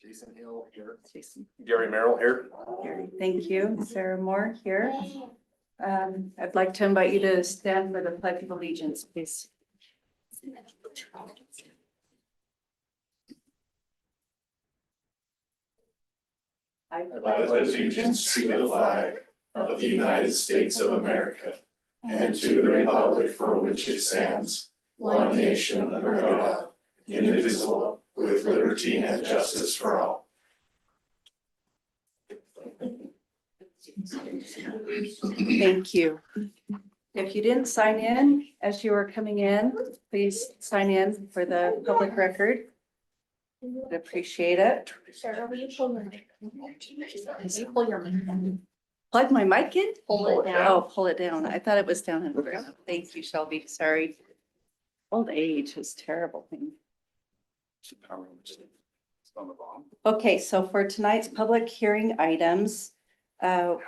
Jason Hill here. Jason. Gary Merrill here. Gary, thank you. Sarah Moore here. I'd like to invite you to stand for the Pledge of Allegiance, please. I pledge allegiance to the flag of the United States of America and to the republic for which it stands, one nation under God, indivisible, with liberty and justice for all. Thank you. If you didn't sign in as you were coming in, please sign in for the public record. I'd appreciate it. Sarah, will you pull your mic? Will you pull your mic? Plug my mic in? Pull it down. Oh, pull it down. I thought it was down in the ground. Thank you, Shelby. Sorry. Old age is a terrible thing. It's on the bottom. Okay, so for tonight's public hearing items,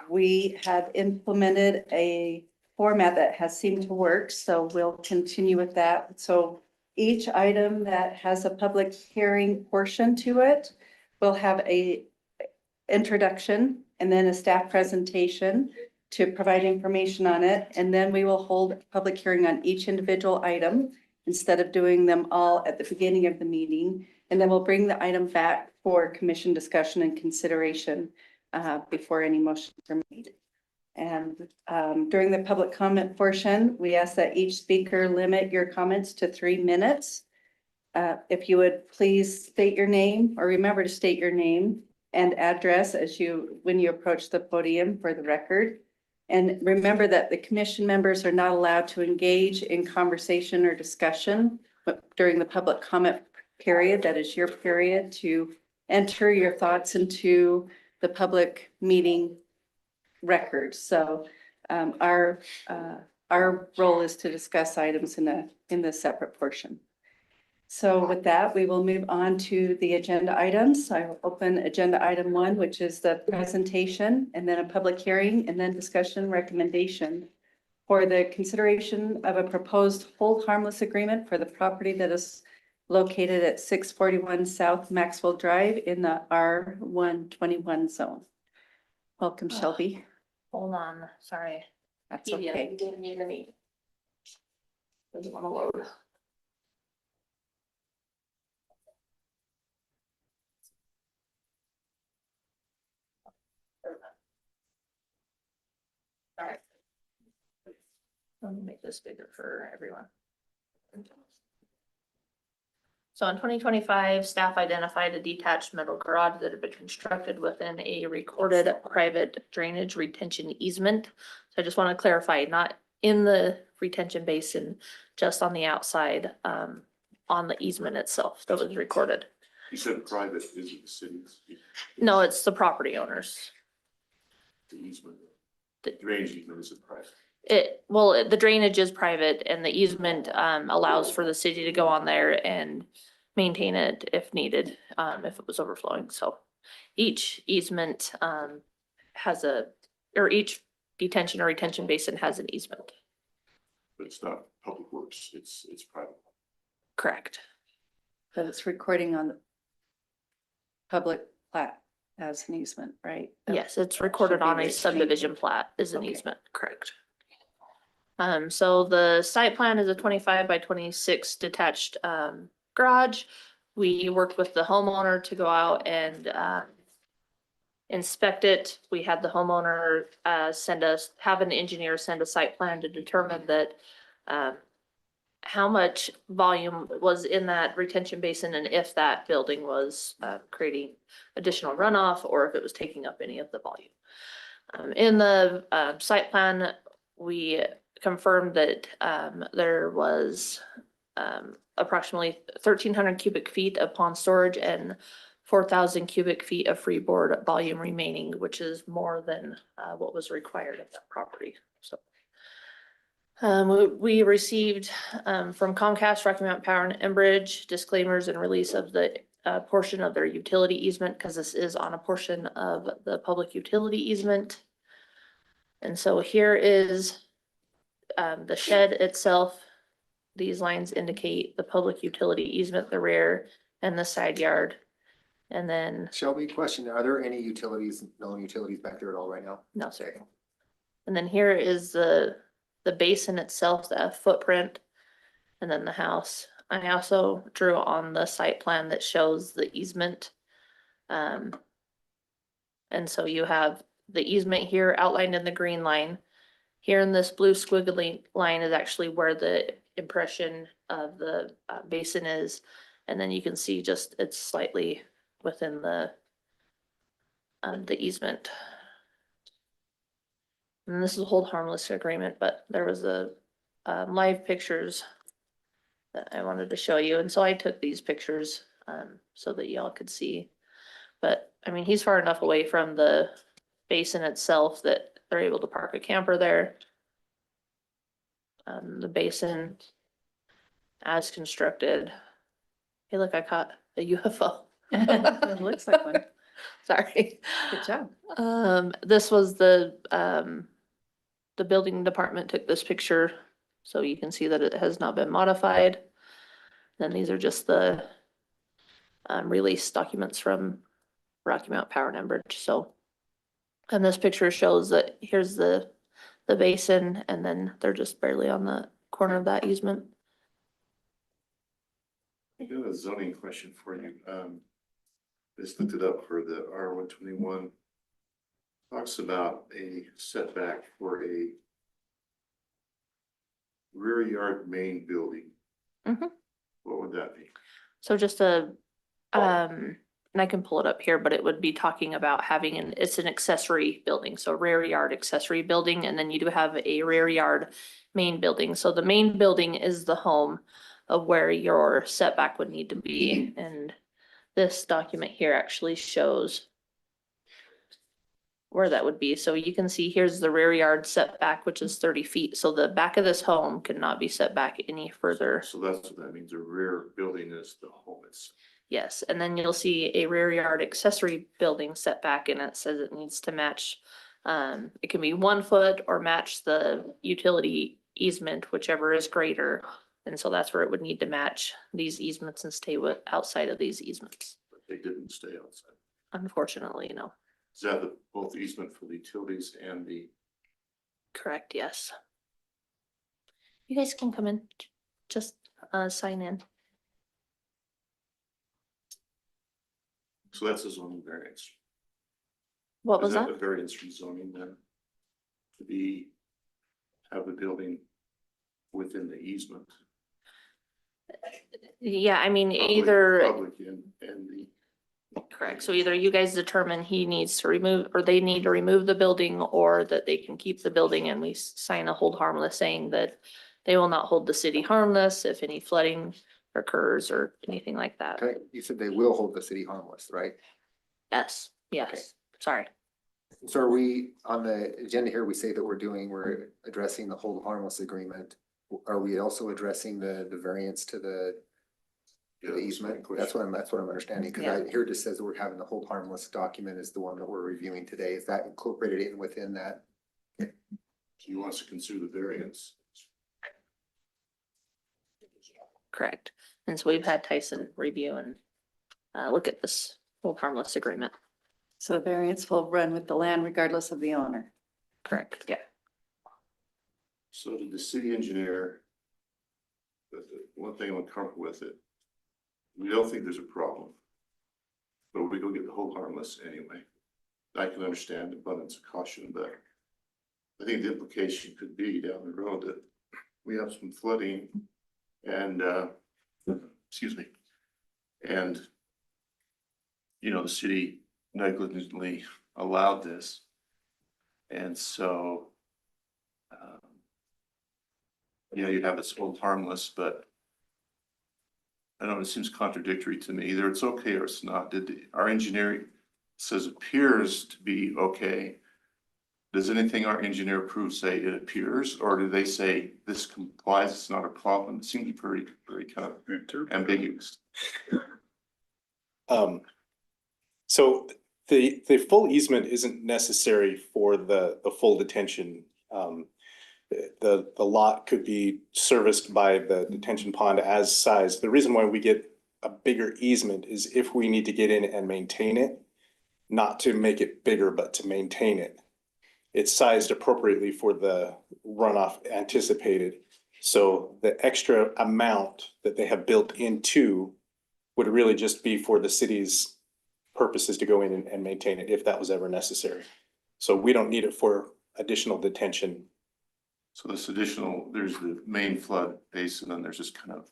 we have implemented a format that has seemed to work, so we'll continue with that. So each item that has a public hearing portion to it will have a introduction and then a staff presentation to provide information on it. And then we will hold a public hearing on each individual item instead of doing them all at the beginning of the meeting. And then we'll bring the item back for commission discussion and consideration before any motions are made. And during the public comment portion, we ask that each speaker limit your comments to 3 minutes. If you would please state your name, or remember to state your name and address when you approach the podium for the record. And remember that the commission members are not allowed to engage in conversation or discussion during the public comment period. That is your period to enter your thoughts into the public meeting record. So our role is to discuss items in the separate portion. So with that, we will move on to the agenda items. I will open agenda item 1, which is the presentation, and then a public hearing, and then discussion recommendation for the consideration of a proposed hold harmless agreement for the property that is located at 641 South Maxwell Drive in the R121 zone. Welcome, Shelby. Hold on, sorry. That's Yeah, okay. you didn't need me. Doesn't want to load. All right. Let me make this bigger for everyone. So in 2025, staff identified a detached metal garage that had been constructed within a recorded private drainage retention easement. So I just want to clarify, not in the retention basin, just on the outside, on the easement itself that was recorded. You said private, is it the city's? No, it's the property owners. The easement. The drainage easement is private. The drainage is private and the easement allows for the city to go on there and maintain it if needed, if it was overflowing. So each easement each detention or retention basin has an easement. But it's not public works, it's private. Correct. But it's recording on the public plat as an easement, right? Yes, it's recorded on a subdivision plat as an easement, correct. So the site plan is a 25 by 26 detached garage. We worked with the homeowner to go out and inspect it. We had the homeowner have an engineer send a site plan to determine that how much volume was in that retention basin and if that building was creating additional runoff or if it was taking up any of the volume. In the site plan, we confirmed that there was approximately 1,300 cubic feet of pond storage and 4,000 cubic feet of freeboard volume remaining, which is more than what was required of that property. So we received from Comcast, Rocky Mountain Power and Enbridge disclaimers and release of the portion of their utility easement, because this is on a portion of the public utility easement. And so here is the shed itself. These lines indicate the public utility easement, the rear and the side yard. And then, Shelby, question, are there any utilities, known utilities back there at all right now? no, sorry. And then here is the basin itself, the footprint, and then the house. I also drew on the site plan that shows the easement. And so you have the easement here outlined in the green line. Here in this blue squiggly line is actually where the impression of the basin is. And then you can see just it's slightly within the easement. And this is a hold harmless agreement, but there was a live pictures that I wanted to show you. And so I took these pictures so that y'all could see. But I mean, he's far enough away from the basin itself that they're able to park a camper there. The basin as constructed. Hey, look, I caught a UFO. It looks like one. Sorry. Good job. This was the building department took this picture, so you can see that it has not been modified. Then these are just the release documents from Rocky Mount Power and Enbridge, so. And this picture shows that here's the basin, and then they're just barely on the corner of that easement. I got a zoning question for you. Just looked it up for the R121. Talks about a setback for a rear yard main building. Mhm. What would that be? So just and I can pull it up here, but it would be talking about having it's an accessory building, so rear yard accessory building, and then you do have a rear yard main building. So the main building is the home of where your setback would need to be, and this document here actually shows where that would be. So you can see here's the rear yard setback, which is 30 feet. So the back of this home could not be set back any further. So that's what that means. The rear building is the home itself. Yes, and then you'll see a rear yard accessory building setback, and it says it needs to match, it can be 1 foot or match the utility easement, whichever is greater. And so that's where it would need to match these easements and stay outside of these easements. But they didn't stay outside. Unfortunately, no. Is that both easement for the utilities and the? Correct, yes. You guys can come in, just sign in. So that's a zoning variance. What was Is that? A variance from zoning then? To have the building within the easement. Yeah, I mean, Public- either, Public and the. correct, so either you guys determine he needs to remove, or they need to remove the building, or that they can keep the building, and we sign a hold harmless saying that they will not hold the city harmless if any flooding occurs or anything like that. Okay, you said they will hold the city harmless, right? Yes, yes, sorry. So are we, on the agenda here, we say that we're addressing the hold harmless agreement. Are we also addressing the variance to the Yeah, easement? question. That's what I'm understanding, because I here it just says that we're having the hold harmless document is the one that we're reviewing today. Is that incorporated in within that? He wants to consider the variance. Correct. And so we've had Tyson review and look at this hold harmless agreement. So the variance will run with the land regardless of the owner. Correct, yeah. So did the city engineer, but the one thing I'm comfortable with it, we don't think there's a problem. But we go get the whole harmless anyway. I can understand abundance of caution, but I think the implication could be down the road that we have some flooding and, excuse me, and, the city negligently allowed this. And so, you have this hold harmless, but I don't know, it seems contradictory to me. Either it's okay or it's not. Our engineering says appears to be okay. Does anything our engineer approve say it appears, or do they say this complies, it's not a problem? It seems very, very kind of ambiguous. So the full easement isn't necessary for the full detention. The lot could be serviced by the detention pond as sized. The reason why we get a bigger easement is if we need to get in and maintain it, not to make it bigger, but to maintain it. It's sized appropriately for the runoff anticipated. So the extra amount that they have built into would really just be for the city's purposes to go in and maintain it if that was ever necessary. So we don't need it for additional detention. So this additional, there's the main flood basin, and there's this kind of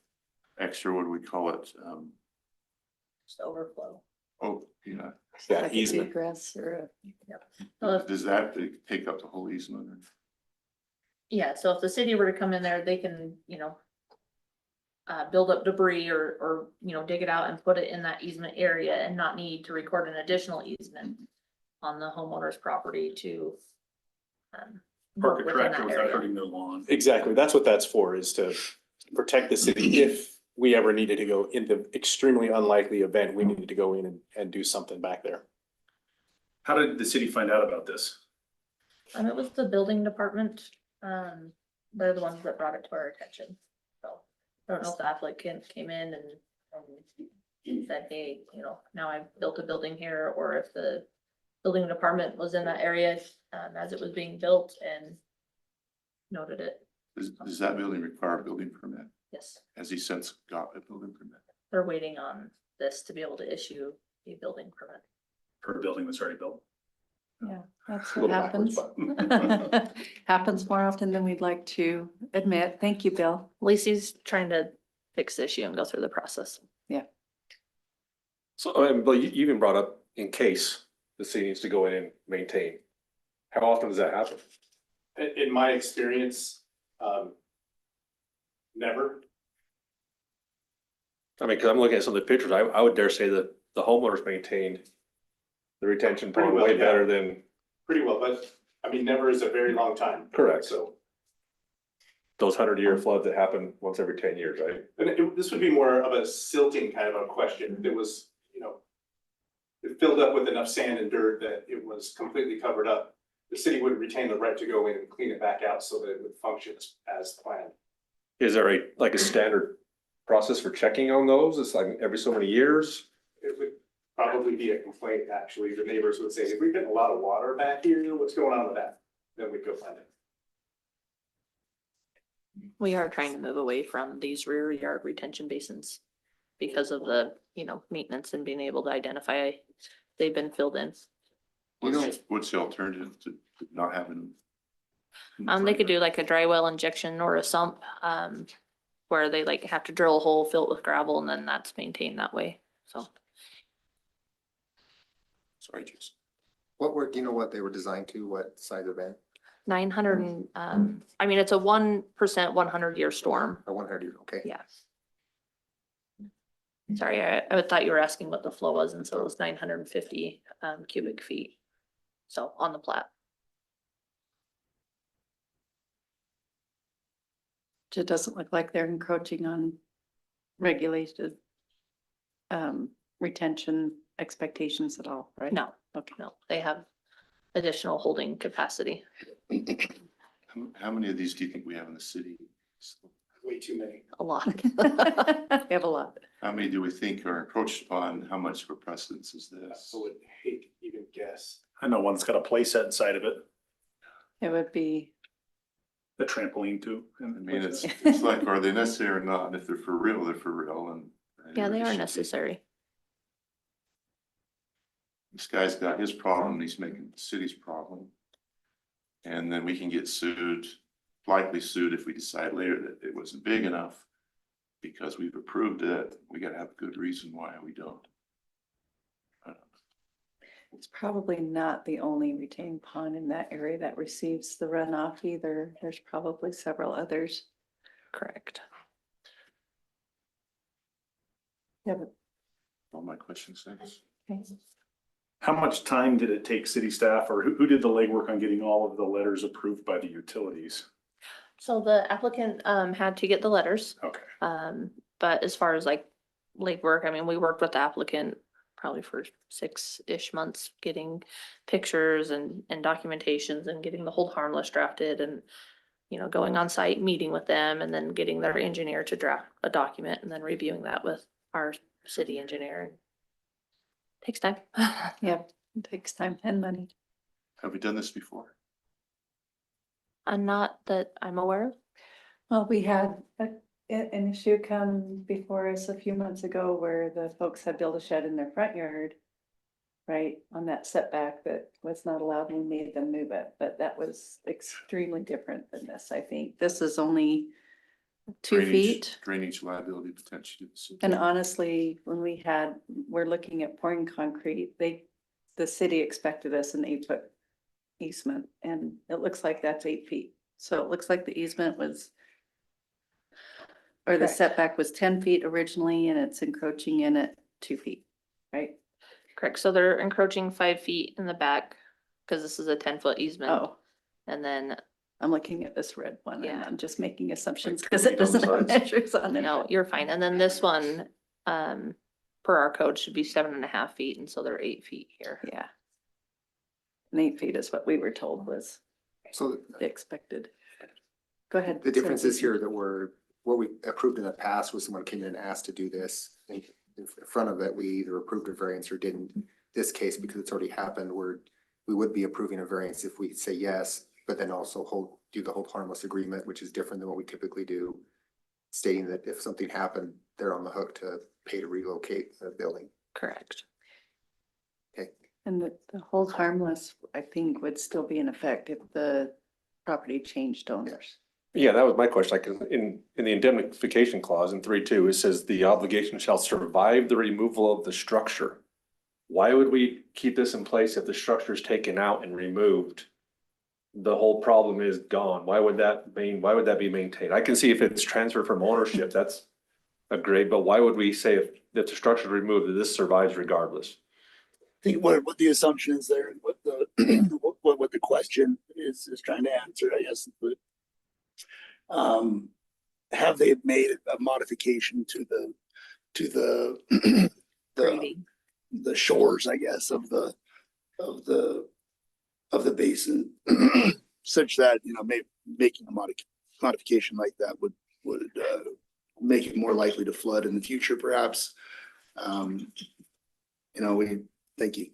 extra, what do we call it? Just overflow. Oh, yeah. Yeah, Like a easement. egress or Does that take up the whole easement? Yeah, so if the city were to come in there, they can, build up debris or, dig it out and put it in that easement area and not need to record an additional easement on the homeowner's property to Park work a within tractor that without area. hurting their lawn. Exactly. That's what that's for, is to protect the city if we ever needed to go in the extremely unlikely event, we needed to go in and do something back there. How did the city find out about this? It was the building department, they're the ones that brought it to our attention, so. I don't know if the applicant came in and said, hey, now I've built a building here, or if the building department was in that area, as it was being built and noted it. Does that building require a building permit? Yes, Has he since got a building permit? they're waiting on this to be able to issue a building permit. For a building that's already built? yeah, that's A what little backwards, happens. but- Happens more often than we'd like to admit. Thank you, Bill. Lacey's trying to fix the issue and go through the process. So, Bill, you even brought up in case the city needs to go in and maintain. How often does that happen? In my experience, never. I mean, cause I'm looking at some of the pictures, I would dare say that the homeowners maintained the retention Pretty pond well, way yeah. better than, Pretty well, but I mean, never is a very long time. Correct. So, those 100-year floods that happen once every 10 years, right? and this would be more of a silting kind of a question. If it was, it filled up with enough sand and dirt that it was completely covered up, the city would retain the right to go in and clean it back out so that it would function as planned. Is there a standard process for checking on those? It's like every so many years? It would probably be a complaint, actually. The neighbors would say, if we've got a lot of water back here, what's going on with that? Then we'd go find it. We are trying to move away from these rear yard retention basins because of the, maintenance and being able to identify they've been filled in. What's the alternative to not having? They could do like a dry well injection or a sump, where they have to drill a hole, fill it with gravel, and then that's maintained that way, so. Sorry, Jason. Do you know what they were designed to, what size event? 900 and, it's a 1%, 100-year storm, Or 100, okay. yeah. Sorry, I thought you were asking what the flow was, and so it was 950 cubic feet. So on the plat. It doesn't look like they're encroaching on regulated retention expectations at all, right? No, Okay. no, they have additional holding capacity. How many of these do you think we have in the city? Way too many. A lot. We have a lot. How many do we think are encroached upon? How much for precedence is this? I would hate to even guess. I know one that's got a play set inside of it, It would be, the trampoline too. I mean, it's like, are they necessary or not? And if they're for real, they're for real, and. Yeah, they really are should be. necessary. This guy's got his problem, and he's making the city's problem. And then we can get sued, likely sued if we decide later that it wasn't big enough. Because we've approved it, we gotta have a good reason why we don't. I don't know. it's probably not the only retaining pond in that area that receives the runoff either. There's probably several others. Correct. Yeah, but All my questions, thanks. okay. How much time did it take city staff, or who did the legwork on getting all of the letters approved by the utilities? So the applicant had to get the letters. Okay. But as far as legwork, we worked with the applicant probably for 6-ish months, getting pictures and documentations and getting the hold harmless drafted and, going on site, meeting with them, and then getting their engineer to draft a document and then reviewing that with our city engineer. Takes time. Yep, it takes time and money. Have we done this before? Not that I'm aware of. Well, we had an issue come before us a few months ago where the folks had built a shed in their front yard. Right, on that setback that was not allowed, and we made them move it, but that was extremely different than this, I think. This is only 2 feet. Drainage liability potentially. to the city. And honestly, when we're looking at pouring concrete, the city expected us an 8-foot easement, and it looks like that's 8 feet. So it looks like the easement was, or the Correct. setback was 10 feet originally, and it's encroaching in at 2 feet, right? Correct, so they're encroaching 5 feet in the back, because this is a 10-foot easement. Oh, And then, I'm looking at this red one, and Yeah. I'm just making assumptions Like because 2 it feet on the doesn't have sides? measures on it. no, you're fine. And then this one, per our code, should be 7.5 feet, and so they're 8 feet here. Yeah. And 8 feet is what we were told was So the expected. Go ahead. the difference is Cindy. here that what we approved in the past was someone came in and asked to do this. In front of it, we either approved a variance or didn't. This case, because it's already happened, we would be approving a variance if we say yes, but then also do the hold harmless agreement, which is different than what we typically do. Stating that if something happened, they're on the hook to pay to relocate the building. Correct. Okay, And the hold harmless, I think, would still be in effect if the property changed owners. Yeah, that was my question. Like in the indemnification clause in 3.2, it says the obligation shall survive the removal of the structure. Why would we keep this in place if the structure is taken out and removed? The whole problem is gone. Why would that be maintained? I can see if it's transferred from ownership, that's a great, but why would we say if the structure is removed, that this survives regardless? I think what the assumption is there, and what the what the question is trying to answer, I guess. But have they made a modification to the Grading. the shores, I guess, of the basin, such that making a modification like that would make it more likely to flood in the future, perhaps. We thank you.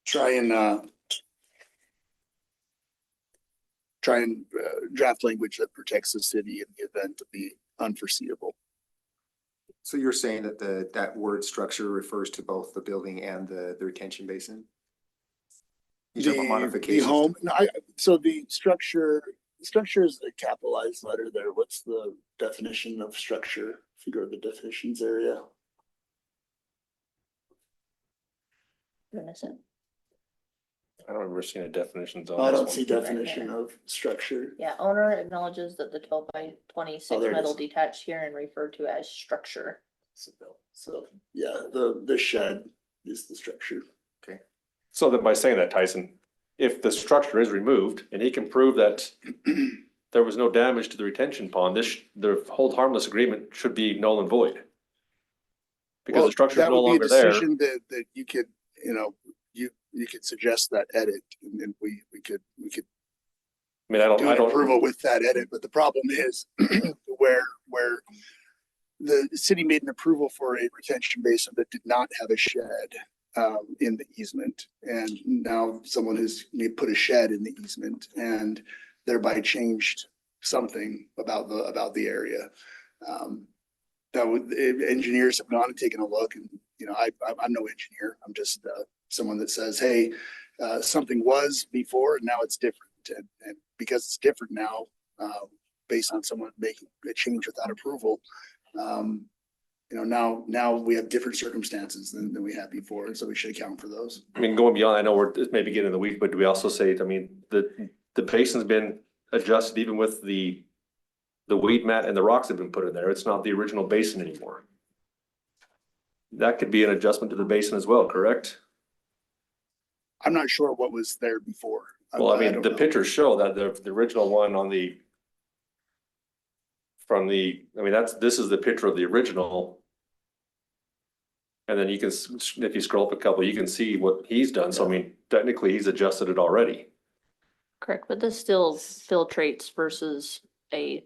Try and draft language that protects the city in the event of the unforeseeable. so you're saying that that word structure refers to both the building and the retention basin? You talk about The modifications. home, no, so the structure is a capitalized letter there. What's the definition of structure? If you go to the definitions area. Innocent. I don't remember seeing a definitions on I this don't one. see definition of structure. Yeah, owner acknowledges that the 12x26 Oh, there it metal is. detached here and referred to as structure. So, yeah, the shed is the structure. So that by saying that, Tyson, if the structure is removed and he can prove that there was no damage to the retention pond, the hold harmless agreement should be null and void. Because Well, the structure is that no would be a longer there. decision that you could, you could suggest that edit, and then we could I mean, I do an don't, approval with that edit, but the problem is where the city made an approval for a retention basin that did not have a shed in the easement. And now someone has put a shed in the easement and thereby changed something about the area. Engineers have gone and taken a look, and I'm no engineer. I'm just someone that says, hey, something was before and now it's different. And because it's different now, based on someone making a change without approval, now we have different circumstances than we had before. And so we should account for those. I mean, going beyond, I know we're maybe getting in the weeds, but do we also say, I mean, the basin's been adjusted even with the weed mat and the rocks have been put in there. It's not the original basin anymore. That could be an adjustment to the basin as well, correct? I'm not sure what was there before. Well, I mean, don't the know. pictures show that the original one on this is the picture of the original. And then you can, if you scroll up a couple, you can see what he's done. So I mean, technically he's adjusted it already. Correct, but this still filtrates versus a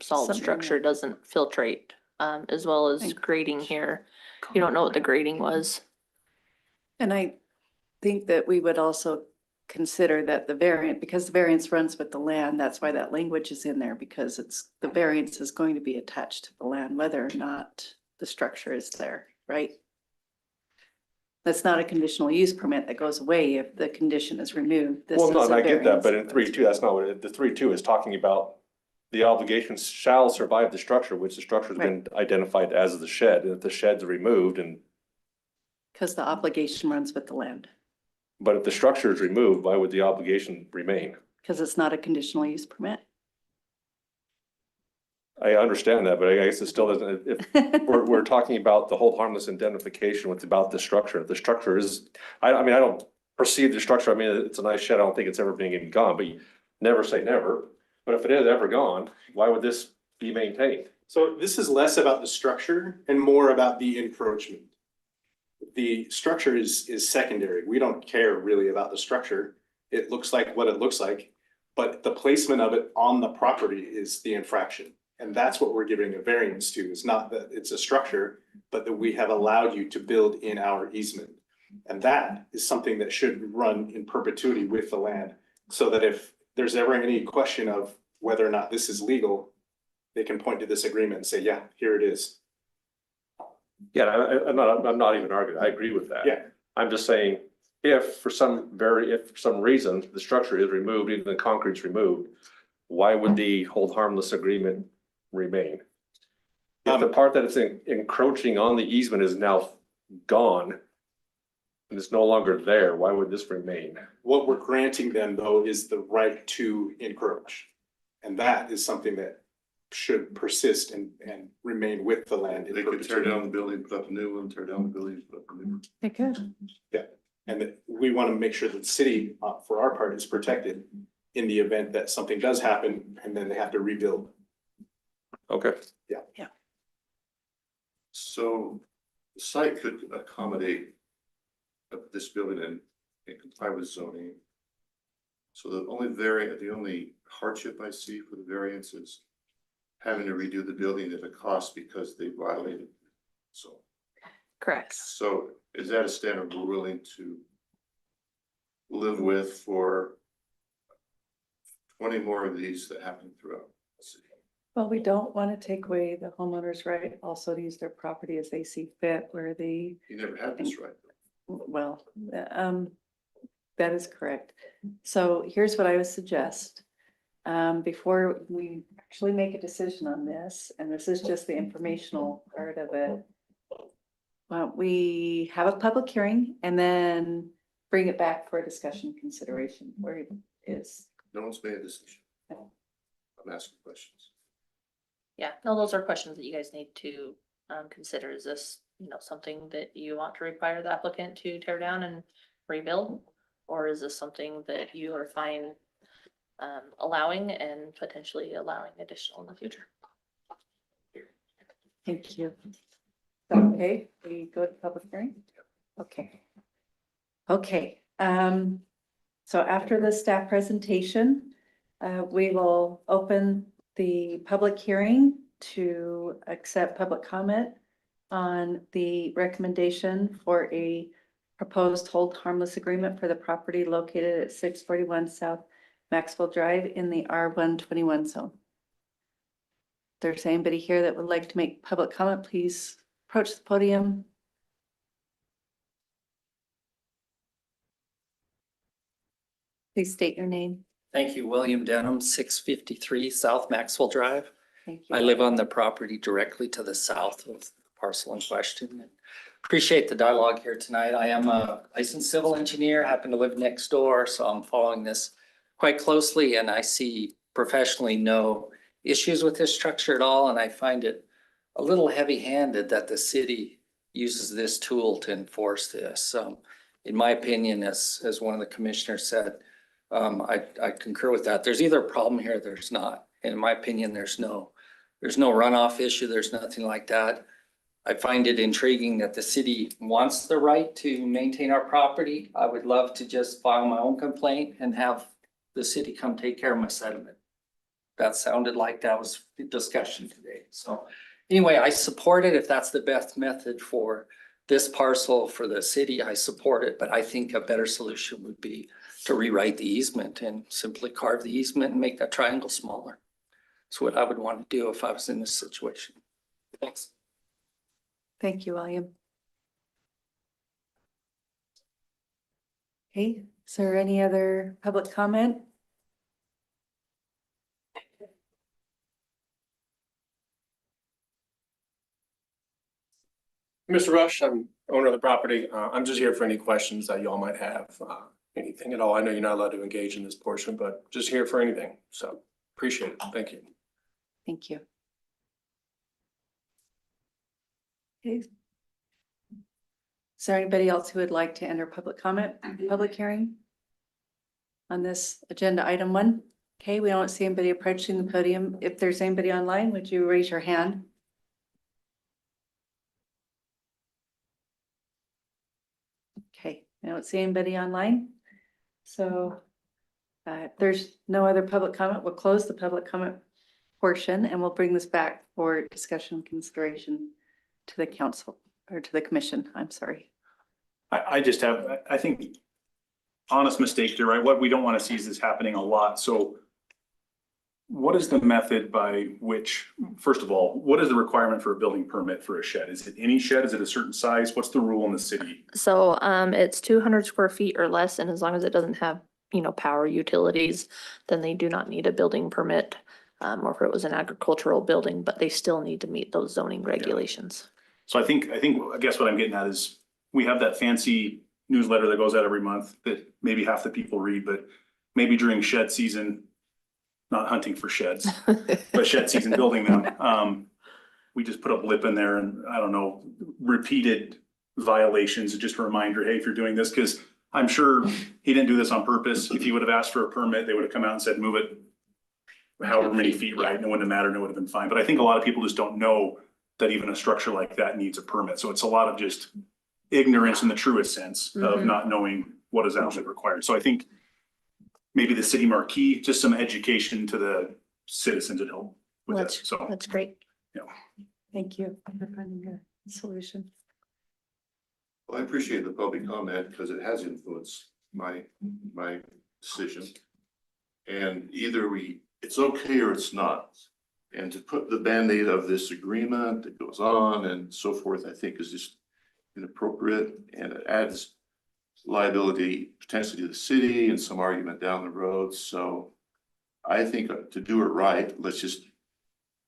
solid Something structure that- doesn't filtrate. as well as grading here. You don't know what the grading was. And I think that we would also consider that the variant, because the variance runs with the land, that's why that language is in there, because the variance is going to be attached to the land, whether or not the structure is there, right? That's not a conditional use permit that goes away if the condition is removed. This Well, no, is and a I get that, variance. but in 3.2, that's not what it, the 3.2 is talking about. The obligation shall survive the structure, which the structure's been identified as the shed, and if the shed's removed and, Because the obligation runs with the land, but if the structure is removed, why would the obligation remain? because it's not a conditional use permit. I understand that, but I guess it still doesn't, if we're talking about the hold harmless indemnification, what's about the structure. The structure is, I mean, I don't perceive the structure, I mean, it's a nice shed, I don't think it's ever being gone, but you never say never. But if it is ever gone, why would this be maintained? So this is less about the structure and more about the encroachment. The structure is secondary. We don't care really about the structure. It looks like what it looks like, but the placement of it on the property is the infraction. And that's what we're giving a variance to. It's not that it's a structure, but that we have allowed you to build in our easement. And that is something that should run in perpetuity with the land, so that if there's ever any question of whether or not this is legal, they can point to this agreement and say, yeah, here it is. Yeah, I'm not even arguing, I agree with that. Yeah. I'm just saying, if for some reason the structure is removed, even the concrete's removed, why would the hold harmless agreement remain? If the part that it's encroaching on the easement is now gone and it's no longer there, why would this remain? What we're granting them, though, is the right to encroach. And that is something that should persist and remain with the land in They could tear perpetuity. down the building, put up a new one, tear down the building, put up a new one. They could. And that we want to make sure that the city, for our part, is protected in the event that something does happen and then they have to rebuild. Okay. So the site could accommodate this building and comply with zoning. So the only hardship I see for the variance is having to redo the building at a cost because they violated. Correct. So is that a standard we're willing to live with for 20 more of these that happen throughout the city? Well, we don't want to take away the homeowner's right also to use their property as they see fit, where they, You never had this right. well, that is correct. So here's what I would suggest. Before we actually make a decision on this, and this is just the informational part of it. We have a public hearing and then bring it back for a discussion consideration where it is. No one's made a decision. I'm asking questions. Yeah, no, those are questions that you guys need to consider. Is this, something that you want to require the applicant to tear down and rebuild? Or is this something that you are fine allowing and potentially allowing additional in the future? Thank you. Okay, we go to public hearing? Okay. Okay, so after the staff presentation, we will open the public hearing to accept public comment on the recommendation for a proposed hold harmless agreement for the property located at 641 South Maxwell Drive in the R121 zone. If there's anybody here that would like to make public comment, please approach the podium. Please state your name. Thank you, William Denham, 653 South Maxwell Drive. Thank you. I live on the property directly to the south of the parcel in question. Appreciate the dialogue here tonight. I am a licensed civil engineer, happen to live next door, so I'm following this quite closely, and I see professionally no issues with this structure at all, and I find it a little heavy-handed that the city uses this tool to enforce this. In my opinion, as one of the commissioners said, I concur with that. There's either a problem here, or there's not. And in my opinion, there's no runoff issue. There's nothing like that. I find it intriguing that the city wants the right to maintain our property. I would love to just file my own complaint and have the city come take care of my sediment. That sounded like that was the discussion today. So anyway, I support it. If that's the best method for this parcel for the city, I support it. But I think a better solution would be to rewrite the easement and simply carve the easement and make that triangle smaller. That's what I would want to do if I was in this situation. Thanks. Thank you, William. Okay, is there any other public comment? Mr. Rush, I'm owner of the property. I'm just here for any questions that y'all might have, anything at all. I know you're not allowed to engage in this portion, but just here for anything. So appreciate it. Thank you. Thank you. Okay. Is there anybody else who would like to enter public comment, public hearing on this agenda item 1? Okay, we don't see anybody approaching the podium. If there's anybody online, would you raise your hand? Okay, I don't see anybody online. So if there's no other public comment, we'll close the public comment portion and we'll bring this back for discussion and consideration to the council or to the commission. I'm sorry. I just have, I think, honest mistake there, right? What we don't want to see is this happening a lot. So what is the method by which, first of all, what is the requirement for a building permit for a shed? Is it any shed? Is it a certain size? What's the rule in the city? So it's 200 square feet or less, and as long as it doesn't have, power utilities, then they do not need a building permit. Or if it was an agricultural building, but they still need to meet those zoning regulations. So I guess what I'm getting at is we have that fancy newsletter that goes out every month that maybe half the people read, but maybe during shed season, not hunting for sheds, but shed season building them. We just put a blip in there and I don't know, repeated violations, just a reminder, hey, if you're doing this, because I'm sure he didn't do this on purpose. If he would have asked for a permit, they would have come out and said, move it however many feet, right? And it wouldn't have mattered, and it would have been fine. But I think a lot of people just don't know that even a structure like that needs a permit. So it's a lot of just ignorance in the truest sense of not knowing what is actually required. So I think maybe the city marquee, just some education to the citizens would help with that. So That's great. Thank you for finding a solution. Well, I appreciate the public comment because it has influenced my decision. And either it's okay or it's not. And to put the Band-Aid of this agreement that goes on and so forth, I think is just inappropriate, and it adds liability potentially to the city and some argument down the road. So I think to do it right,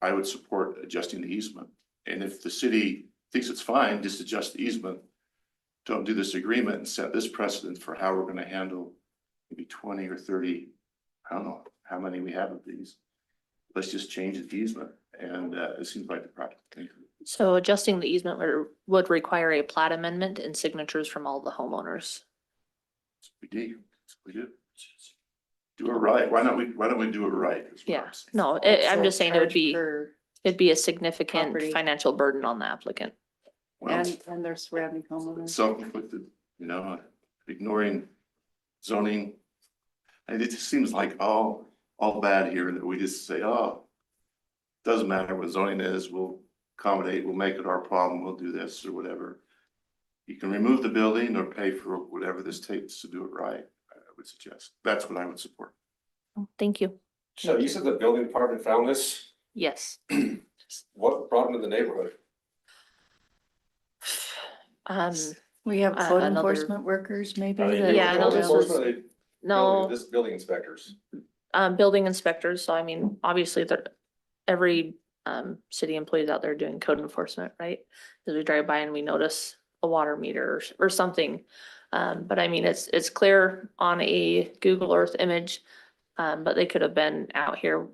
I would support adjusting the easement. And if the city thinks it's fine, just adjust the easement. Don't do this agreement and set this precedent for how we're going to handle maybe 20 or 30, I don't know how many we have of these. Let's just change the easement. And it seems like the practical thing. So adjusting the easement would require a plat amendment and signatures from all the homeowners. We do. Do it right. Why don't we do it right? Yeah, no, I'm just saying it'd be a significant property. financial burden on the applicant. Well, And their surrounding homeowners. self-inflicted, ignoring zoning. And it just seems like all bad here that we just say, oh, doesn't matter what zoning is, we'll accommodate, we'll make it our problem, we'll do this or whatever. You can remove the building or pay for whatever this takes to do it right, I would suggest. That's what I would support. Thank you. So you said the building department found this? Yes. What brought them to the neighborhood? We have code another- enforcement workers maybe. Are they that- Yeah, no, code this enforcement or was- they No, This building inspectors. building inspectors. So I mean, obviously every city employees out there doing code enforcement, right? As we drive by and we notice a water meter or something. But I mean, it's clear on a Google Earth image. But they could have been out here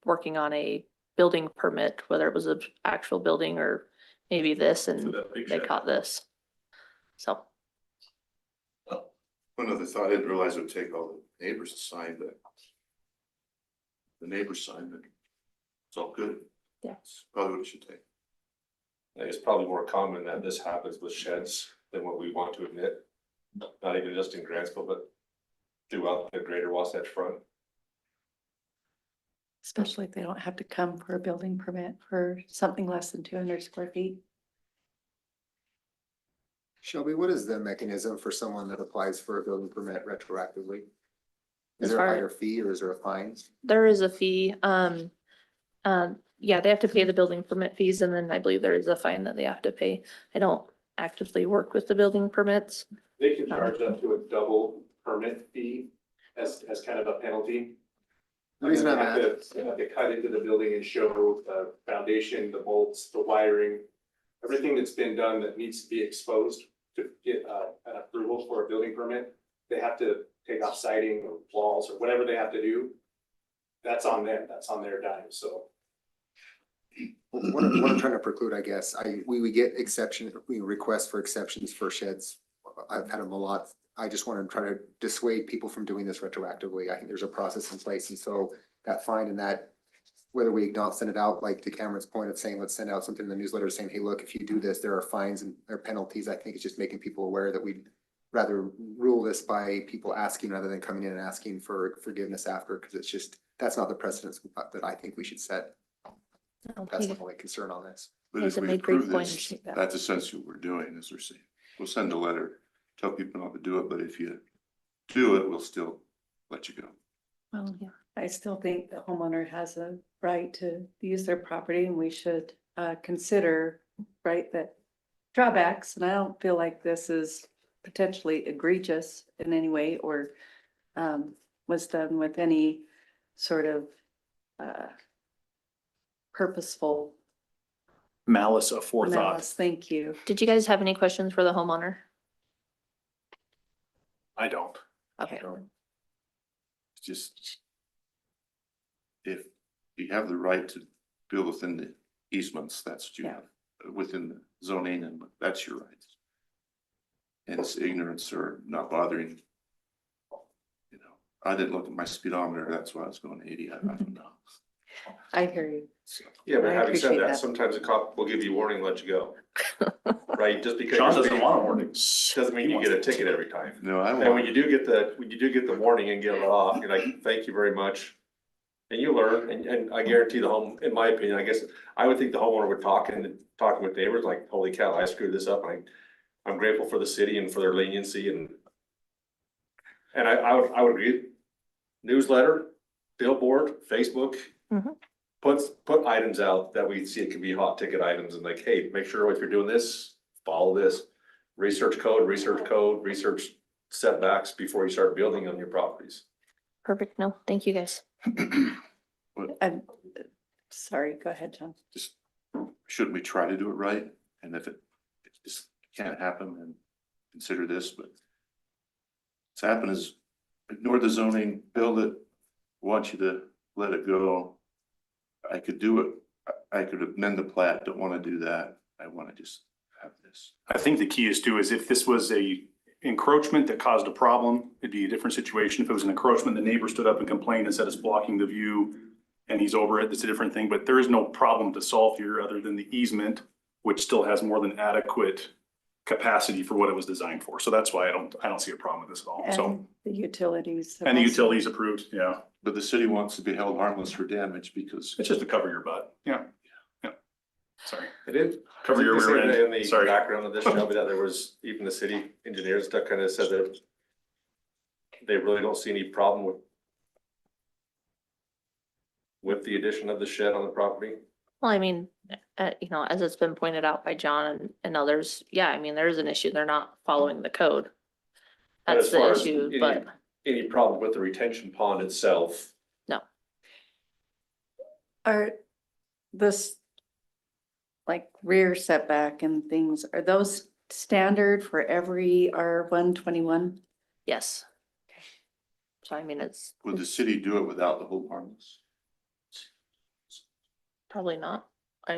working on a building permit, whether it was an actual building or maybe this, and they caught this. So. Another thought, I didn't realize it would take all the neighbors to sign, but the neighbors signed it. It's all good. Yeah. It's probably what it should take. I think it's probably more common that this happens with sheds than what we want to admit. Not even just in Grantsville, but throughout the greater Wasatch Front. Especially if they don't have to come for a building permit for something less than 200 square feet. Shelby, what is the mechanism for someone that applies for a building permit retroactively? Is As there a far- higher fee or is there a fine? There is a fee, yeah, they have to pay the building permit fees and then I believe there is a fine that they have to pay. I don't actively work with the building permits. They can charge up to a double permit fee as kind of a penalty. The reason I'm They have to cut into the building and show the foundation, the bolts, the wiring, everything that's been done that needs to be exposed to get an approval for a building permit. They have to take off siding or walls or whatever they have to do. That's on them, that's on their dime, so. What I'm trying to preclude, I guess, we get exception, we request for exceptions for sheds. I've had them a lot. I just want to try to dissuade people from doing this retroactively. I think there's a process in place. And so that fine and that, whether we not send it out, like to Cameron's point of saying, let's send out something in the newsletter saying, hey, look, if you do this, there are fines and there are penalties. I think it's just making people aware that we'd rather rule this by people asking rather than coming in and asking for forgiveness after, because it's just, that's not the precedence that I think we should set. That's my only concern on this. But Those if that we made great approve points, this, take that. that's essentially what we're doing, is we're saying, we'll send a letter, tell people not to do it, but if you do it, we'll still let you go. Well, yeah, I still think the homeowner has a right to use their property and we should consider, right, that drawbacks, and I don't feel like this is potentially egregious in any way or was done with any sort of purposeful Malice aforethought. malice. Thank you. Did you guys have any questions for the homeowner? I don't. Okay. It's just, if you have the right to build within the easements, that's what you Yeah. have, within the zoning, and that's your rights. And it's ignorance or not bothering. You know, I didn't look at my speedometer, that's why I was going 80, I don't know. I hear you. So, Yeah, but I having said appreciate that, that. sometimes a cop will give you a warning, and let you go. Right, just because. Sean you're doesn't speeding want a warning. Doesn't mean you get a ticket every time. No, I And when want, you do get the warning and get it off, you're like, thank you very much. And you learn, and I guarantee in my opinion, I guess, I would think the homeowner would talking with neighbors like, holy cow, I screwed this up. I'm grateful for the city and for their leniency and I would agree. Newsletter, billboard, Facebook. Mhm. Put items out that we see it can be hot ticket items and like, hey, make sure if you're doing this, follow this. Research research setbacks before you start building on your properties. Perfect. No, thank you guys. I'm sorry, go ahead, John. just, shouldn't we try to do it right? And if it just can't happen, then consider this, but what's happened is ignore the zoning, build it, want you to let it go. I could do it, I could amend the plat, don't want to do that. I want to just have this. I think the key is too, is if this was a encroachment that caused a problem, it'd be a different situation. If it was an encroachment, the neighbor stood up and complained and said it's blocking the view and he's over it, that's a different thing, but there is no problem to solve here other than the easement, which still has more than adequate capacity for what it was designed for. So that's why I don't see a problem with this at all. So, And the utilities. have and the also- utilities approved, yeah. But the city wants to be held harmless for damage because It's just to cover your butt. Yeah. Yeah. Sorry. It is. Cover your rear end. In the Sorry. background of this, Shelby, that there was, even the city engineers stuff kind of said that they really don't see any problem with the addition of the shed on the property. Well, I mean, as it's been pointed out by John and others, yeah, I mean, there is an issue. They're not following the code. But That's as far the as issue, any- but Any problem with the retention pond itself? Are this like rear setback and things, are those standard for every R121? yes. So I mean, it's would the city do it without the hold harmless? probably not.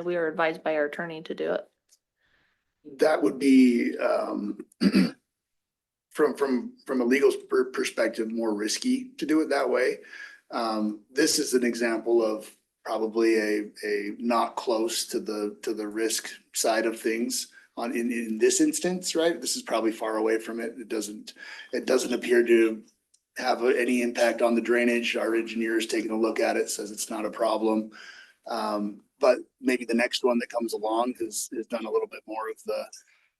We were advised by our attorney to do it. That would be, from a legal perspective, more risky to do it that way. This is an example of probably a not close to the risk side of things in this instance, right? This is probably far away from it. It doesn't appear to have any impact on the drainage. Our engineer's taking a look at it, says it's not a problem. But maybe the next one that comes along has done a little bit more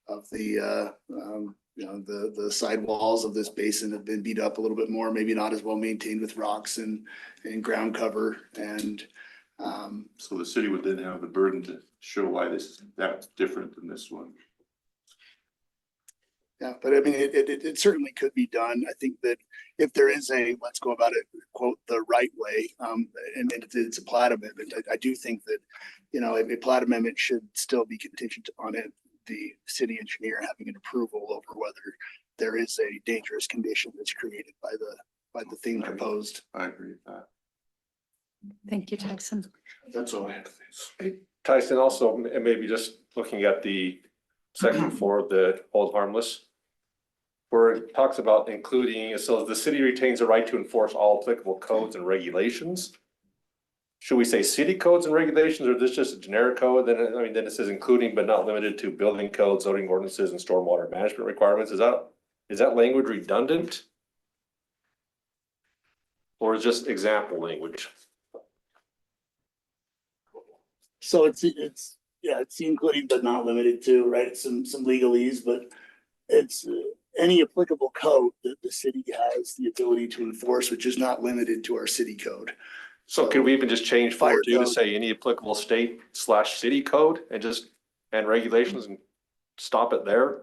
of the the sidewalls of this basin have been beat up a little bit more, maybe not as well maintained with rocks and ground cover. And So the city would then have the burden to show why that's different than this one. yeah, but I mean, it certainly could be done. I think that if there is let's go about it, quote, the right way, and it's a plat amendment, I do think that, a plat amendment should still be contingent on the city engineer having an approval over whether there is a dangerous condition that's created by the thing proposed. I agree with that. Thank you, Tyson. That's all I have to say. Tyson, also, and maybe just looking at the section for the hold harmless, where it talks about including, it says the city retains the right to enforce all applicable codes and regulations. Should we say city codes and regulations, or is this just a generic code? Then, then it says including but not limited to building codes, zoning ordinances, and stormwater management requirements. Is that language redundant? Or is just example language? So it's including but not limited to, right? It's some legalese, but it's any applicable code that the city has the ability to enforce, which is not limited to our city code. So could we even just change Fire 4.2 to code. say any applicable state/city code and regulations and stop it there?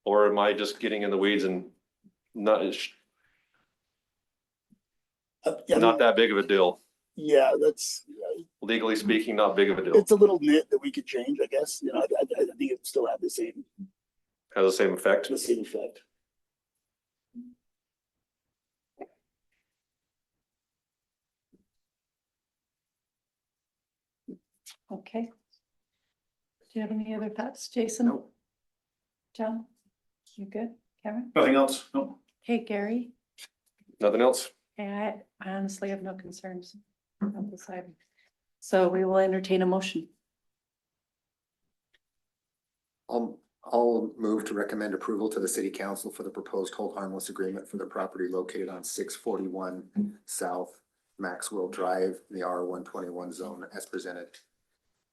Or am I just getting in the weeds and not that big of a deal? Yeah, Legally speaking, not big of a deal. it's a little nit that we could change, I guess. I think it would still have the same Has the same effect. effect. Okay. Do you have any other thoughts, Jason? No. John? You good? Karen? Nothing else? No. Hey, Gary? Nothing else? I honestly have no concerns on this item. So we will entertain a motion. I'll move to recommend approval to the city council for the proposed hold harmless agreement for the property located on 641 South Maxwell Drive, in the R121 zone as presented.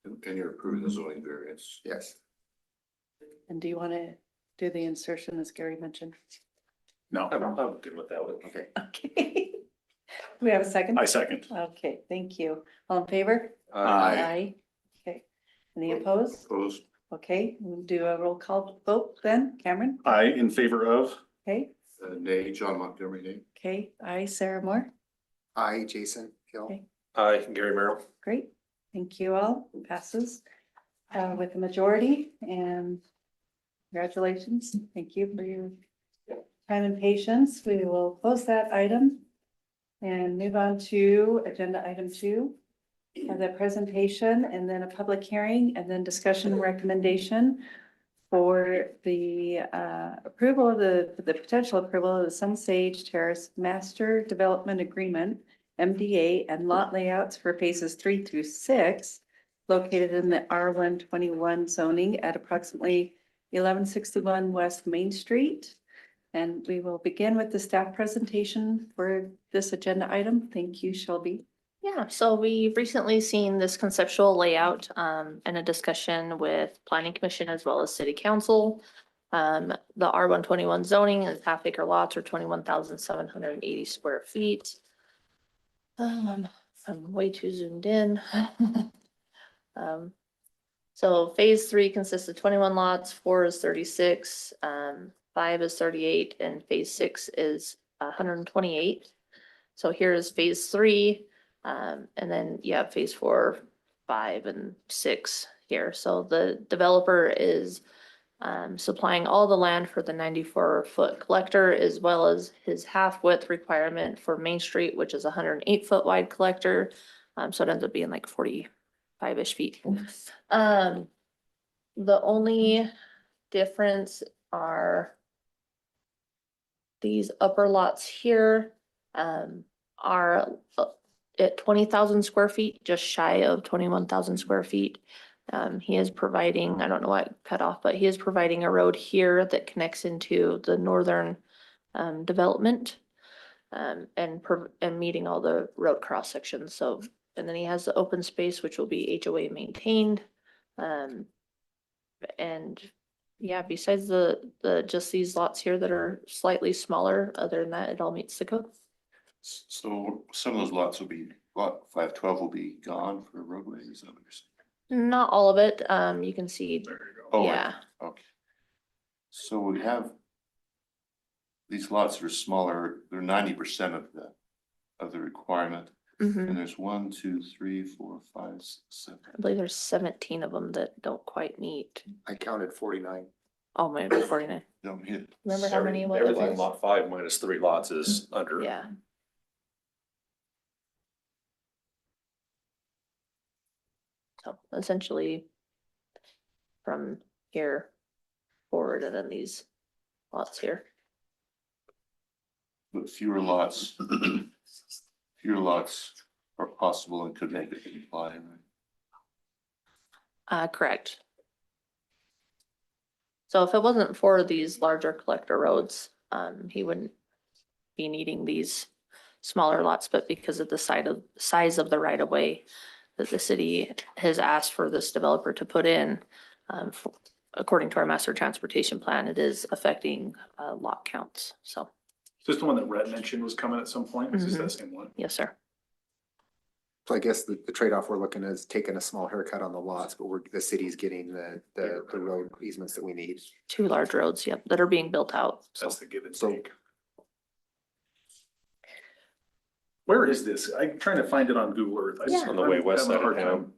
And you're approving the zoning variance. Yes. And do you want to do the insertion as Gary mentioned? No, I'm good with that one. Okay. Okay. Do we have a second? I second. Okay, thank you. All in favor? Aye. Okay. Any opposed? Opposed? Okay, we'll do a roll call vote then. Cameron? Aye, in favor of. Okay, Nay, John Montgomery, nay. okay. Aye, Sarah Moore. Aye, Jason Hill. Okay. Aye, Gary Merrill. Great. Thank you all. Passes with a majority, and congratulations. Thank you for your time and patience. We will close that item and move on to agenda item 2. The presentation and then a public hearing and then discussion and recommendation for the approval of the potential approval of the Sun Sage Terrace Master Development Agreement, MDA, and lot layouts for phases 3 through 6 located in the R121 zoning at approximately 1161 West Main Street. And we will begin with the staff presentation for this agenda item. Thank you, Shelby. Yeah, so we've recently seen this conceptual layout and a discussion with planning commission as well as city council. The R121 zoning is half-acre lots or 21,780 square feet. I'm way too zoomed in. So phase 3 consists of 21 lots, 4 is 36, 5 is 38, and phase 6 is 128. So here is phase 3. And then you have phase 4, 5, and 6 here. So the developer is supplying all the land for the 94-foot collector, as well as his half-width requirement for Main Street, which is a 108-foot wide collector. So it ends up being like 45-ish feet. The only difference are these upper lots here are at 20,000 square feet, just shy of 21,000 square feet. He is providing, I don't know what cut off, but he is providing a road here that connects into the northern development. and meeting all the road cross sections, so, and then he has the open space, which will be HOA maintained. And yeah, besides just these lots here that are slightly smaller, other than that, it all meets the code. So some of those lots will be, lot 512 will be gone for roadways, is that what you're saying? Not all of it, you can see, There you go. Oh, yeah, okay. So we have these lots that are smaller, they're 90% of the requirement. mhm. And there's 1, 2, 3, 4, 5, 6, 7. I believe there's 17 of them that don't quite meet. I counted 49. Oh, maybe 49. Don't hit. Remember how many it was? Everything in lot 5 minus 3 lots is under. Yeah. So essentially from here forward and then these lots here. But fewer lots, fewer lots are possible and could make it comply, right? Correct. So if it wasn't for these larger collector roads, he wouldn't be needing these smaller lots, but because of the size of the right of way that the city has asked for this developer to put in, according to our master transportation plan, it is affecting lot counts. So, Is this the one that Rhett mentioned was coming at some point? Is this Mhm. that same one? yes, sir. So I guess the trade-off we're looking at is taking a small haircut on the lots, but the city's getting the road easements that we need. 2 large roads, yep, that are being built out. So That's the give and So- take. Where is this? I'm trying to find it on Google Earth. I just- Yeah. On the way I'm west having a side of hard town. time.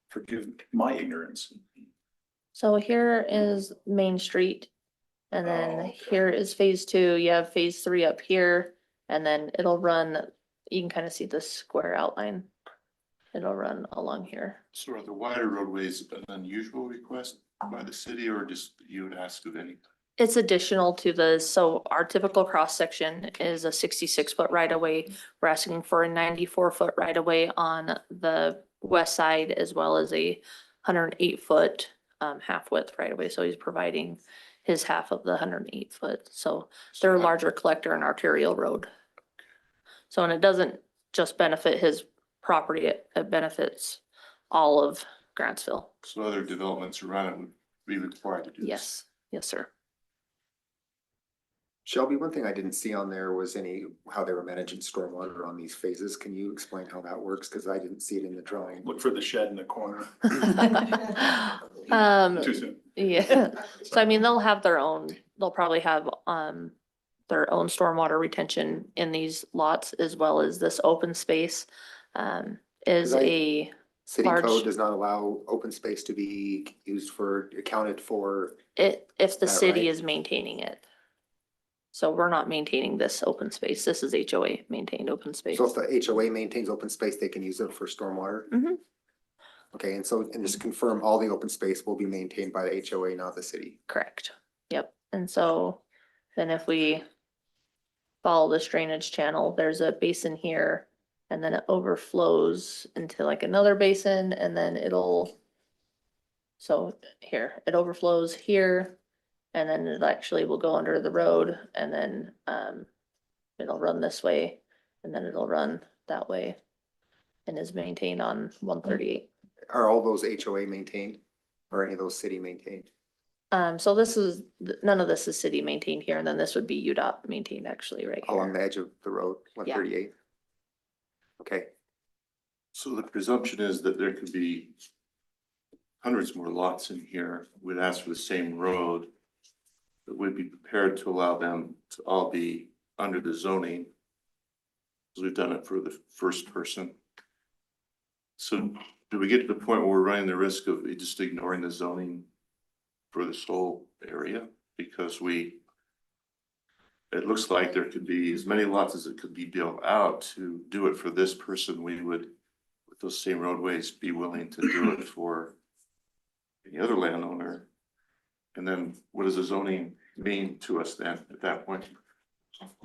Forgive my ignorance. So here is Main Street. And then Oh, okay. here is phase 2. You have phase 3 up here. And then it'll run, you can kind of see the square outline. It'll run along here. So are the wider roadways an unusual request by the city or just you would ask of any? It's additional to so our typical cross section is a 66-foot right of way. We're asking for a 94-foot right of way on the west side as well as a 108-foot half width right of way. So he's providing his half of the 108-foot. So they're a larger collector and arterial road. So, and it doesn't just benefit his property, it benefits all of Grantsville. So other developments around it would be required to do this? Yes, yes, sir. Shelby, one thing I didn't see on there was how they were managing stormwater on these phases. Can you explain how that works? Because I didn't see it in the drawing. Look for the shed in the corner. Too soon. Yeah, so I mean, they'll probably have, their own stormwater retention in these lots as well as this open space. Is City large- code does not allow open space to be accounted for. if the That city right? is maintaining it. So we're not maintaining this open space. This is HOA maintained open space. So if the HOA maintains open space, they can use it for stormwater? Mhm. Okay, and just confirm all the open space will be maintained by the HOA, not the city. Correct. Yep. And so then if we follow this drainage channel, there's a basin here and then it overflows into like another basin and then so here, it overflows here and then it actually will go under the road and then it'll run this way and then it'll run that way and is maintained on 138. Are all those HOA maintained or any of those city maintained? So none of this is city maintained here, and then this would be UDOT maintained actually right Along here. the edge of the road, 138? Okay, So the presumption is that there could be hundreds more lots in here. We'd ask for the same road. But we'd be prepared to allow them to all be under the zoning. Because we've done it for the first person. So do we get to the point where we're running the risk of just ignoring the zoning for this whole area? Because it looks like there could be as many lots as it could be built out to do it for this person. We would, with those same roadways, be willing to do it for any other landowner. And then what does the zoning mean to us then at that point?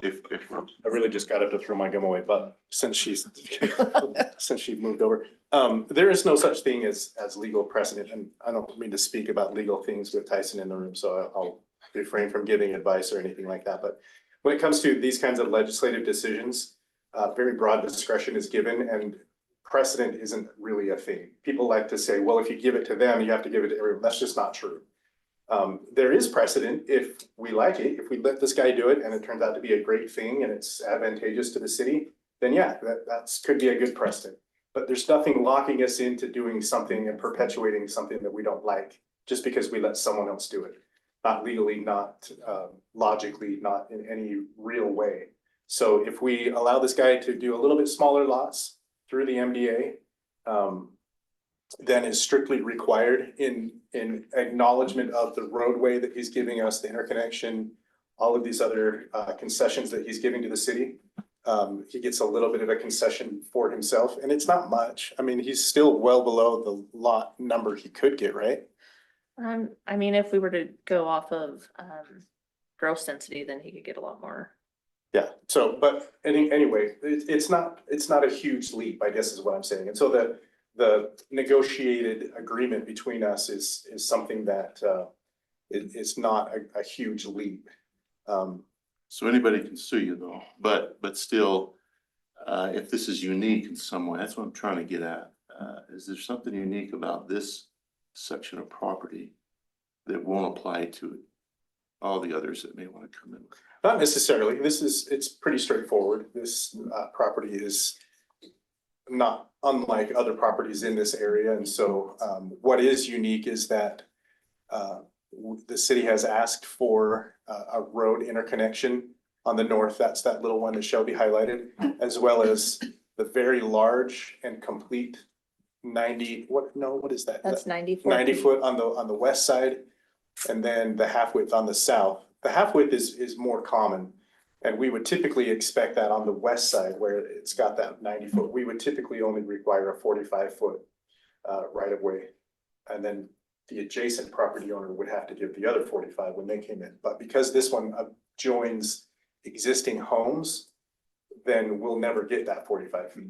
If I really just got it to throw my gum away, but since she moved over, there is no such thing as legal precedent, and I don't mean to speak about legal things with Tyson in the room, so I'll refrain from giving advice or anything like that, but when it comes to these kinds of legislative decisions, very broad discretion is given and precedent isn't really a thing. People like to say, well, if you give it to them, you have to give it to everyone. That's just not true. There is precedent if we like it, if we let this guy do it and it turns out to be a great thing and it's advantageous to the city, then yeah, that's could be a good precedent. But there's nothing locking us into doing something and perpetuating something that we don't like just because we let someone else do it. Not legally, not logically, not in any real way. So if we allow this guy to do a little bit smaller lots through the MDA, then is strictly required in acknowledgement of the roadway that he's giving us, the interconnection, all of these other concessions that he's giving to the city. He gets a little bit of a concession for himself, and it's not much. I mean, he's still well below the lot number he could get, right? I mean, if we were to go off of, gross density, then he could get a lot more. Yeah, so, but anyway, it's not a huge leap, I guess is what I'm saying. And so the negotiated agreement between us is something that is not a huge leap. So anybody can sue you though, but still, if this is unique in some way, that's what I'm trying to get at. Is there something unique about this section of property that won't apply to all the others that may want to come in? Not necessarily. It's pretty straightforward. This property is not unlike other properties in this area. And so what is unique is that the city has asked for a road interconnection on the north. That's that little one that Shelby highlighted, as well as the very large and complete 90, what is that? That's 90 foot. 90 foot on the west side, and then the half width on the south. The half width is more common, and we would typically expect that on the west side where it's got that 90 foot. We would typically only require a 45 foot right of way, and then the adjacent property owner would have to give the other 45 when they came in. But because this one joins existing homes, then we'll never get that 45 feet.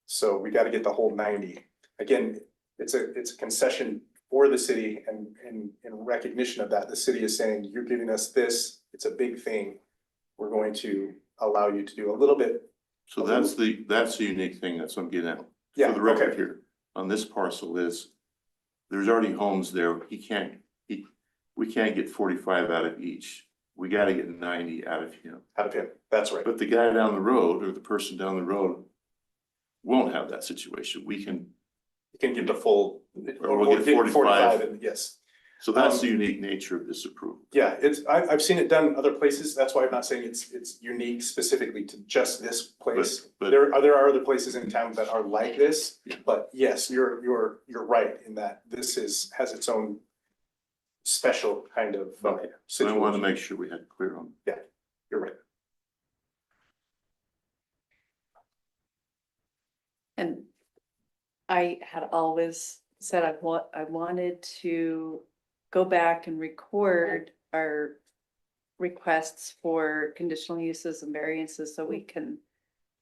So we got to get the whole 90. Again, it's a concession for the city, and in recognition of that, the city is saying, you're giving us this, it's a big thing. We're going to allow you to do a little bit. So that's the unique thing. That's what I'm getting at. Yeah, For the record okay. here, on this parcel is, there's already homes there. We can't get 45 out of each. We gotta get 90 out of him. Out of him, that's right. But the guy down the road or the person down the road won't have that situation. We can, You can get the full. Or we'll get 45. and yes. so that's the unique nature of this approval. Yeah, I've seen it done other places. That's why I'm not saying it's unique specifically to just this place. But- There are other places in town that are like this, Yeah. but yes, you're right in that this has its own special kind of So I situation. wanted to make sure we had clear on. You're right. And I had always said I wanted to go back and record our requests for conditional uses and variances so we can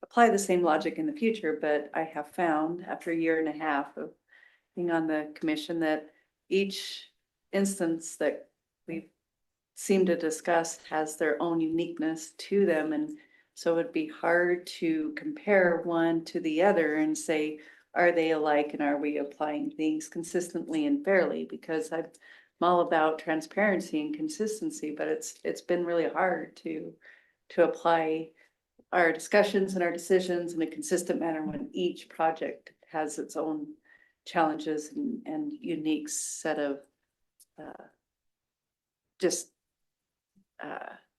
apply the same logic in the future. But I have found after a year and a half of being on the commission that each instance that we seem to discuss has their own uniqueness to them. And so it'd be hard to compare one to the other and say, are they alike and are we applying things consistently and fairly? Because I'm all about transparency and consistency, but it's been really hard to apply our discussions and our decisions in a consistent manner when each project has its own challenges and unique set of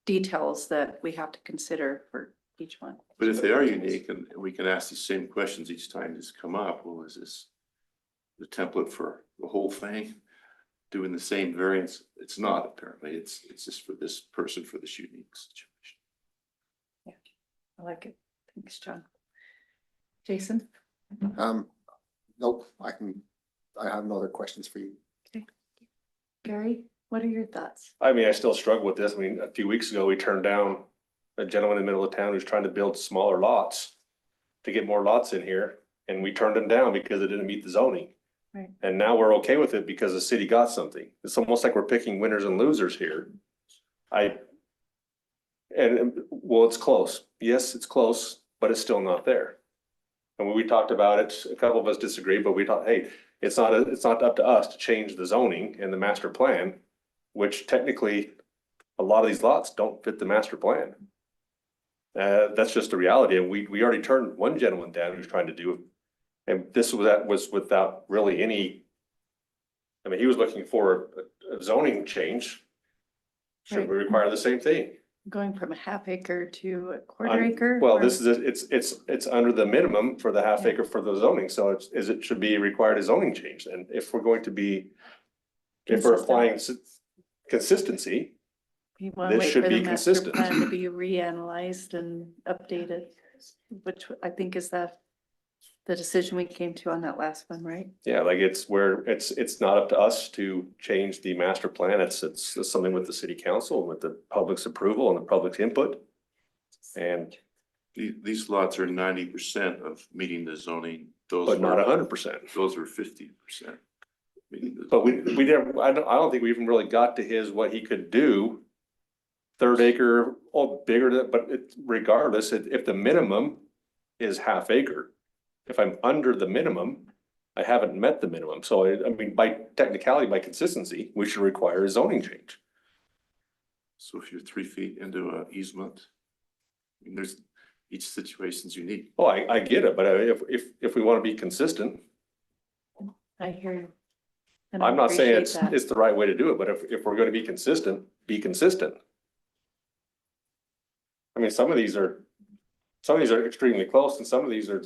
details that we have to consider for each one. But if they are unique and we can ask these same questions each time this come up, well, is this the template for the whole thing? Doing the same variance? It's not apparently. It's just for this person for this unique situation. I like it. Thanks, John. Jason? Nope, I have no other questions for you. Gary, what are your thoughts? I mean, I still struggle with this. I mean, a few weeks ago, we turned down a gentleman in the middle of town who's trying to build smaller lots to get more lots in here, and we turned him down because it didn't meet the zoning. Right. And now we're okay with it because the city got something. It's almost like we're picking winners and losers here. well, it's close. Yes, it's close, but it's still not there. And when we talked about it, a couple of us disagreed, but we thought, hey, it's not up to us to change the zoning in the master plan, which technically a lot of these lots don't fit the master plan. That's just the reality. And we already turned one gentleman down who's trying to do, and that was without really any. I mean, he was looking for a zoning change. Should we require the same thing? Going from a half acre to a quarter acre? Well, or- this is, it's under the minimum for the half acre for the zoning, so it should be required a zoning change, and if we're going to be. If we're Consistent. applying consistency, You want to this wait should for the be master consistent. plan to be reanalyzed and updated, which I think is the decision we came to on that last one, right? yeah, like it's not up to us to change the master plan, it's something with the city council, and with the public's approval and the public's input. And, These lots are 90% of meeting the zoning. but not 100%. Those are 50%. But we never, I don't think we even really got to what he could do. Third acre, bigger than, but regardless, if the minimum is half acre, if I'm under the minimum, I haven't met the minimum. So I mean, by technicality, by consistency, we should require a zoning change. So if you're 3 feet into an easement, I mean, there's, each situation's unique. Oh, I get it, but if we want to be consistent, I hear you. And I I'm not saying appreciate that. it's the right way to do it, but if we're going to be consistent, be consistent. I mean, some of these are extremely close, and some of these are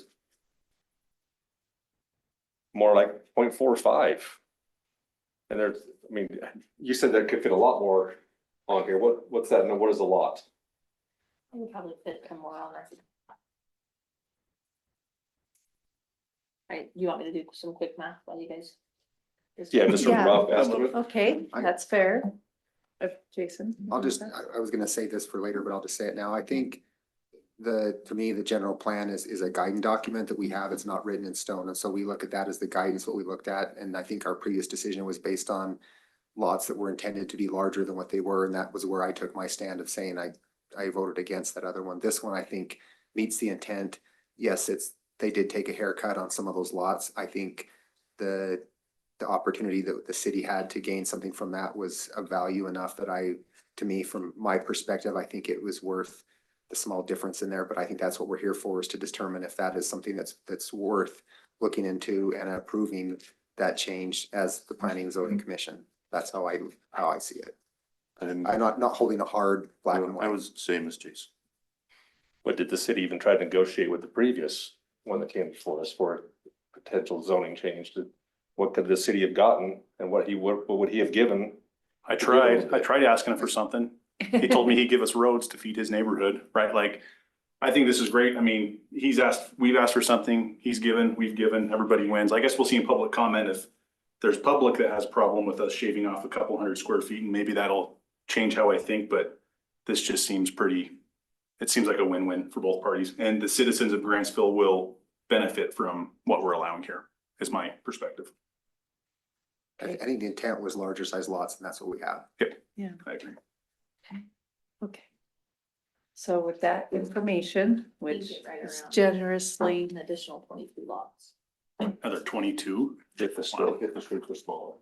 more like 0.45. And there's, I mean, you said there could fit a lot more on here. What's that? What is a lot? I would probably fit 10 more on there. Right, you want me to do some quick math while you guys? Yeah, just a Yeah. rough estimate. Okay, that's fair. Jason? I'll just, I was gonna say this for later, but I'll just say it now. I think to me, the general plan is a guiding document that we have. It's not written in stone. And so we look at that as the guidance, what we looked at. And I think our previous decision was based on lots that were intended to be larger than what they were. And that was where I took my stand of saying I voted against that other one. This one, I think, meets the intent. Yes, they did take a haircut on some of those lots. I think the opportunity that the city had to gain something from that was of value enough that to me, from my perspective, I think it was worth the small difference in there. But I think that's what we're here for, is to determine if that is something that's worth looking into and approving that change as the Planning and Zoning Commission. That's how I see it. And I'm not holding a hard black and I white. was the same as Jason. But did the city even try to negotiate with the previous one that came before us for a potential zoning change? What could the city have gotten, and what would he have given? I tried asking him for something. He told me he'd give us roads to feed his neighborhood, right? Like, I think this is great. I mean, we've asked for something, we've given, everybody wins. I guess we'll see in public comment if there's public that has a problem with us shaving off a couple hundred square feet, and maybe that'll change how I think, but this just seems it seems like a win-win for both parties, and the citizens of Grantsville will benefit from what we're allowing here, is my perspective. I think the intent was larger size lots, and that's what we have. Yeah, I agree. okay. So with that information, which get right is around. generously An additional 22 lots. Another 22. If the streets were smaller.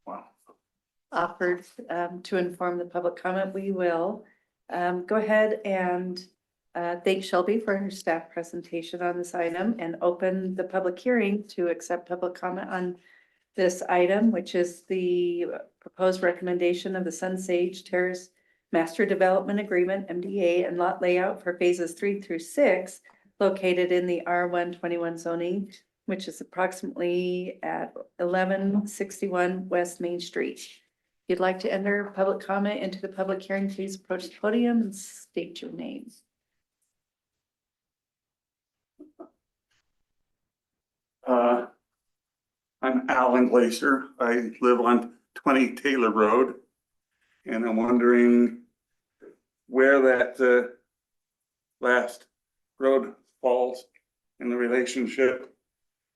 Wow. offered to inform the public comment, we will go ahead and thank Shelby for her staff presentation on this item and open the public hearing to accept public comment on this item, which is the proposed recommendation of the Sun Sage Terrace Master Development Agreement, MDA, and lot layout for phases 3 through 6 located in the R121 zoning, which is approximately at 1161 West Main Street. If you'd like to enter public comment into the public hearing, please approach the podium and state your name. I'm Alan Glacier. I live on 20 Taylor Road. And I'm wondering where that last road falls in the relationship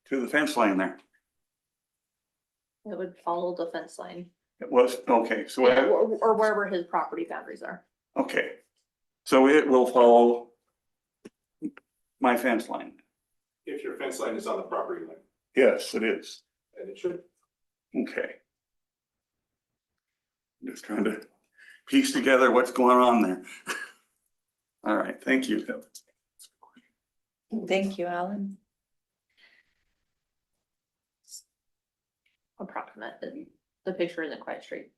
to the fence line there. It would follow the fence line. It was, okay, so Yeah, or wherever his property boundaries are. Okay, so it will follow my fence line? If your fence line is on the property line, Yes, it is. then it should. Okay. Just trying to piece together what's going on there. All right, thank you. Thank you, Alan. Approximate, the picture isn't quite straight.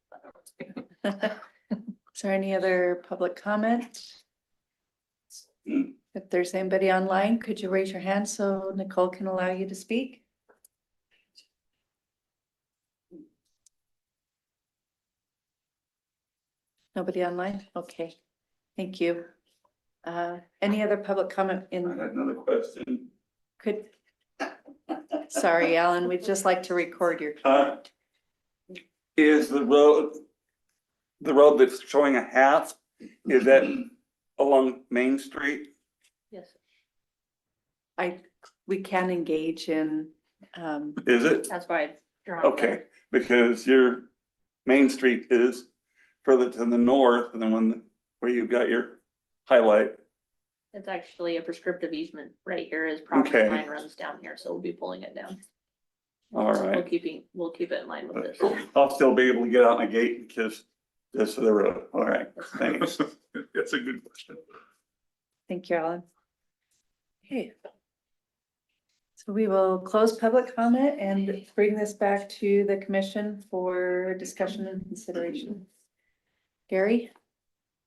Is there any other public comment? Hmm. If there's anybody online, could you raise your hand so Nicole can allow you to speak? Nobody online? Okay, thank you. Any other public comment I in, had another question. could? Sorry, Alan, we'd just like to record your. Is the road that's showing a half, is that along Main Street? Yes. We can engage in, Is it? That's why. Okay, because your Main Street is further to the north than the one where you've got your highlight. It's actually a prescriptive easement right here. His property Okay. line runs down here, so we'll be pulling it down. All right. We'll keep it in line with this. I'll still be able to get out my gate because this is the road. All right, thanks. That's a good question. thank you, Alan. Okay. So we will close public comment and bring this back to the commission for discussion and consideration. Gary?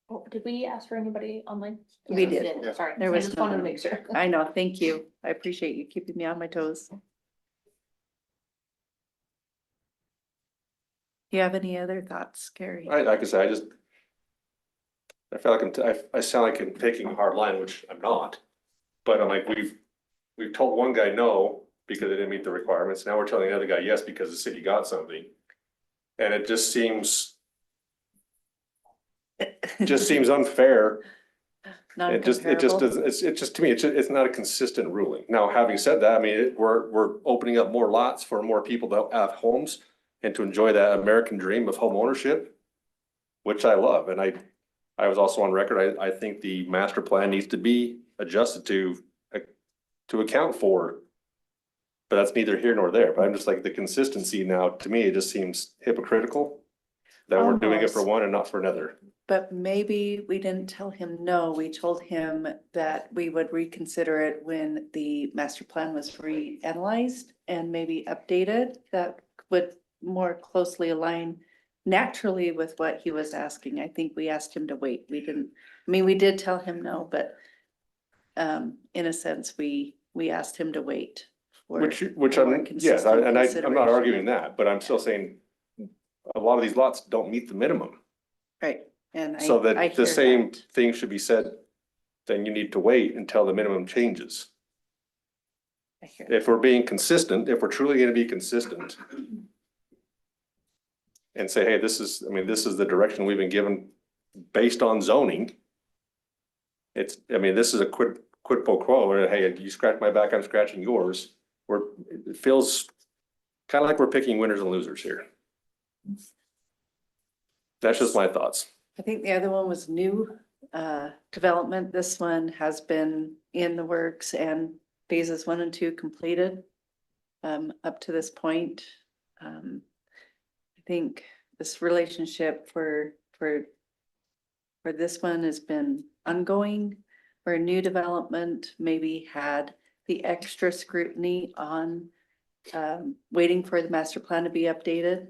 Oh, did we ask for anybody online? We Yes, did. Sorry, There I was just wanted to none. make sure. I know, thank you. I appreciate you keeping me on my toes. You have any other thoughts, Gary? Like I said, I feel like I sound like I'm taking a hard line, which I'm not. But I'm like, we've told one guy no because they didn't meet the requirements. Now we're telling the other guy yes because the city got something. And it just seems unfair. It just Non-comparable. doesn't, it's just, to me, it's not a consistent ruling. Now, having said that, I mean, we're opening up more lots for more people to have homes and to enjoy that American dream of home ownership, which I love. And I was also on record, I think the master plan needs to be adjusted to account for. But that's neither here nor there. But I'm just like, the consistency now, to me, it just seems hypocritical that we're doing it for Almost. one and not for another. But maybe we didn't tell him no, we told him that we would reconsider it when the master plan was reanalyzed and maybe updated. That would more closely align naturally with what he was asking. I think we asked him to wait. We didn't, I mean, we did tell him no, but in a sense, we asked him to wait. for Which more I'm, yes, consistent and I'm not consideration. arguing that, but I'm still saying a lot of these lots don't meet the minimum. Right, and So I that the hear same that. thing should be said, then you need to wait until the minimum changes. I hear If we're being consistent, if we're truly gonna be consistent and say, hey, this is the direction we've been given based on zoning. It's, this is a quid pro quo, where, hey, you scratch my back, I'm scratching yours. It feels kind of like we're picking winners and losers here. That's just my thoughts. I think the other one was new development. This one has been in the works and phases 1 and 2 completed up to this point. I think this relationship for this one has been ongoing, where new development maybe had the extra scrutiny on waiting for the master plan to be updated.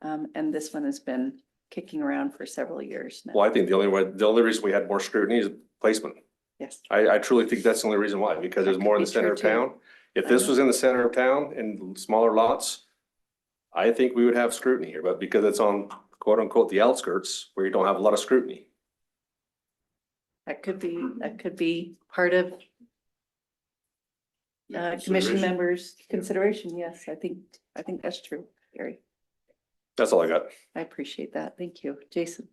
And this one has been kicking around for several years now. Well, I think the only reason we had more scrutiny is placement. Yes. I truly think that's the only reason why, because there's more in the That could be center of true, too. town. If this was in the center of town in smaller lots, I think we would have scrutiny here, but because it's on quote unquote the outskirts where you don't have a lot of scrutiny. That could be part of commission Consideration. members' consideration. Yes, I think that's true, Gary. That's all I got. I appreciate that. Thank you. Jason.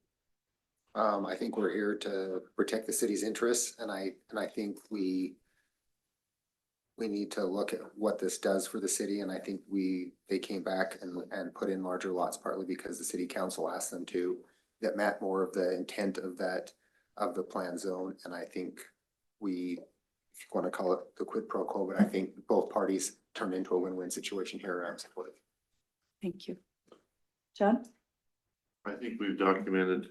I think we're here to protect the city's interests, and I think we need to look at what this does for the city, and I think they came back and put in larger lots partly because the city council asked them to, that met more of the intent of that of the planned zone, and I think we, if you want to call it the quid pro quo, but I think both parties turned into a win-win situation here. I'm supportive. Thank you. John? I think we've documented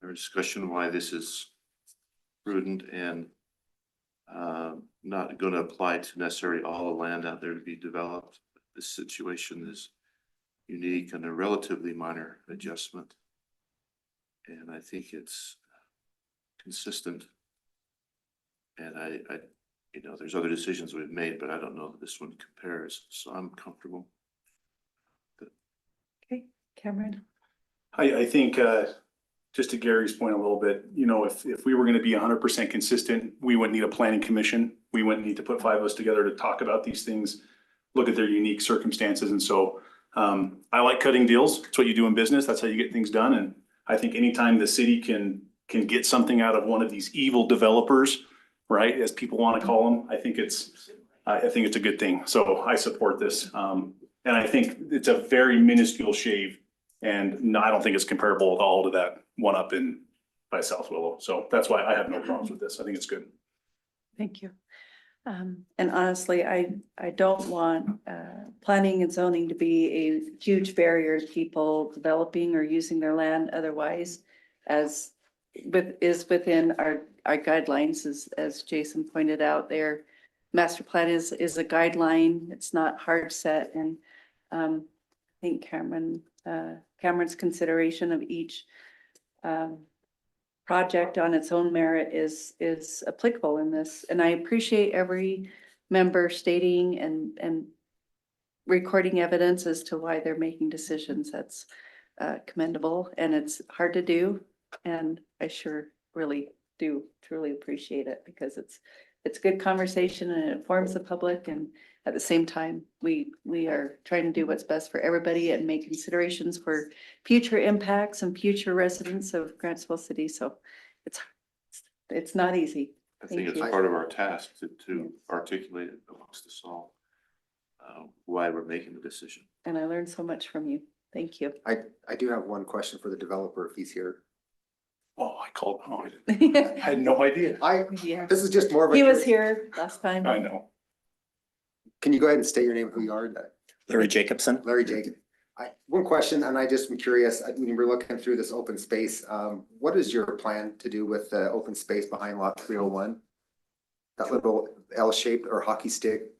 our discussion why this is prudent and not going to apply to necessarily all the land out there to be developed. This situation is unique and a relatively minor adjustment. And I think it's consistent. And I, there's other decisions we've made, but I don't know that this one compares, so I'm comfortable. Okay, Cameron? I think, just to Gary's point a little bit, if we were gonna be 100% consistent, we wouldn't need a planning commission. We wouldn't need to put 5 of us together to talk about these things, look at their unique circumstances. And so I like cutting deals. It's what you do in business. That's how you get things done. And I think anytime the city can get something out of one of these evil developers, right, as people want to call them, I think it's a good thing. So I support this. And I think it's a very minuscule shave. And no, I don't think it's comparable at all to that one up by South Willow. So that's why I have no problems with this. I think it's good. Thank you. And honestly, I don't want planning and zoning to be a huge barrier to people developing or using their land otherwise, is within our guidelines, as Jason pointed out there. Master plan is a guideline. It's not hard set. And I think Cameron's consideration of each project on its own merit is applicable in this. And I appreciate every member stating and recording evidence as to why they're making decisions. That's commendable, and it's hard to do. And I sure really do truly appreciate it, because it's good conversation and it informs the public. And at the same time, we are trying to do what's best for everybody and make considerations for future impacts and future residents of Grantsville City. So it's not easy. I think it's you. part of our task to articulate it amongst us all, why we're making the decision. And I learned so much from you. Thank you. I do have one question for the developer if he's here. Oh, I had no idea. Yeah. This is just more of a. He was here last time. I know. Can you go ahead and state your name, who you are? Larry Jacobson. Larry Jacob. One question, and I just am curious, when we're looking through this open space, what is your plan to do with the open space behind lot 301? That little L-shaped or hockey stick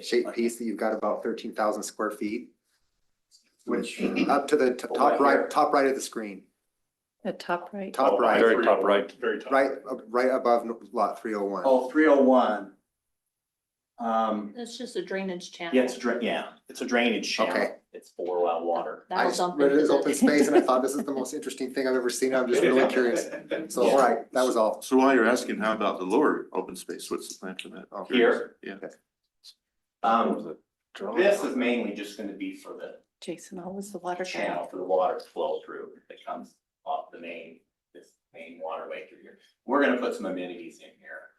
shaped piece that you've got about 13,000 square feet? Which up to the top right of the screen. At top right. Top right. Very top right. Very top. Right above lot 301. Oh, 301. It's just a drainage channel. Yeah, it's a drainage channel. Okay. It's for water. I That'll just dump read it into as the- open space and I thought this is the most interesting thing I've ever seen. I'm just really curious. So, all right, that was all. So while you're asking, how about the lower open space? What's the plan for that? Oh, Here? Yeah. This is mainly just gonna be for the Jason, always the water guy. channel for the water to flow through that comes off this main waterway through here. We're gonna put some amenities in here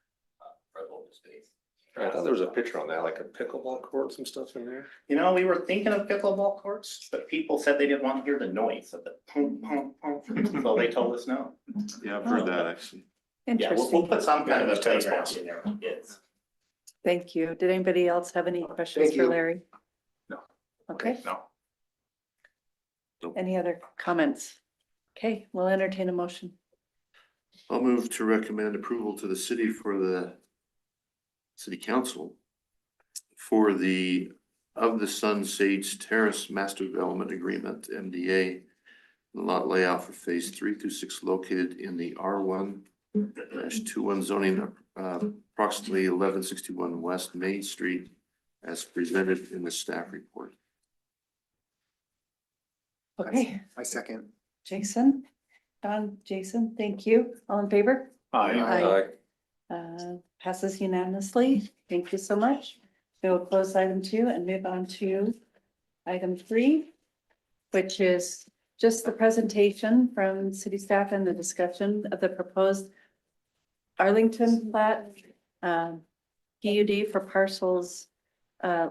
for the open space. I thought there was a picture on that, like a pickleball court, some stuff in there. You know, we were thinking of pickleball courts, but people said they didn't want to hear the noise of the pum, pum, pum. So they told us no. Yeah, I've heard that actually. Yeah, we'll Interesting. put some kind of a Tennis playground balls. in there for kids. Thank you. Did anybody else have any questions Thank for you. Larry? No. Okay. No. Any other comments? Okay, we'll entertain a motion. I'll move to recommend approval to the city for the city council for the Of the Sun Sage Terrace Master Development Agreement, MDA, lot layout for phase 3 through 6 located in the R1-21 zoning, approximately 1161 West Main Street, as presented in the staff report. Okay, I second. Jason, Don, Jason, thank you. All in favor? Aye. Passes unanimously. Thank you so much. We will close item 2 and move on to item 3, which is just the presentation from city staff and the discussion of the proposed Arlington plat, PUD for parcels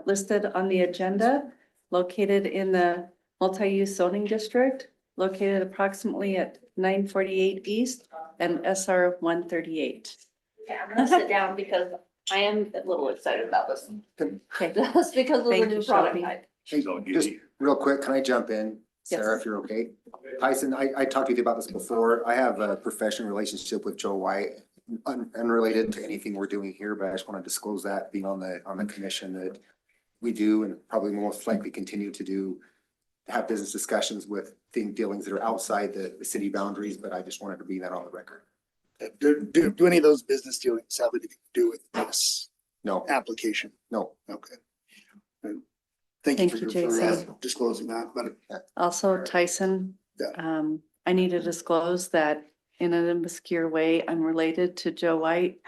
listed on the agenda, located in the multi-use zoning district, located approximately at 948 East and SR 138. Okay, I'm gonna sit down because I am a little excited about this. Okay. Just because of the Thank new you, Shelley. property. Hey, just real quick, can I jump in? Sarah, Yes. if you're okay. Tyson, I talked with you about this before. I have a professional relationship with Joe White, unrelated to anything we're doing here, but I just want to disclose that being on the commission that we do and probably most likely continue to do, have business discussions with dealings that are outside the city boundaries, but I just wanted to bring that on the record. Do any of those business dealings have anything to do with this No, application? no. Okay. Thank you Thank you, for Jason. disclosing that, but Also, Tyson, I need to disclose that in an obscure way, I'm related to Joe White,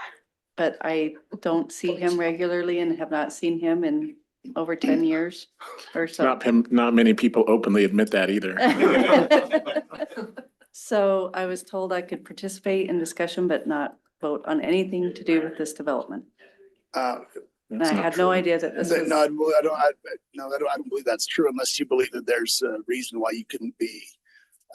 but I don't see him regularly and have not seen him in over 10 years or so. Not many people openly admit that either. So I was told I could participate in discussion, but not vote on anything to do with this development. And I had no idea that this was. no, I don't believe that's true unless you believe that there's a reason why you couldn't be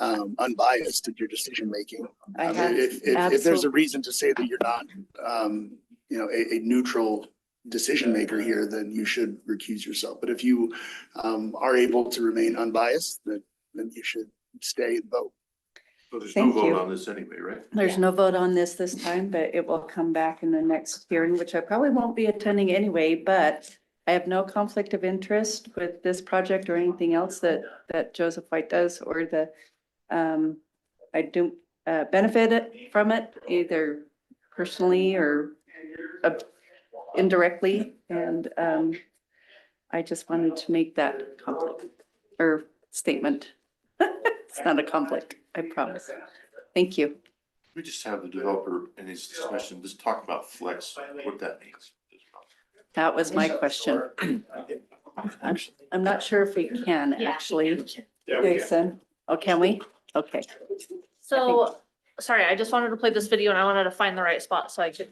unbiased in your decision making. I had If there's a reason to say that you're not, a neutral decision maker here, then you should recuse yourself. But if you are able to remain unbiased, then you should stay and vote. So there's no Thank vote you. on this anyway, right? There's no vote on this time, but it will come back in the next hearing, which I probably won't be attending anyway, but I have no conflict of interest with this project or anything else that Joseph White does or I do benefit from it either personally or indirectly. And I just wanted to make that conflict or statement. It's not a conflict, I promise. Thank you. We just have the developer in his discussion, just talk about flex, what that means. That was my question. I'm not sure if we can actually. Jason, oh, can we? Okay. So, sorry, I just wanted to play this video and I wanted to find the right spot so I could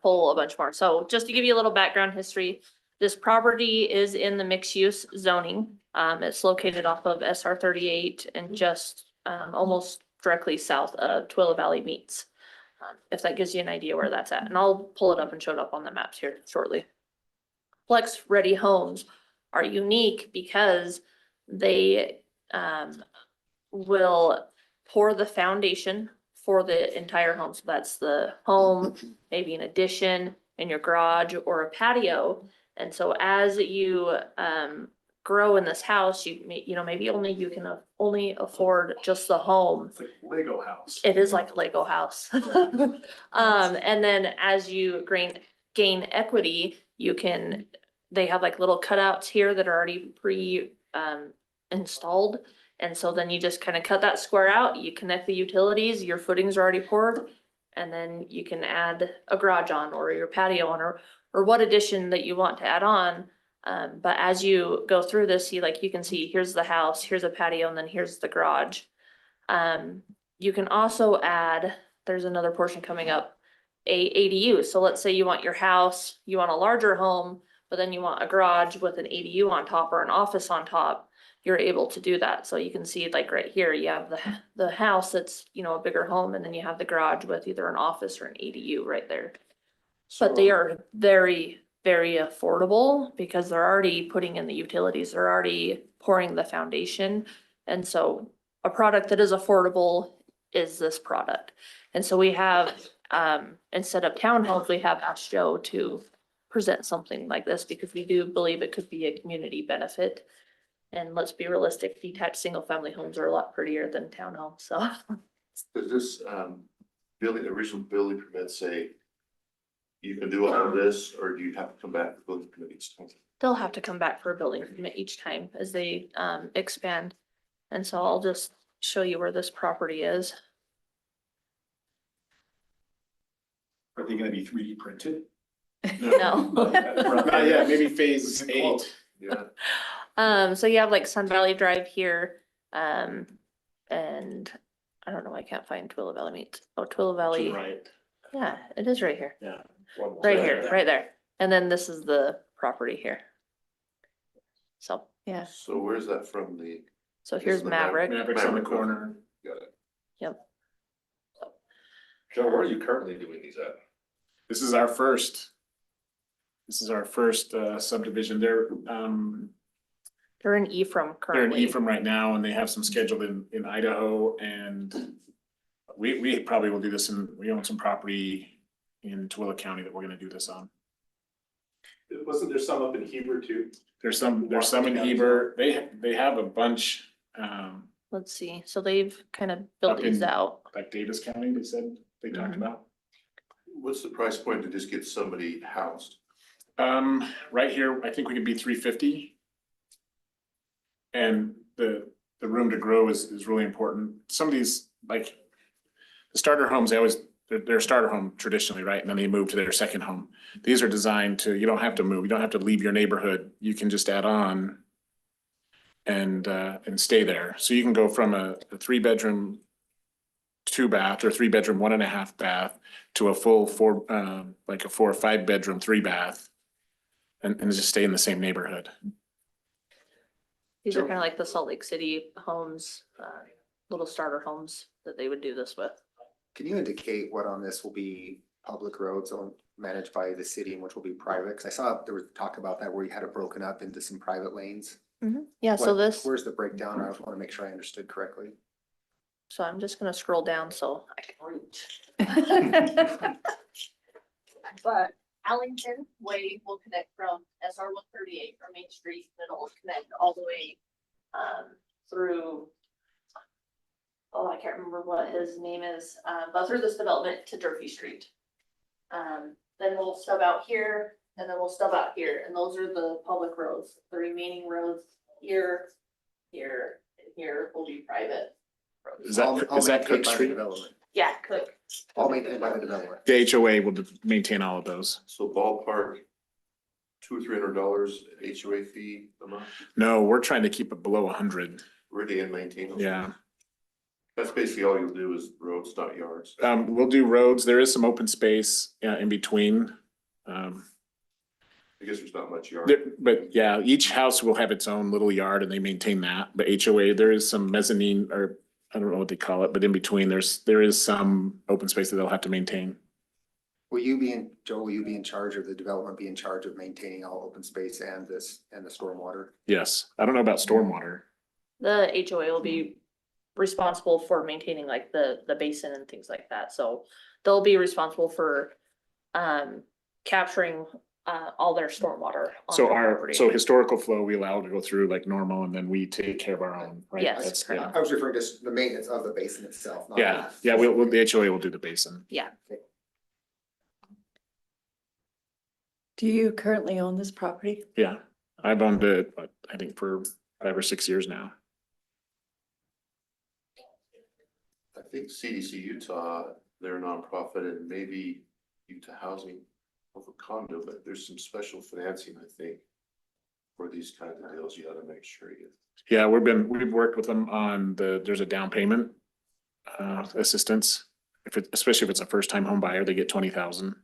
pull a bunch more. So just to give you a little background history, this property is in the mixed use zoning. It's located off of SR 38 and just almost directly south of Twila Valley meets. If that gives you an idea where that's at, and I'll pull it up and show it up on the maps here shortly. Flex Ready Homes are unique because they will pour the foundation for the entire home. So that's the home, maybe an addition in your garage or a patio. And so as you grow in this house, maybe you can only afford just the home. It's like Lego house. It is like a Lego house. And then as you gain equity, they have like little cutouts here that are already installed. And so then you just kind of cut that square out, you connect the utilities, your footings are already poured, and then you can add a garage on or your patio on or what addition that you want to add on. But as you go through this, you can see, here's the house, here's a patio, and then here's the garage. You can also add, there's another portion coming up, a ADU. So let's say you want your house, you want a larger home, but then you want a garage with an ADU on top or an office on top. You're able to do that. So you can see like right here, you have the house that's, a bigger home, and then you have the garage with either an office or an ADU right there. But they are very, very affordable because they're already putting in the utilities, they're already pouring the foundation. And so a product that is affordable is this product. And so we have, instead of townhomes, we have asked Joe to present something like this because we do believe it could be a community benefit. And let's be realistic, detached single family homes are a lot prettier than townhomes, so. Does this original building permit say you can do all of this, or do you have to come back to building permit each time? They'll have to come back for a building permit each time as they expand. And so I'll just show you where this property is. Are they gonna be 3D printed? No. Not yet, maybe phase 8. Yeah. So you have like Sun Valley Drive here, and I don't know, I can't find Twila Valley meets. Oh, Twila Valley. Right. Yeah, it is right here. Yeah. Right here, right there. And then this is the property here. So, yeah, So where's that from the? so here's the Maverick. Maverick's on the corner. Got it. Yep. Joe, where are you currently doing these at? This is our first. This is our first subdivision. They're in Ephraim They're in currently. Ephraim right now and they have some scheduled in Idaho and we probably will do this we own some property in Tooele County that we're gonna do this on. Wasn't there some up in Heber too? There's some in Heber. They have a bunch, Let's see, so they've kind of built Up these in- out. like Davis County, they said, they talked Mhm. about. What's the price point to just get somebody housed? Right here, I think we could be 350. And the room to grow is really important. Some of these, like, the starter homes, they're a starter home traditionally, right? And then they move to their second home. These are designed you don't have to move, you don't have to leave your neighborhood. You can just add on and stay there. So you can go from a 3-bedroom, 2-bath or 3-bedroom, 1.5 bath to a full 4 or 5-bedroom, 3-bath and just stay in the same neighborhood. These are kind of like the Salt Lake City homes, little starter homes that they would do this with. Can you indicate what on this will be public roads managed by the city and which will be private? Cause I saw there was talk about that where you had it broken up into some private lanes. Yeah, so Where's the breakdown? I just want to make sure I understood correctly. so I'm just gonna scroll down so I can reach. But Allington Way will connect from SR 138 from Main Street, then it'll connect all the way through. Oh, I can't remember what his name is, but through this development to Durfee Street. Then we'll stub out here and then we'll stub out here, and those are the public roads. The remaining roads here, here, and here will be private roads. Is that All Cook maintained by the Street? development. Yeah, Cook. All maintained by the development. The HOA will maintain all of those. So ballpark, $200 or $300 HOA fee a month, No, we're trying to keep it below 100. really, and maintain them. Yeah. That's basically all you'll do is roads, not yards. We'll do roads. There is some open space in between. I guess there's not much yard. But yeah, each house will have its own little yard and they maintain that. But HOA, there is some mezzanine or I don't know what they call it, but in between there is some open space that they'll have to maintain. Joe, will you be in charge of the development, be in charge of maintaining all open space and the stormwater? Yes. I don't know about stormwater. The HOA will be responsible for maintaining like the basin and things like that. So they'll be responsible for capturing all their stormwater. on So their property. historical flow, we allow to go through like normal and then we take care of our own, right? Yes, That's- correct. yeah. I was referring to the maintenance of the basin itself. not Yeah, the- the HOA will do the basin. Yeah. Do you currently own this property? Yeah, I've owned it, I think for 5 or 6 years now. I think CDC Utah, they're a nonprofit and maybe Utah Housing over condo, but there's some special financing, I think. For these kinds of deals, you gotta make sure you. Yeah, we've worked with them on there's a down payment assistance. Especially if it's a first time home buyer, they get 20,000.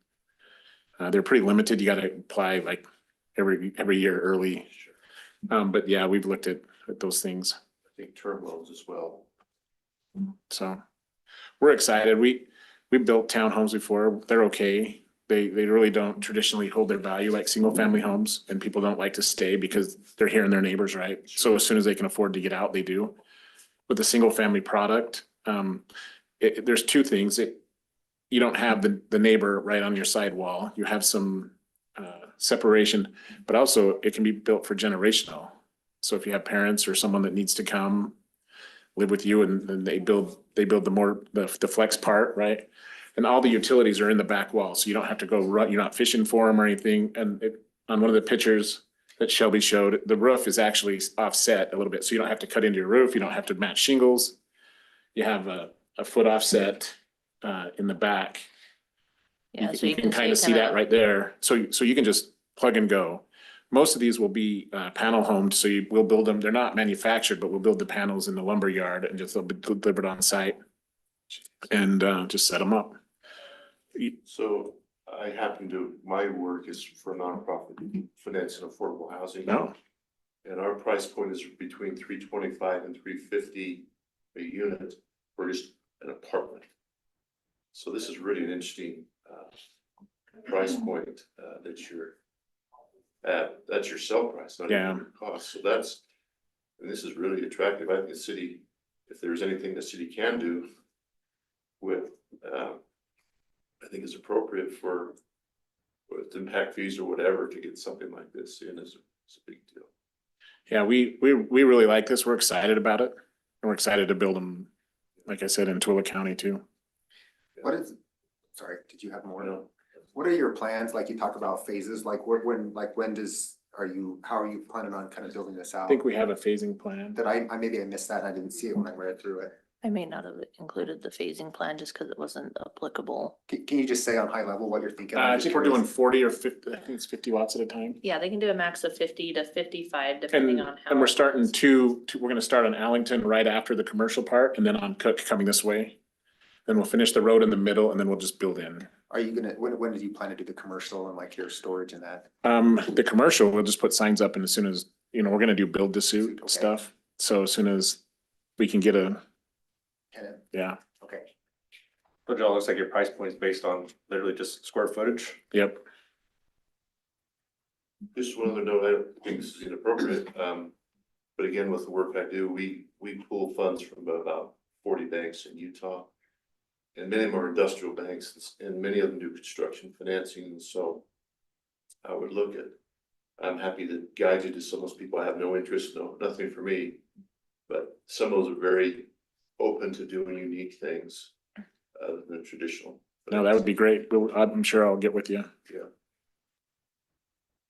They're pretty limited. You gotta apply like every year early. But yeah, we've looked at those things. I think term loans as well. So we're excited. We built townhomes before. They're okay. They really don't traditionally hold their value like single family homes, and people don't like to stay because they're hearing their neighbors, right? So as soon as they can afford to get out, they do. With the single family product, there's two things. You don't have the neighbor right on your sidewall. You have some separation, but also it can be built for generational. So if you have parents or someone that needs to come live with you and then they build the flex part, right? And all the utilities are in the back wall, so you don't have to go run, you're not fishing for them or anything. And on one of the pictures that Shelby showed, the roof is actually offset a little bit, so you don't have to cut into your roof, you don't have to match shingles. You have a foot offset in the back. Yeah, so You can kind of see that right there. So you can just plug and go. Most of these will be panel homed, so we'll build them. They're not manufactured, but we'll build the panels in the lumber yard and they'll be delivered on site and just set them up. So I happen to, my work is for a nonprofit financing affordable housing. No. And our price point is between $325 and $350 a unit for just an apartment. So this is really an interesting, price point, that you're at, that's your sell price, not even Yeah. your cost. So that's, and this is really attractive. I think the city, if there's anything the city can do with, I think is appropriate for with impact fees or whatever to get something like this in is a big deal. Yeah, we really like this. We're excited about it. And we're excited to build them, like I said, in Tooele County too. What is, sorry, did you have more? No. What are your plans? Like you talk about phases, like when does, how are you planning on kind of building this I out? think we have a phasing plan. That I maybe I missed that. I didn't see it when I read through it. I may not have included the phasing plan just because it wasn't applicable. Can you just say on high level what you're thinking? I'm I just think we're doing curious. 40 or 50, I think it's 50 watts at a time. Yeah, they can do a max of 50 to 55 depending on how. And we're starting we're gonna start on Allington right after the commercial part and then on Cook coming this way. Then we'll finish the road in the middle and then we'll just build in. Are you gonna, when do you plan to do the commercial and like your storage and that? The commercial, we'll just put signs up and as soon as, we're gonna do build to suit Okay. stuff. So as soon as we can get Tenant? yeah, Okay. So John, looks like your price point is based on literally just square footage. yep. Just one other note, I think this is inappropriate, but again, with the work I do, we pull funds from about 40 banks in Utah. And many of them are industrial banks and many of them do construction financing, and so I would look at, I'm happy to guide you to some of those people. I have no interest, nothing for me. But some of those are very open to doing unique things other than traditional. No, that would be great. I'm sure I'll get with you. Yeah.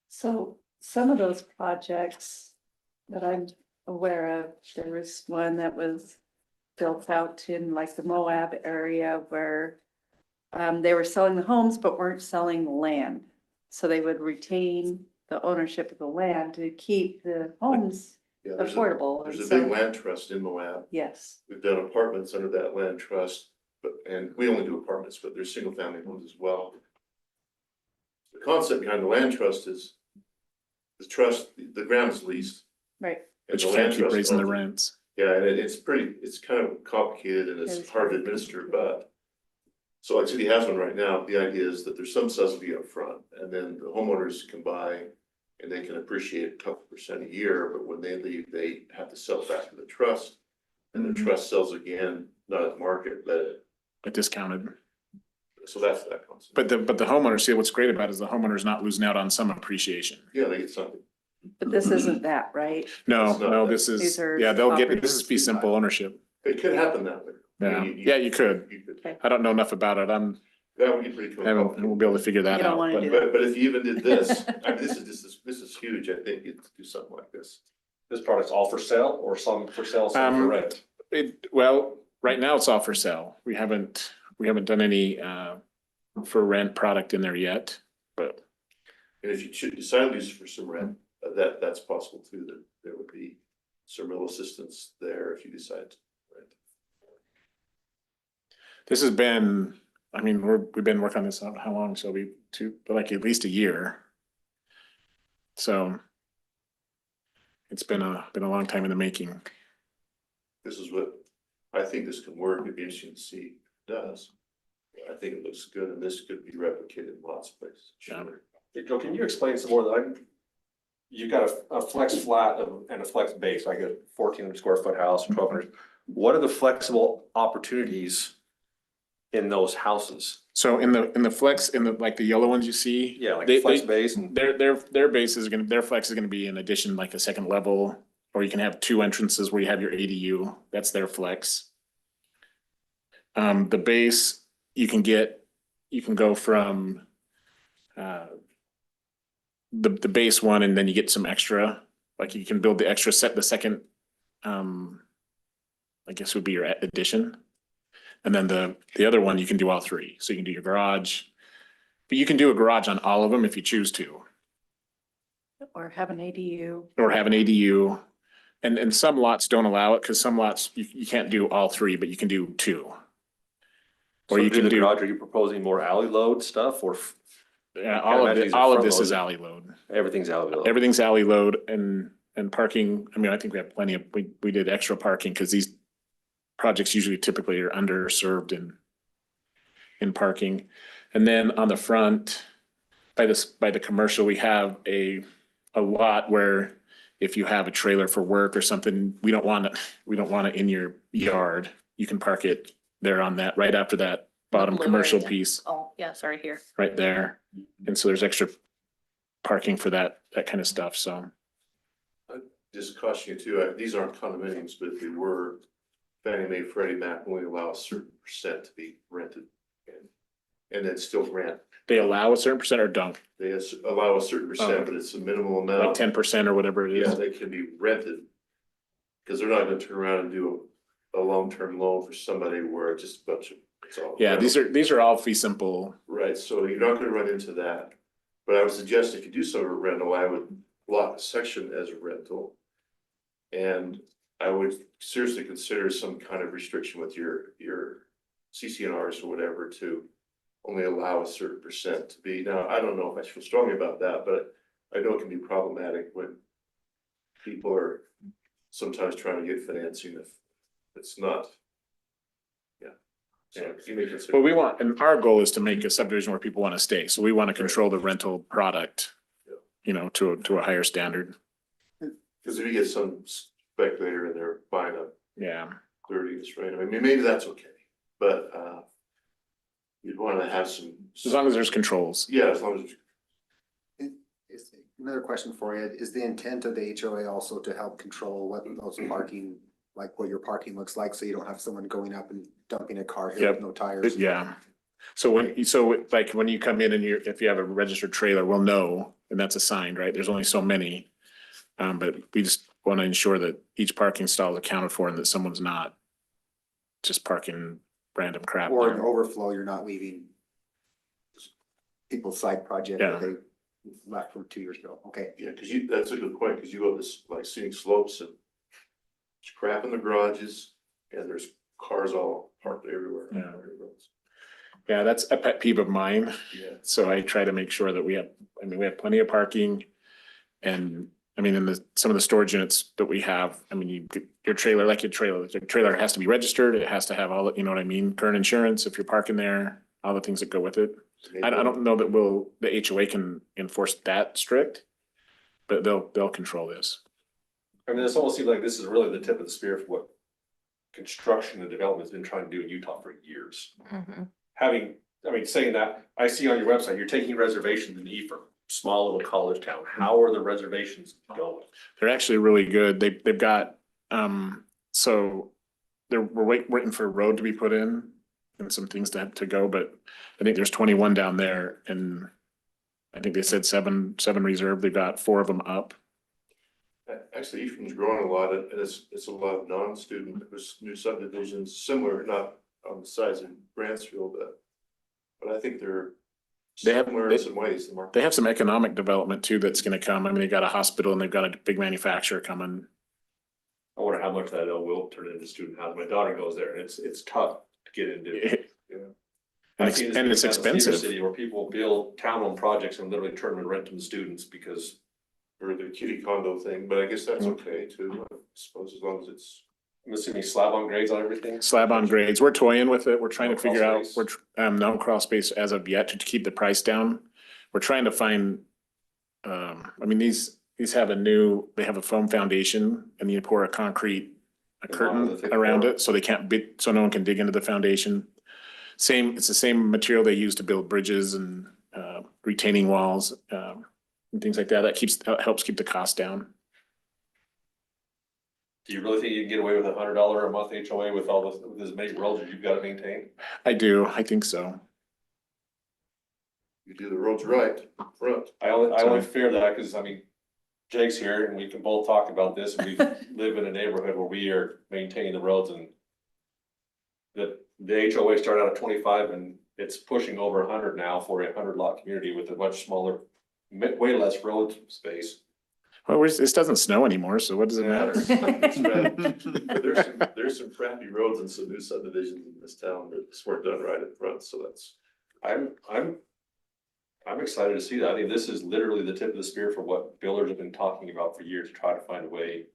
So some of those projects that I'm aware of, there was one that was built out in like the Moab area where they were selling the homes but weren't selling the land. So they would retain the ownership of the land to keep the homes Yeah, affordable. There's And a big so- land trust in Moab. Yes, We've done apartments under that land trust, and we only do apartments, but there's single family homes as well. The concept behind the land trust is the trust, the ground is leased. right. and But the you land can't keep trust raising the owns it. rents. Yeah, and it's kind of complicated and it's hard to administer, but. So like city has one right now, the idea is that there's some subsidy up front, and then the homeowners can buy. And they can appreciate a couple percent a year, but when they leave, they have to sell back to the trust. And the trust sells again, not at market, but, But discounted. so that's that concept. But the homeowners, see, what's great about it is the homeowner's not losing out on some appreciation. Yeah, they get something. But this isn't that, right? No, It's not no, that. this is, These are yeah, they'll get, properties. this is fee simple ownership. It could happen that way. Yeah, yeah, you could. You could. Okay. I don't know enough about it. That would be pretty cool. We'll be able to figure that You don't out. wanna but- do that. But if you even did this, I mean, this is huge. I think you'd do something like this. This product's all for sale or some for sale, some for rent? Well, right now it's all for sale. We haven't done any for rent product in there yet, but And if you should decide to use it for some rent, that's possible too, that there would be some real assistance there if you decide to rent. this has been, I mean, we've been working on this, how long? So like at least a year. So it's been a long time in the making. This is what, I think this can work. It'd be interesting to see if it does. I think it looks good and this could be replicated in lots of places. Yeah. Hey, Joe, can you explain some more that you've got a flex flat and a flex base, like a 1,400 square foot house, 1,200. What are the flexible opportunities in those houses? So in the flex, like the yellow ones you see. Yeah, like they- flex they- base and. Their base is their flex is gonna be in addition, like a second level, or you can have two entrances where you have your ADU, that's their flex. The base, you can go from, the base one and then you get some extra, like you can build the extra the second, I guess would be your addition. And then the other one, you can do all three, so you can do your garage. But you can do a garage on all of them if you choose to, Or have an ADU. or have an ADU. And some lots don't allow it, cause some lots, you can't do all three, but you can do two. So Or you do can the do, garage, are you proposing more alley load stuff or yeah, I imagine these are all of front this is loaded. alley load. everything's alley load? Everything's alley load and parking, I mean, I think we have plenty of, we did extra parking, cause these projects usually typically are underserved and in parking. And then on the front, by the commercial, we have a lot where if you have a trailer for work or something, we don't want it in your yard. You can park it there on that, right after that bottom blue commercial area. piece, Oh, yeah, sorry, here. right there. And so there's extra parking for that kind of stuff, so. Just caution you too, these aren't condominiums, but if they were, Fannie Mae, Freddie Mac only allow a certain percent to be rented. And then still grant, They allow a certain percent or don't, they allow a certain percent, but it's a minimal amount. like 10% or whatever it Yeah, is. they can be rented. Cause they're not gonna turn around and do a long-term loan for somebody where it's just a bunch of, it's all. Yeah, these are all fee simple. Right, so you're not gonna run into that. But I would suggest if you do sort of rental, I would block a section as a rental. And I would seriously consider some kind of restriction with your CCNRs or whatever to only allow a certain percent to be. Now, I don't know if I feel strongly about that, but I know it can be problematic when people are sometimes trying to get financing if it's not. Yeah. So you may consider. Well, we want, and our goal is to make a subdivision where people want to stay. So we want to control the rental product, you know, to a higher standard. Because if you get some speculator in there buying a Yeah. 30s, right? I mean, maybe that's okay, but you'd want to have some. As long as there's controls. Yeah, as long as. Another question for you, is the intent of the HOA also to help control what those parking, like what your parking looks like, so you don't have someone going up and dumping a car here with no tires? Yeah. So like when you come in and if you have a registered trailer, we'll know, and that's assigned, right? There's only so many. But we just want to ensure that each parking stall is accounted for and that someone's not just parking random crap. Or there. an overflow, you're not leaving people's side project that they left from 2 years ago. Okay. Yeah, because that's a good point, because you go this like scenic slopes and there's crap in the garages and there's cars all parked everywhere. Yeah. Yeah, that's a pet peeve of mine. Yeah. So I try to make sure that we have plenty of parking. And I mean, in some of the storage units that we have, I mean, your trailer has to be registered. It has to have all, you know what I mean? Current insurance, if you're parking there, all the things that go with it. I don't know that the HOA can enforce that strict, but they'll control this. I mean, this almost seems like this is really the tip of the spear for what construction and development's been trying to do in Utah for years. Saying that, I see on your website, you're taking reservations in Ephraim, small little college town. How are the reservations going? They're actually really good. They've got, so we're waiting for a road to be put in and some things to go, but I think there's 21 down there and I think they said seven reserved. They've got 4 of them up. Actually, Ephraim's growing a lot, and it's a lot of non-student, there's new subdivisions, similar, not on the size of Bransfield, but I think they're similar in some ways. They have some economic development too that's gonna come. I mean, they got a hospital and they've got a big manufacturer coming. I wonder how much that will turn into student housing. My daughter goes there and it's tough to get into. And I've seen this and it's down in Cedar expensive. City where people build townhome projects and literally turn them and rent them to students because. Or the kitty condo thing, but I guess that's okay too, I suppose, as long as it's. I'm assuming slab on grades on everything. Slab on grades. We're toying with it. We're trying No to figure out, crawl no crawl space as of yet to keep the price down. We're trying to find, I mean, these have they have a foam foundation and you pour a curtain around it so so no one can dig into the foundation. It's the same material they use to build bridges and retaining walls, and things like that. That helps keep the cost down. Do you really think you can get away with $100 a month HOA with with as many roads as you've got to maintain? I do. I think so. You do the roads right, front. I only fear that because, I mean, Jake's here and we can both talk about this and we live in a neighborhood where we are maintaining the roads and the HOA started out at 25 and it's pushing over 100 now for a 100 lot community with a much smaller, way less road space. Well, this doesn't snow anymore, so what does it matter? But there's some crappy roads and some new subdivisions in this town that weren't done right at front, so that's. I'm excited to see that. I think this is literally the tip of the spear for what builders have been talking about for years, to try to find a way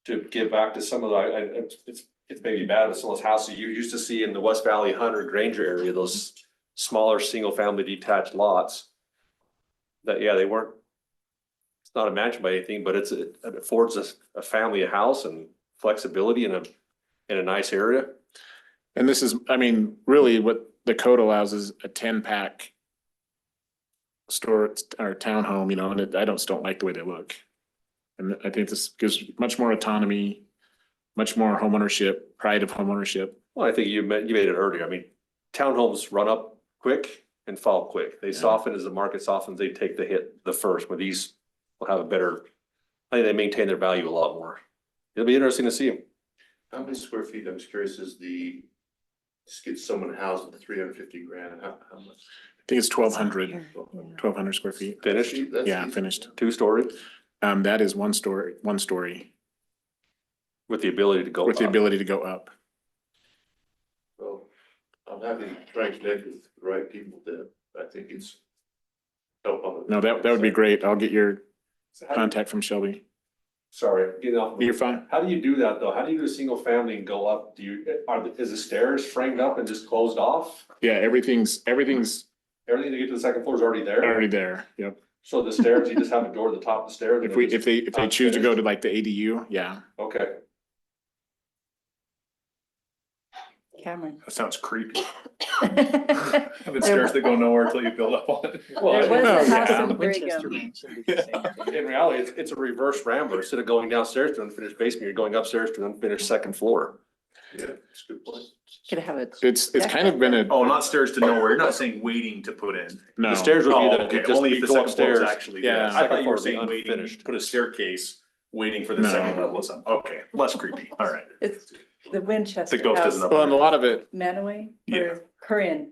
to get back to some of the, it's maybe bad with some of those houses you used to see in the West Valley Hunter Granger area, those smaller, single-family detached lots. That, yeah, they weren't, it's not imagined by anything, but it affords a family a house and flexibility in a nice area. And this is, I mean, really what the code allows is a 10-pack store or townhome, you know, and I just don't like the way they look. And I think this gives much more autonomy, much more homeownership, pride of homeownership. Well, I think you made it earlier. I mean, townhomes run up quick and fall quick. They soften as the market softens, they take the hit the first, where these will have a better, I think they maintain their value a lot more. It'll be interesting to see them. How many square feet, I'm just curious, is just get someone housed with 350 grand, how much? I think it's 1,200 square feet. Finished, That's Yeah, easy. finished. 2-story, That is one story with the ability to go with the up. ability to go up. Well, I'm happy to try and connect with the right people that I think it's help on the. No, that would be great. I'll get your contact from Shelby. Sorry, getting off. You're fine. How do you do that though? How do you do a single family and go up? Is the stairs framed up and just closed off? Yeah, everything's Everything to get to the second floor is already there? already there. Yep. So the stairs, you just have a door at the top of the stairs? and If then they choose to go to like the ADU, yeah. Okay. Cameron. That sounds creepy. Having stairs that go nowhere until you build up on it. There was a house yeah. in Brigham. In reality, it's a reverse rambler. Instead of going downstairs to unfinished basement, you're going upstairs to an unfinished second floor. Yeah, that's a good point. Could have it. It's kind of been Oh, not stairs to nowhere. You're not saying waiting to put in. no. The stairs would Oh, be okay, the, just only you if the go second floor is upstairs. actually. Yeah. I thought Second you were floor saying would be waiting, unfinished. put a staircase, waiting for the No. second level or something. Okay, less creepy. All right. It's the Winchester The ghost House, isn't up. Well, and a lot of it, Manaway Yeah. or Corinne.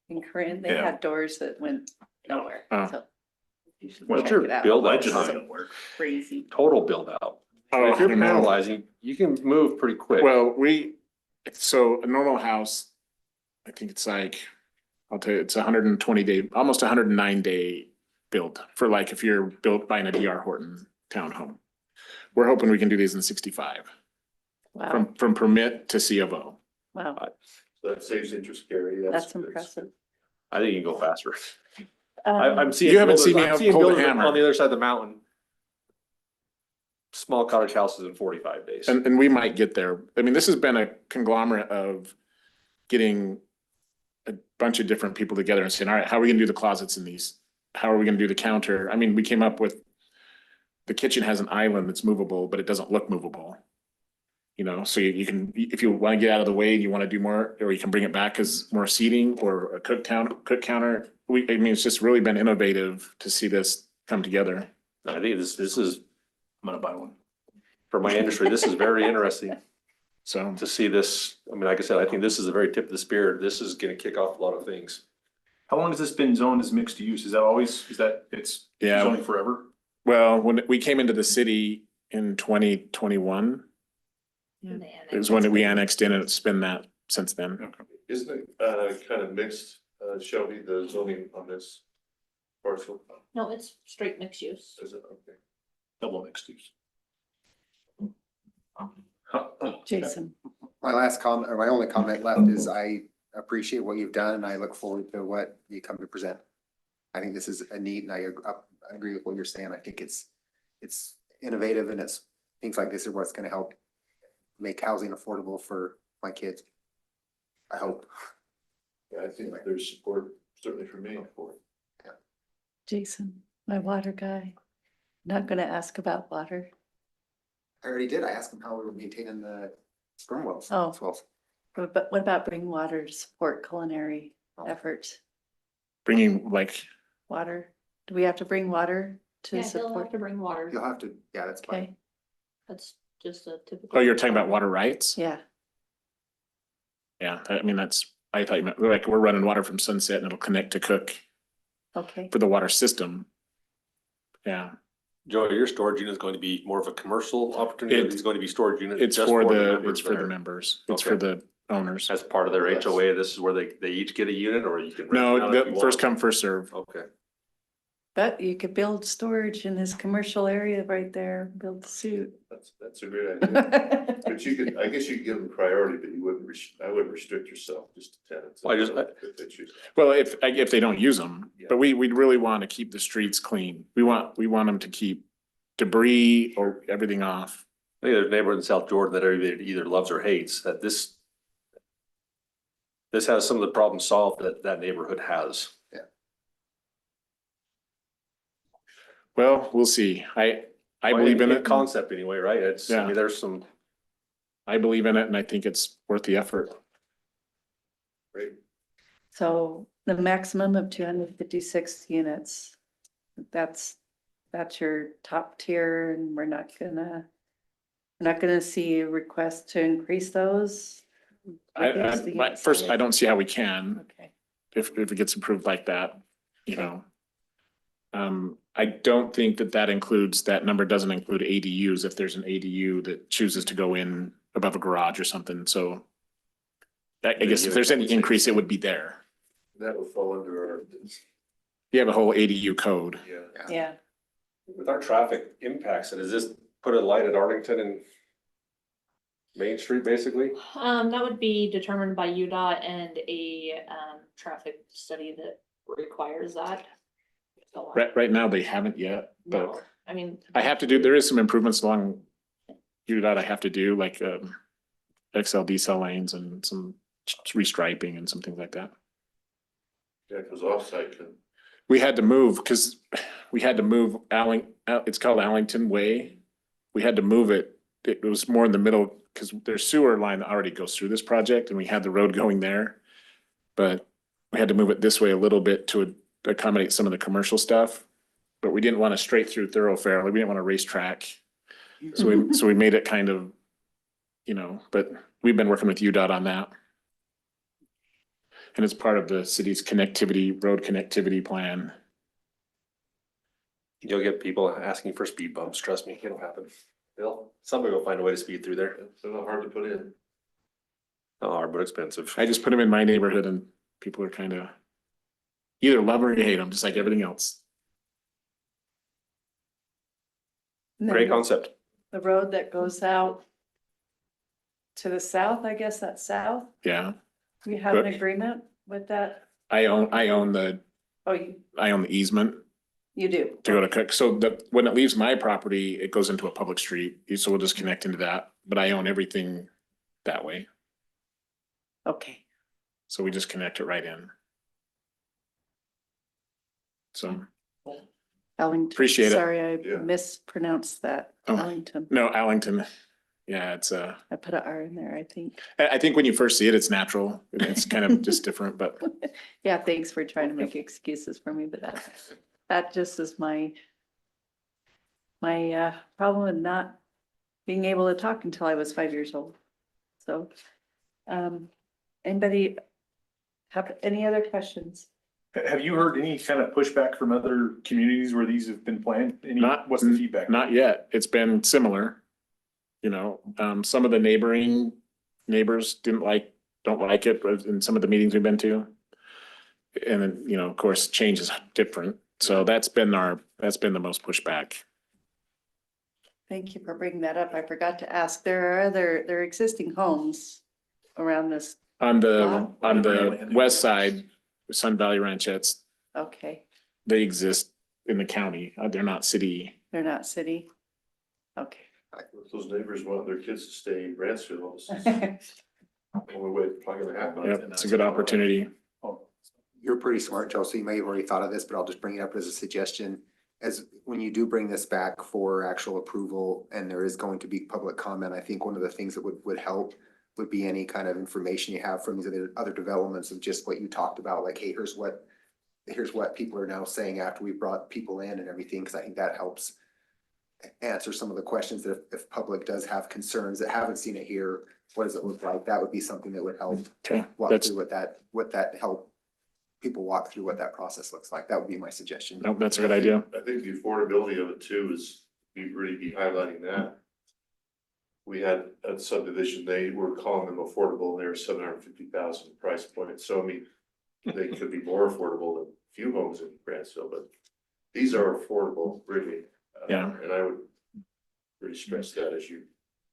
In Corinne, they Yeah. had doors that went nowhere, Oh. so. You should What's check your it out. build out Legend time? doesn't work. Crazy. Total build out. Oh, If you're you know. panelizing, you can move pretty quick. well, so a normal house, I think it's like, I'll tell you, it's 120 day, almost 109 day build for like if you're built buying a DR Horton townhome. We're hoping we can do these in 65 Wow, from permit to C of O. wow, So that saves interest, Gary. that's impressive. I think you can go faster. I'm seeing. You haven't builders- seen me I'm have seeing pulled a builders hammer. on the other side of the mountain. Small cottage houses in 45 days. And we might get there. I mean, this has been a conglomerate of getting a bunch of different people together and saying, all right, how are we gonna do the closets in these? How are we gonna do the counter? I mean, we came up with, the kitchen has an island that's movable, but it doesn't look movable. You know, so you can, if you wanna get out of the way, you wanna do more, or you can bring it back as more seating or a cook counter. I mean, it's just really been innovative to see this come together. I think this is, I'm gonna buy one. for my industry, this is very interesting So, to see this. I mean, like I said, I think this is the very tip of the spear. This is gonna kick off a lot of things. How long has this been zoned as mixed use? Is that always, it's yeah, zoning forever? well, when we came into the city in 2021, it was when we annexed in and it's been that since then. Isn't it kind of mixed, Shelby, the zoning on this parcel? No, it's straight mixed use. Is it, okay? Double mixed use. Jason, My last comment, or my only comment left is I appreciate what you've done and I look forward to what you come to present. I think this is a neat and I agree with what you're saying. I think it's innovative and it's things like this are what's gonna help make housing affordable for my kids. I hope. Yeah, I think there's support certainly for me for it. Jason, my water guy. Not gonna ask about water. I already did. I asked him how we were maintaining the sperm wells. Oh. Wells. But what about bringing water to support culinary efforts? Bringing like, Water? Do we have to bring water to Yeah, he'll support? have to bring water. You'll have to, yeah, that's fine. Okay, That's just a typical. oh, you're talking about water rights? yeah, Yeah, I mean, I thought you meant, like, we're running water from Sunset and it'll connect to Cook okay. for the water system. Yeah, Joey, your storage unit is going to be more of a commercial opportunity. It- It's going to be storage unit. it's just for the members there? members. It's Okay. for the owners. As part of their HOA, this is where they each get a unit or you can. rent it No, out if you the first want. come, first serve. Okay. But you could build storage in his commercial area right there, build the suit. That's a great idea. But you could, I guess you could give them priority, but you wouldn't, I wouldn't restrict yourself just to tenants. Well, If they choose. Well, if they don't use them, but we'd really want to keep the streets clean. We want them to keep debris or everything off. I think there's a neighborhood in South Jordan that everybody either loves or hates, that this has some of the problems solved that that neighborhood has. Well, we'll see. I Well, believe in in it. concept anyway, right? It's, I mean, there's some. I believe in it and I think it's worth the effort. Great. So the maximum of 256 units. That's your top tier and we're not gonna see a request to increase those. First, I don't see how we can, Okay. if it gets approved like that, you know. I don't think that includes, that number doesn't include ADUs if there's an ADU that chooses to go in above a garage or something, so. I guess if there's any increase, it would be there. That would fall under our, You have a whole ADU code. Yeah. With our traffic impacts, and does this put a light at Arlington and Main Street, basically? That would be determined by UDOT and a, traffic study that requires that. So, Right now, they haven't yet, no, but I mean. I have to do, there is some improvements along UDOT I have to do, like, XL cell lanes and some restriping and some things like that. yeah, because offsite can. We had to move, cause we had to move it's called Allington Way. We had to move it. It was more in the middle, cause there's sewer line that already goes through this project and we had the road going there. But we had to move it this way a little bit to accommodate some of the commercial stuff. But we didn't want a straight through thoroughfare, like we didn't want a racetrack. So we made it kind of, you know, but we've been working with UDOT on that. And it's part of the city's road connectivity plan. You'll get people asking for speed bumps, trust me, it'll happen. Somebody will find a way to speed through there. It's a little hard to put in. Not hard, but expensive. I just put them in my neighborhood and people are kind of either love or hate them, just like everything else. And then Great concept. The road that goes out to the south, I guess that's south. Yeah, You have an Good. agreement with that? I own the Oh, easement you do. to go to Cook. So when it leaves my property, it goes into a public street. So we'll just connect into that, but I own everything that way. Okay. So we just connect it right in. So, Allington. Appreciate it. Sorry, I Yeah. mispronounced that. Oh. Allington. no, Allington. Yeah, it's I put an R in there, I think. I think when you first see it, it's natural. It's kind of just different, but Yeah, thanks for trying to make excuses for me, but that just is my problem with not being able to talk until I was 5 years old. So, anybody have any other questions? Have you heard any kind of pushback from other communities where these have been planned? What's the feedback? not yet. It's been similar. You know, some of the neighbors don't like it in some of the meetings we've been to. And then, you know, of course, change is different. So that's been the most pushback. Thank you for bringing that up. I forgot to ask. There are existing homes around this. On the west side, Sun Valley Ranchettes, Okay, they exist in the county. They're not city. they're not city. Okay. If those neighbors want their kids to stay in Bransfield, this is the only way it's probably gonna happen. Yep, it's a good opportunity. You're pretty smart, Joe, so you may have already thought of this, but I'll just bring it up as a suggestion. As when you do bring this back for actual approval and there is going to be public comment, I think one of the things that would help would be any kind of information you have from these other developments of just what you talked about, like, hey, here's what people are now saying after we brought people in and everything, because I think that helps answer some of the questions that if public does have concerns that haven't seen it here, what does it look like? That would be something that would help Okay, walk that's, through what that help people walk through what that process looks like. That would be my suggestion. nope, that's a good idea. I think the affordability of it too is, we really be highlighting that. We had a subdivision, they were calling them affordable, and they were 750,000 price point, so I mean, they could be more affordable than few homes in Bransfield, but these are affordable, really. Yeah. And I would really stress that as you,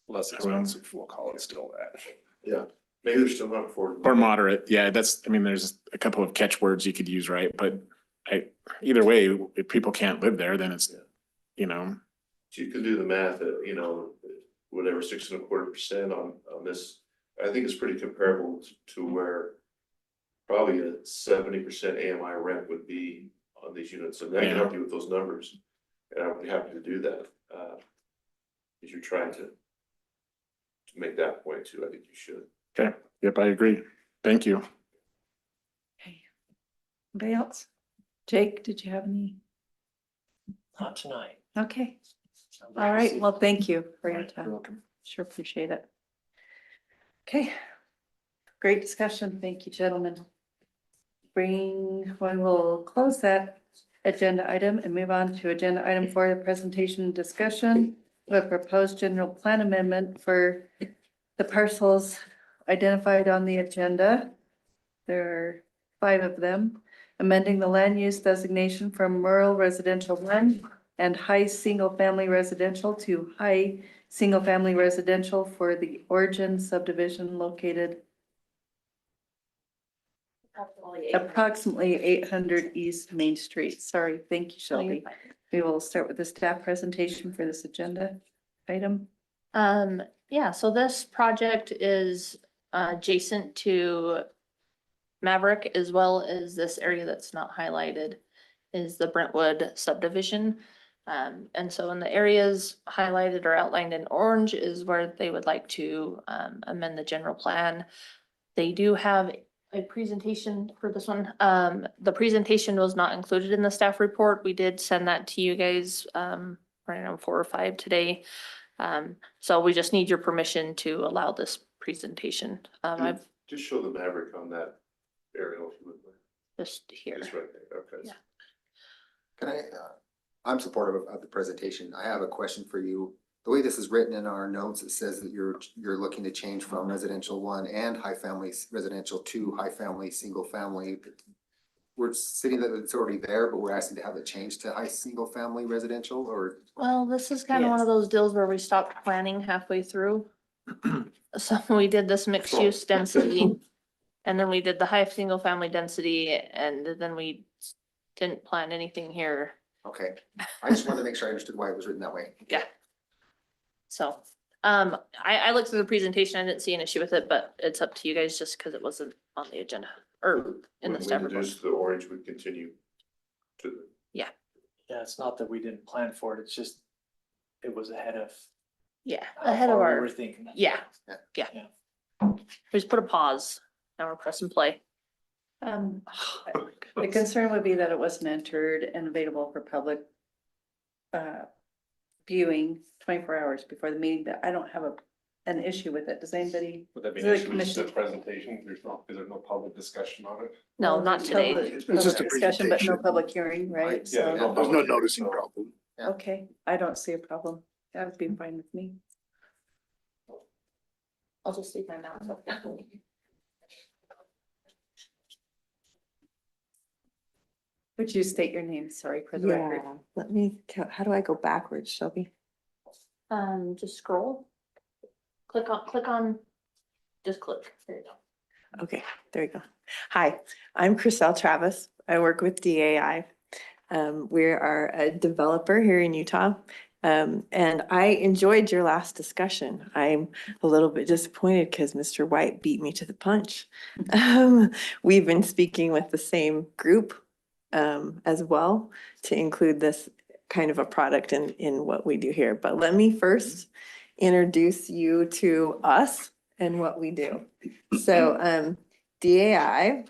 Less expensive, we'll call it still that. yeah, maybe they're still not affordable. Or moderate, yeah, I mean, there's a couple of catchwords you could use, right? But either way, if people can't live there, then it's, you know, You can do the math at, whatever, 6.25% on this. I think it's pretty comparable to where probably a 70% AMI rent would be on these units. And I can help you with those numbers. And I would be happy to do that. If you're trying to make that point too, I think you should. okay, yep, I agree. Thank you. Anybody else? Jake, did you have any? Not tonight. Okay, all right, well, thank you for your You're time. welcome. Sure appreciate it. Okay, great discussion. Thank you, gentlemen. We will close that agenda item and move on to agenda item 4, the presentation and discussion of a proposed general plan amendment for the parcels identified on the agenda. There are 5 of them, amending the land use designation from rural residential 1 and high single-family residential to high single-family residential for the Origin subdivision located approximately 800 East Main Street. Sorry, thank you, Shelby. We will start with the staff presentation for this agenda item. Yeah, so this project is adjacent to Maverick, as well as this area that's not highlighted is the Brentwood subdivision. And so in the areas highlighted or outlined in orange is where they would like to amend the general plan. They do have a presentation for this one. The presentation was not included in the staff report. We did send that to you guys around 4 or 5 today. So we just need your permission to allow this presentation. I've Just show the Maverick on that aerial if you would. just here. Just right there, okay. Yeah. Can I'm supportive of the presentation. I have a question for you. The way this is written in our notes, it says that you're looking to change from residential 1 and high family residential to high family, single family. We're sitting that it's already there, but we're asking to have it changed to high single family residential or? Well, this is kind of one of those deals where we stopped planning halfway through. So we did this mixed use density. And then we did the high single family density, and then we didn't plan anything here. Okay, I just wanted to make sure I understood why it was written that way. Yeah. So, I looked through the presentation, I didn't see an issue with it, but it's up to you guys just because it wasn't on the agenda or in the When staff report. introduced, the orange would continue to the. Yeah, it's not that we didn't plan for it, it's just, it was ahead of. Yeah, how ahead of far we our, were thinking. yeah, Yeah. yeah. Yeah. We just put a pause, now we're pressing play. The concern would be that it wasn't entered and available for public viewing 24 hours before the meeting, but I don't have an issue with it. Does anybody? Would that be The an issue with commission- the presentation? There's no public discussion on it? No, not today. It's just a Discussion, but no presentation. public hearing, right? Yeah, So, There's no noticing problem. okay, I don't see a problem. That would be fine with me. I'll just leave my mouth open. Would you state your name? Sorry for the record. Yeah, let me, how do I go backwards, Shelby? Just scroll. Click on, just click. There you go. Okay, there you go. Hi, I'm Chriselle Travis. I work with DAI. We are a developer here in Utah. And I enjoyed your last discussion. I'm a little bit disappointed because Mr. White beat me to the punch. We've been speaking with the same group as well to include this kind of a product in what we do here. But let me first introduce you to us and what we do. So DAI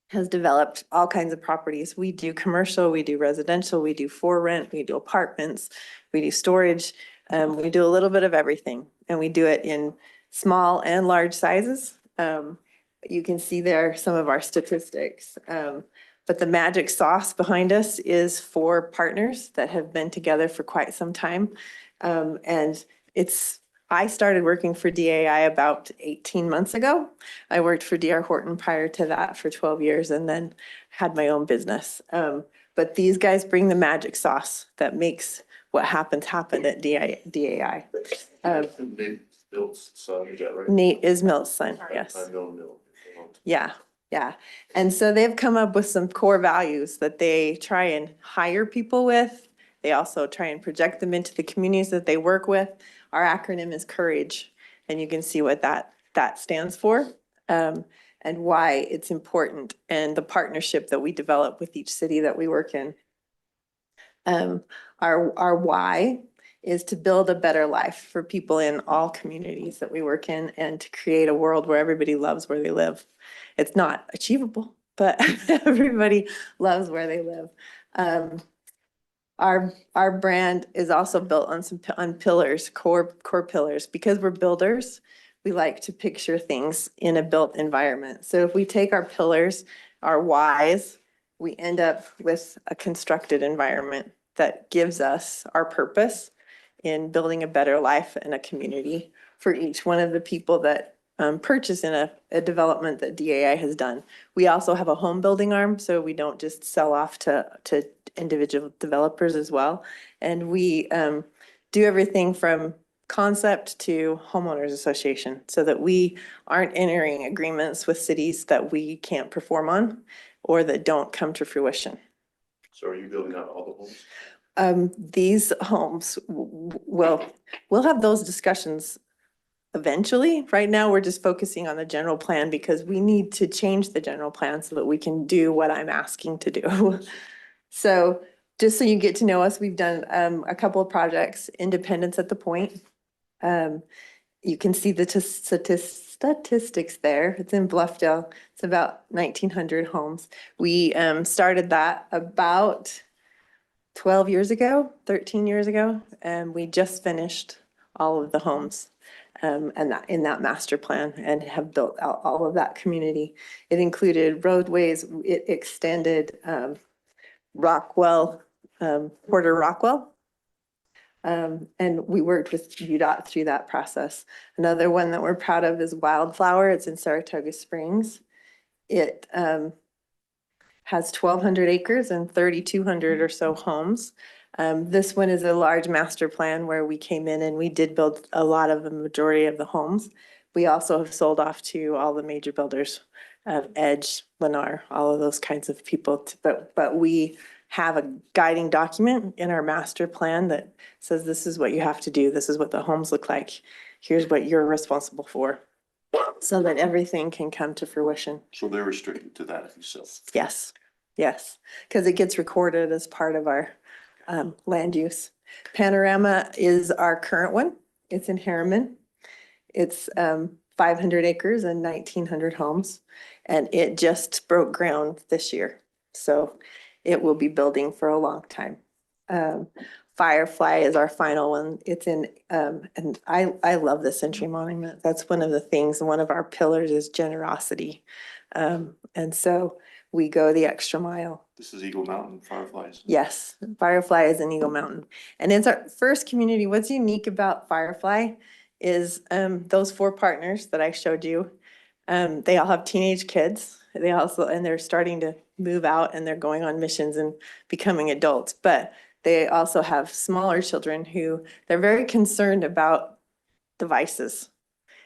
has developed all kinds of properties. We do commercial, we do residential, we do for rent, we do apartments, we do storage. We do a little bit of everything, and we do it in small and large sizes. You can see there some of our statistics. But the magic sauce behind us is 4 partners that have been together for quite some time. And I started working for DAI about 18 months ago. I worked for DR Horton prior to that for 12 years and then had my own business. But these guys bring the magic sauce that makes what happens happen at DAI. Nate Bill's son, is that right? Nate is Milt's son, yes. I know Mill. Yeah, yeah. And so they've come up with some core values that they try and hire people with. They also try and project them into the communities that they work with. Our acronym is COURAGE, and you can see what that stands for, and why it's important, and the partnership that we develop with each city that we work in. Our why is to build a better life for people in all communities that we work in, and to create a world where everybody loves where they live. It's not achievable, but everybody loves where they live. Our brand is also built on pillars, core pillars. Because we're builders, we like to picture things in a built environment. So if we take our pillars, our whys, we end up with a constructed environment that gives us our purpose in building a better life and a community for each one of the people that purchase in a development that DAI has done. We also have a home building arm, so we don't just sell off to individual developers as well. And we do everything from concept to homeowners association, so that we aren't entering agreements with cities that we can't perform on or that don't come to fruition. So are you building out all the homes? These homes, we'll have those discussions eventually. Right now, we're just focusing on the general plan because we need to change the general plan so that we can do what I'm asking to do. So just so you get to know us, we've done a couple of projects, Independence at the Point. You can see the statistics there. It's in Bluffdale. It's about 1,900 homes. We started that about 12 years ago, 13 years ago, and we just finished all of the homes and in that master plan, and have built out all of that community. It included roadways, it extended Rockwell, Porter Rockwell. And we worked with UDOT through that process. Another one that we're proud of is Wildflower. It's in Saratoga Springs. It has 1,200 acres and 3,200 or so homes. This one is a large master plan where we came in and we did build a lot of the majority of the homes. We also have sold off to all the major builders, Edge, Lennar, all of those kinds of people. But we have a guiding document in our master plan that says this is what you have to do. This is what the homes look like. Here's what you're responsible for, so that everything can come to fruition. So they're restricted to that themselves. Yes, yes, because it gets recorded as part of our land use. Panorama is our current one. It's in Harriman. It's 500 acres and 1,900 homes, and it just broke ground this year. So it will be building for a long time. Firefly is our final one. It's in, and I love the Century Monument. That's one of the things, one of our pillars is generosity. And so we go the extra mile. This is Eagle Mountain Fireflies. Yes, Firefly is in Eagle Mountain. And it's our first community. What's unique about Firefly is those 4 partners that I showed you. They all have teenage kids. They also, and they're starting to move out and they're going on missions and becoming adults. But they also have smaller children who they're very concerned about devices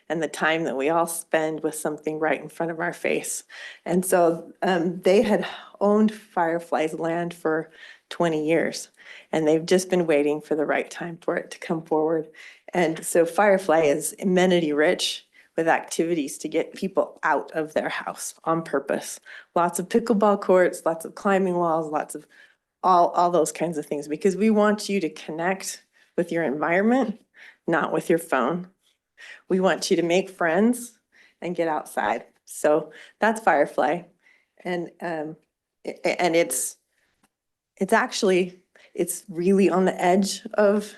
and the time that we all spend with something right in front of our face. And so they had owned Firefly's land for 20 years, and they've just been waiting for the right time for it to come forward. And so Firefly is amenity rich with activities to get people out of their house on purpose. Lots of pickleball courts, lots of climbing walls, lots of all those kinds of things, because we want you to connect with your environment, not with your phone. We want you to make friends and get outside. So that's Firefly. And it's really on the edge of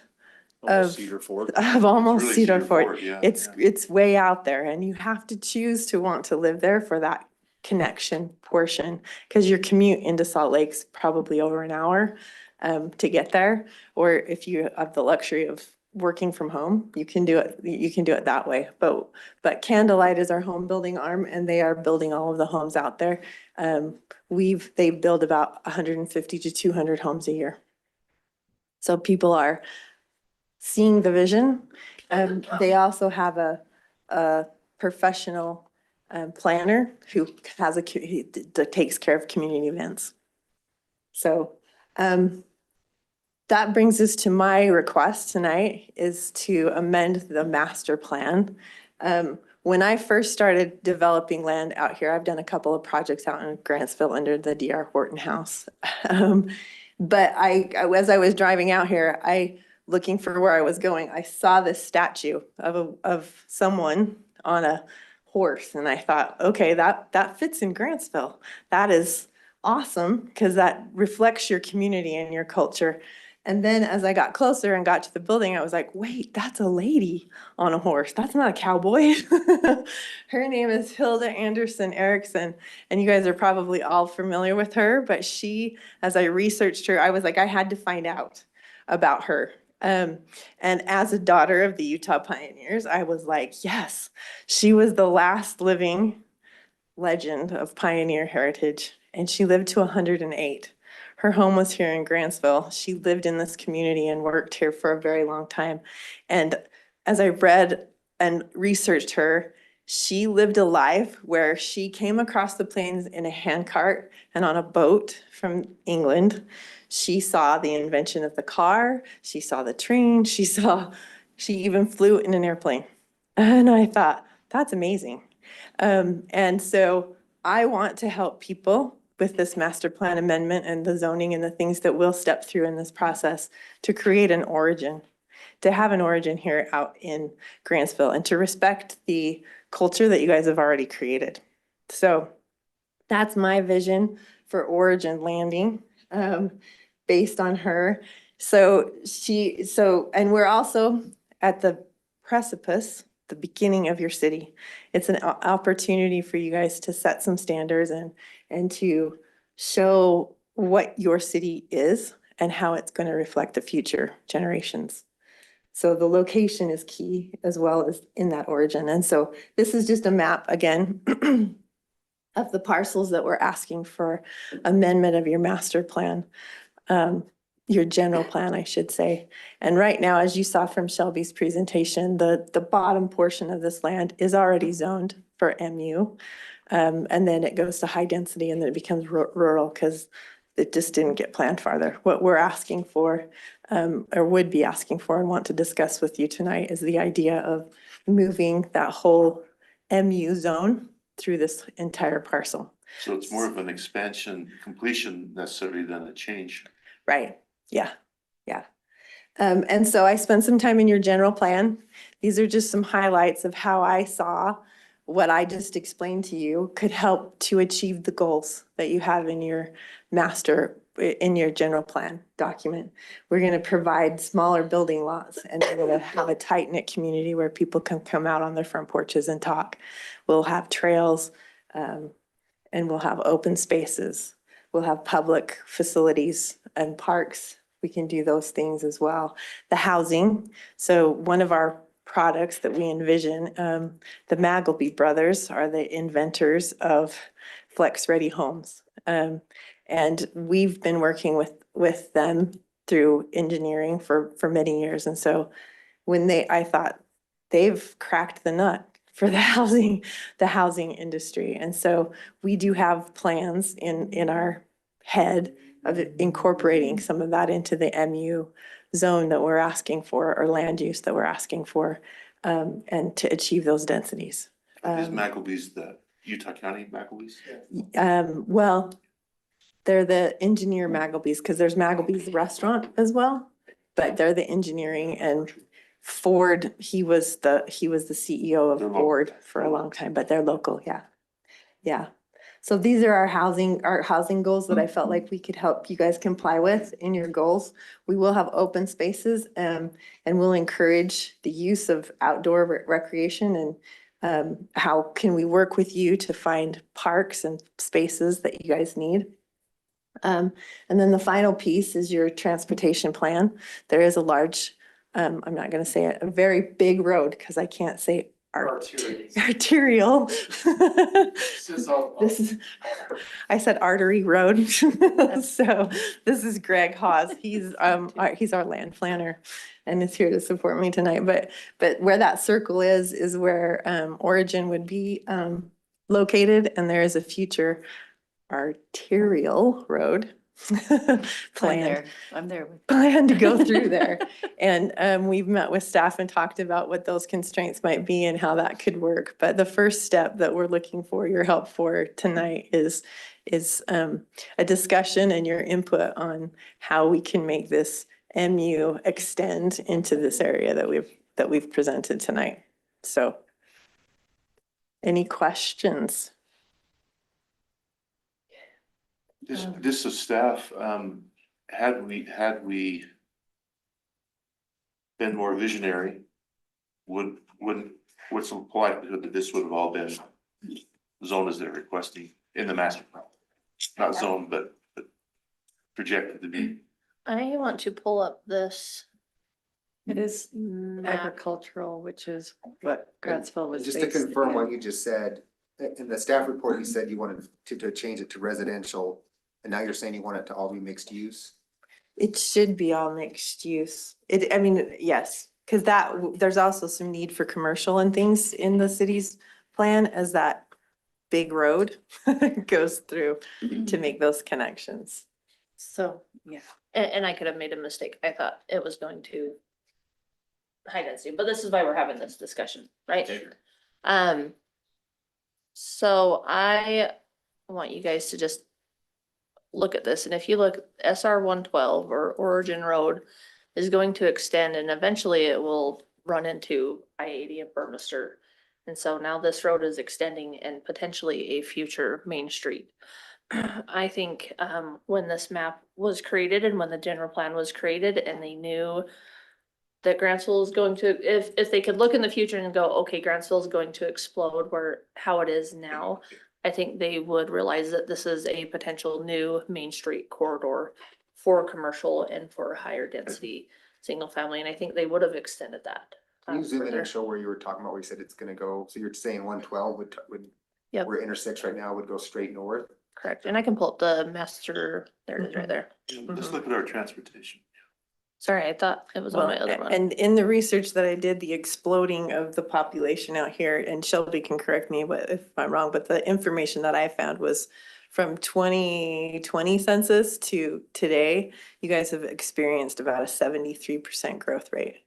Cedar Fort. almost Really Cedar Fort. yeah. It's way out there, and you have to choose to want to live there for that connection portion, because your commute into Salt Lake's probably over an hour to get there. Or if you have the luxury of working from home, you can do it that way. But Candlelight is our home building arm, and they are building all of the homes out there. They build about 150 to 200 homes a year. So people are seeing the vision. They also have a professional planner who that takes care of community events. So that brings us to my request tonight, is to amend the master plan. When I first started developing land out here, I've done a couple of projects out in Grantsville under the D.R. Horton House. But as I was driving out here, looking for where I was going, I saw this statue of someone on a horse, and I thought, okay, that fits in Grantsville. That is awesome, because that reflects your community and your culture. And then as I got closer and got to the building, I was like, wait, that's a lady on a horse. That's not a cowboy. Her name is Hilda Anderson Erickson, and you guys are probably all familiar with her. But she, as I researched her, I was like, I had to find out about her. And as a daughter of the Utah Pioneers, I was like, yes, she was the last living legend of pioneer heritage, and she lived to 108. Her home was here in Grantsville. She lived in this community and worked here for a very long time. And as I read and researched her, she lived a life where she came across the plains in a handcart and on a boat from England. She saw the invention of the car. She saw the train. She even flew in an airplane. And I thought, that's amazing. And so I want to help people with this master plan amendment and the zoning and the things that we'll step through in this process to create an origin, to have an origin here out in Grantsville, and to respect the culture that you guys have already created. So that's my vision for Origin Landing, based on her. And we're also at the precipice, the beginning of your city. It's an opportunity for you guys to set some standards and to show what your city is and how it's going to reflect the future generations. So the location is key as well as in that origin. And so this is just a map again of the parcels that we're asking for amendment of your master plan, your general plan, I should say. And right now, as you saw from Shelby's presentation, the bottom portion of this land is already zoned for MU. And then it goes to high density, and then it becomes rural because it just didn't get planned farther. What we're asking for, or would be asking for and want to discuss with you tonight, is the idea of moving that whole MU zone through this entire parcel. So it's more of an expansion completion necessary than a change. Right, yeah. And so I spent some time in your general plan. These are just some highlights of how I saw what I just explained to you could help to achieve the goals that you have in your in your general plan document. We're going to provide smaller building lots, and we're going to have a tight-knit community where people can come out on their front porches and talk. We'll have trails, and we'll have open spaces. We'll have public facilities and parks. We can do those things as well. The housing. So one of our products that we envision, the Magleby brothers are the inventors of Flex Ready Homes. And we've been working with them through engineering for many years. And so I thought they've cracked the nut for the housing industry. And so we do have plans in our head of incorporating some of that into the MU zone that we're asking for, or land use that we're asking for, and to achieve those densities. Is Maggleby's the Utah County Maggleby's? Well, they're the engineer Maggleby's, because there's Maggleby's restaurant as well, but they're the engineering. And Ford, he was the CEO of Ford for a long time, but they're local. Yeah. So these are our housing goals that I felt like we could help you guys comply with in your goals. We will have open spaces, and we'll encourage the use of outdoor recreation, and how can we work with you to find parks and spaces that you guys need. And then the final piece is your transportation plan. There is a large I'm not gonna say it, a very big road, because I can't say arterial. This is, I said artery road. So this is Greg Hawes. He's our land planner and is here to support me tonight. But where that circle is where Origin would be located, and there is a future arterial road planned. I'm there. Plan to go through there. And we've met with staff and talked about what those constraints might be and how that could work. But the first step that we're looking for your help for tonight is a discussion and your input on how we can make this MU extend into this area that we've presented tonight. So any questions? This is staff, had we been more visionary, what's the likelihood that this would have all been zoned as they're requesting in the master plan? Not zoned, but projected to be. I want to pull up this. It is map. agricultural, which is what Grantsville was Just to based confirm in. what you just said, in the staff report, you said you wanted to change it to residential, and now you're saying you want it to all be mixed use? It should be all mixed use. Yes, because there's also some need for commercial and things in the city's plan as that big road goes through to make those connections. So, yeah. And I could have made a mistake. I thought it was going to high density, but this is why we're having this discussion, right? So I want you guys to just look at this. And if you look, SR 112 or Origin Road is going to extend, and eventually it will run into I-80 and Burmester. And so now this road is extending and potentially a future main street. I think when this map was created and when the general plan was created and they knew that Grantsville is going to, if they could look in the future and go, okay, Grantsville is going to explode how it is now, I think they would realize that this is a potential new main street corridor for commercial and for higher density single family. And I think they would have extended that. Can you zoom in further. and show where you were talking about, where you said it's gonna go, so you're saying 112 would, Yep. where it intersects right now would go straight north? Correct. And I can pull up the master, there it is right there. Let's look at our transportation. Sorry, I thought it was on my other one. And in the research that I did, the exploding of the population out here, and Shelby can correct me if I'm wrong, but the information that I found was from 2020 census to today, you guys have experienced about a 73% growth rate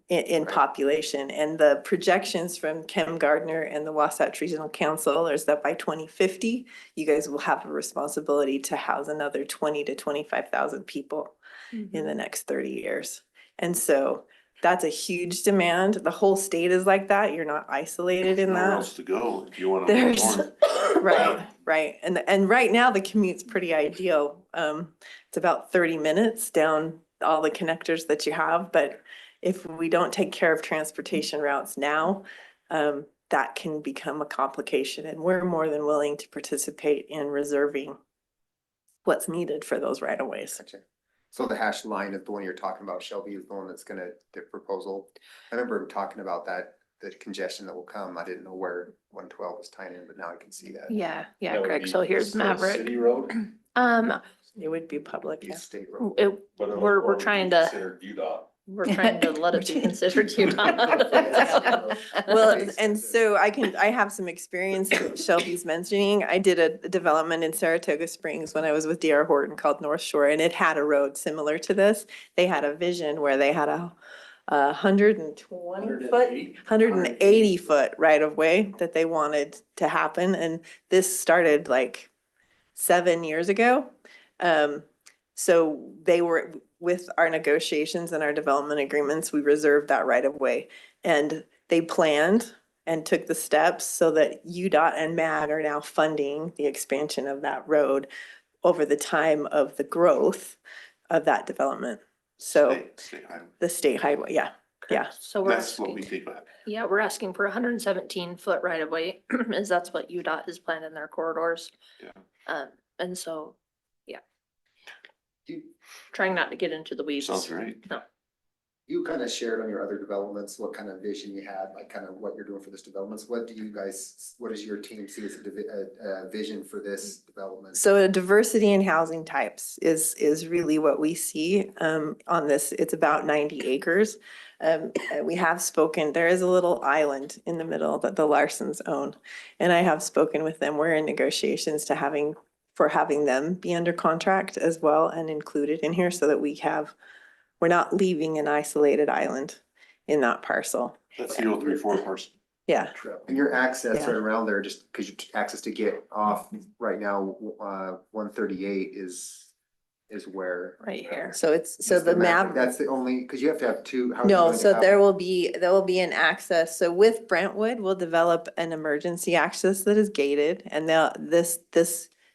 in population. And the projections from Kem Gardner and the Wasatch Regional Council is that by 2050, you guys will have a responsibility to house another 20 to 25,000 people in the next 30 years. And so that's a huge demand. The whole state is like that. You're not isolated in Nowhere that. else to go if you want to. There's, right. And right now the commute's pretty ideal. It's about 30 minutes down all the connectors that you have, but if we don't take care of transportation routes now, that can become a complication, and we're more than willing to participate in reserving what's needed for those right of ways. Gotcha. So the hash line is the one you're talking about, Shelby, is the one that's gonna, the proposal. I remember talking about that, the congestion that will come. I didn't know where 112 was tying in, but now I can see that. Yeah, Greg. So here's Maverick. City road? It would be public. Be a Yeah. state road. We're trying to, UDOT. we're trying to let it be considered UDOT. Well, and so I have some experience that Shelby's mentioning. I did a development in Saratoga Springs when I was with D.R. Horton called North Shore, and it had a road similar to this. They had a vision where they had a 180 foot right of way that they wanted to happen. And this started like 7 years ago. So they were, with our negotiations and our development agreements, we reserved that right of way. And they planned and took the steps so that UDOT and MAG are now funding the expansion of that road over the time of the growth of that development. So State highway. the state highway, yeah. So we're That's what asking, we think about. yeah, we're asking for 117 foot right of way, as that's what UDOT has planned in their corridors. Yeah. And so, yeah. Trying not to get into the weeds. Sounds great. No. You kind of shared on your other developments, what kind of vision you had, like kind of what you're doing for this developments. What do you guys, what does your team see as a vision for this development? So a diversity in housing types is really what we see on this. It's about 90 acres. We have spoken, there is a little island in the middle that the Larsons own. And I have spoken with them. We're in negotiations to having them be under contract as well and included in here so that we're not leaving an isolated island in that parcel. That's the old 3-4 parcel. Yeah. And your access Yeah. right around there, just because your access to get off right now, 138 is where? Right here. So That's the map. That's the only, because you have to have two. how are you No, going to so have- there will be an access. So with Brentwood, we'll develop an emergency access that is gated and this